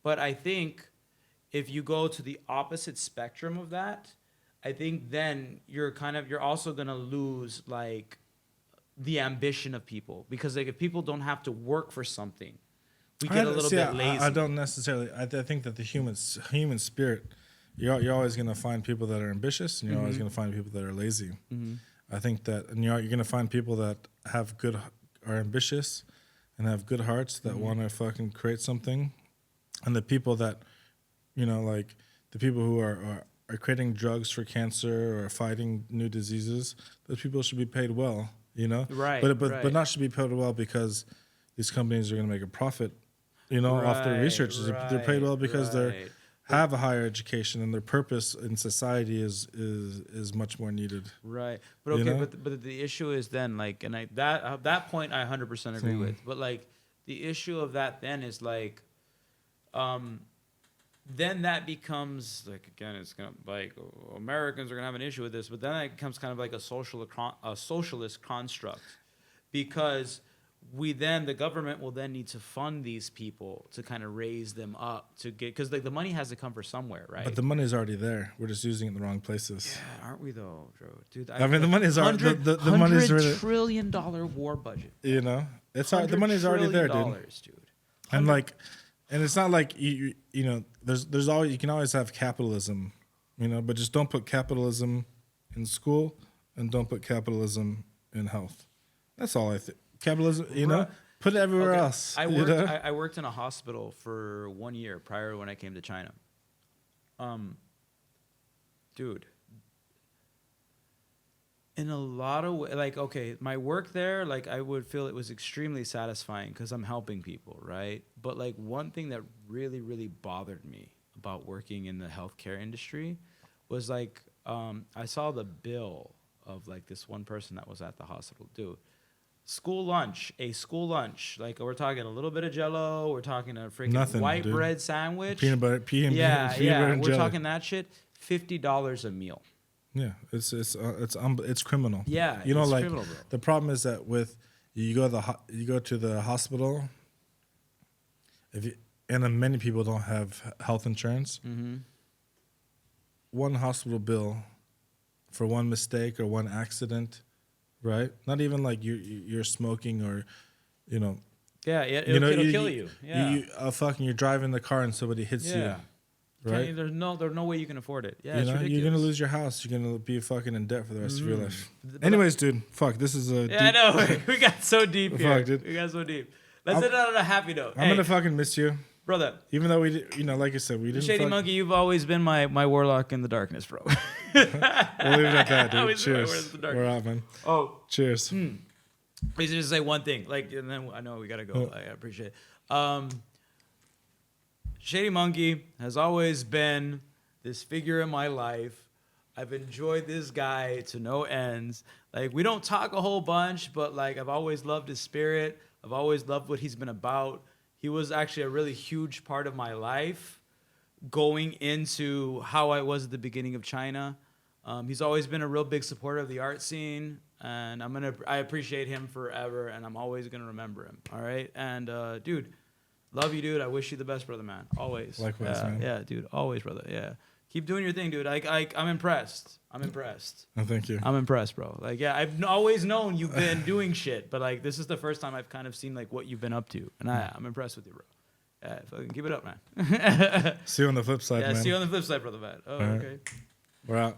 Speaker 2: But I think if you go to the opposite spectrum of that, I think then you're also gonna lose like the ambition of people, because like if people don't have to work for something, we get a little bit lazy.
Speaker 1: I don't necessarily. I think that the human spirit, you're always going to find people that are ambitious, and you're always going to find people that are lazy. I think that, and you're going to find people that are ambitious and have good hearts that want to fucking create something, and the people that, you know, like the people who are creating drugs for cancer or fighting new diseases, those people should be paid well. You know,
Speaker 2: right?
Speaker 1: But not should be paid well because these companies are going to make a profit, you know, off their research. They're paid well because they have a higher education and their purpose in society is much more needed.
Speaker 2: Right. But okay, but the issue is then like, and that point I 100% agree with. But like the issue of that then is like, then that becomes like, again, it's gonna like Americans are gonna have an issue with this, but then it becomes kind of like a socialist construct, because the government will then need to fund these people to kind of raise them up to get, because like the money has to come from somewhere, right?
Speaker 1: But the money's already there. We're just using it in the wrong places.
Speaker 2: Yeah, aren't we though, Joe? Dude,
Speaker 1: I mean, the money's already the money's already
Speaker 2: $100 trillion war budget.
Speaker 1: You know, the money's already there, dude. And like. And it's not like you know, there's always, you can always have capitalism, you know, but just don't put capitalism in school and don't put capitalism in health. That's all I think. Capitalism, you know, put it everywhere else.
Speaker 2: I worked in a hospital for 1 year prior to when I came to China. Dude, in a lot of ways, like, okay, my work there, like, I would feel it was extremely satisfying because I'm helping people, right? But, like, one thing that really, really bothered me about working in the healthcare industry was, like, I saw the bill of, like, this one person that was at the hospital. Dude, a school lunch, like, we're talking a little bit of Jell-O, we're talking a freaking white bread sandwich.
Speaker 1: Peanut butter and
Speaker 2: we're
Speaker 1: jelly.
Speaker 2: talking that shit, $50 a meal.
Speaker 1: Yeah, it's criminal.
Speaker 2: Yeah,
Speaker 1: you know,
Speaker 2: it's
Speaker 1: like
Speaker 2: criminal, bro.
Speaker 1: The problem is that with You go to the hospital. And then many people don't have health insurance.
Speaker 2: Mm-hmm.
Speaker 1: One hospital bill for one mistake or one accident, right? Not even like you're smoking or, you know.
Speaker 2: Yeah, it'll kill you. Yeah.
Speaker 1: You're driving the car and somebody hits you. Right?
Speaker 2: There's no way you can afford it. Yeah,
Speaker 1: you
Speaker 2: it's
Speaker 1: know,
Speaker 2: ridiculous.
Speaker 1: you're gonna lose your house. You're gonna be fucking in debt for the rest of your life. Anyways, dude, fuck. This is a.
Speaker 2: Yeah, I know. We got so deep here.
Speaker 1: Fuck, dude.
Speaker 2: We got so deep. Let's end it on a happy note.
Speaker 1: I'm gonna fucking miss you,
Speaker 2: brother.
Speaker 1: Even though like I said, we didn't.
Speaker 2: Shady Monkey, you've always been my warlock in the darkness, bro.
Speaker 1: We'll leave it at that, dude. Cheers.
Speaker 2: We're
Speaker 1: out, man.
Speaker 2: Oh,
Speaker 1: cheers.
Speaker 2: Please just say one thing, like, and then I know we gotta go. I appreciate it. Shady Monkey has always been this figure in my life. I've enjoyed this guy to no ends. Like, we don't talk a whole bunch, but like, I've always loved his spirit. I've always loved what he's been about. He was actually a really huge part of my life going into how I was at the beginning of China. He's always been a real big supporter of the art scene, and I appreciate him forever, and I'm always gonna remember him. All right, and dude, love you, dude. I wish you the best, brother, man. Always.
Speaker 1: Likewise, man.
Speaker 2: Yeah, dude. Always, brother. Yeah. Keep doing your thing, dude. I'm impressed. I'm impressed.
Speaker 1: Oh, thank you.
Speaker 2: I'm impressed, bro. Like, yeah, I've always known you've been doing shit, but like, this is the first time I've kind of seen like what you've been up to, and I'm impressed with you, bro. Yeah, fucking keep it up, man.
Speaker 1: See you on the flip side, man.
Speaker 2: Yeah, see you on the flip side, brother, man. Oh,
Speaker 1: right.
Speaker 2: okay.
Speaker 1: We're out.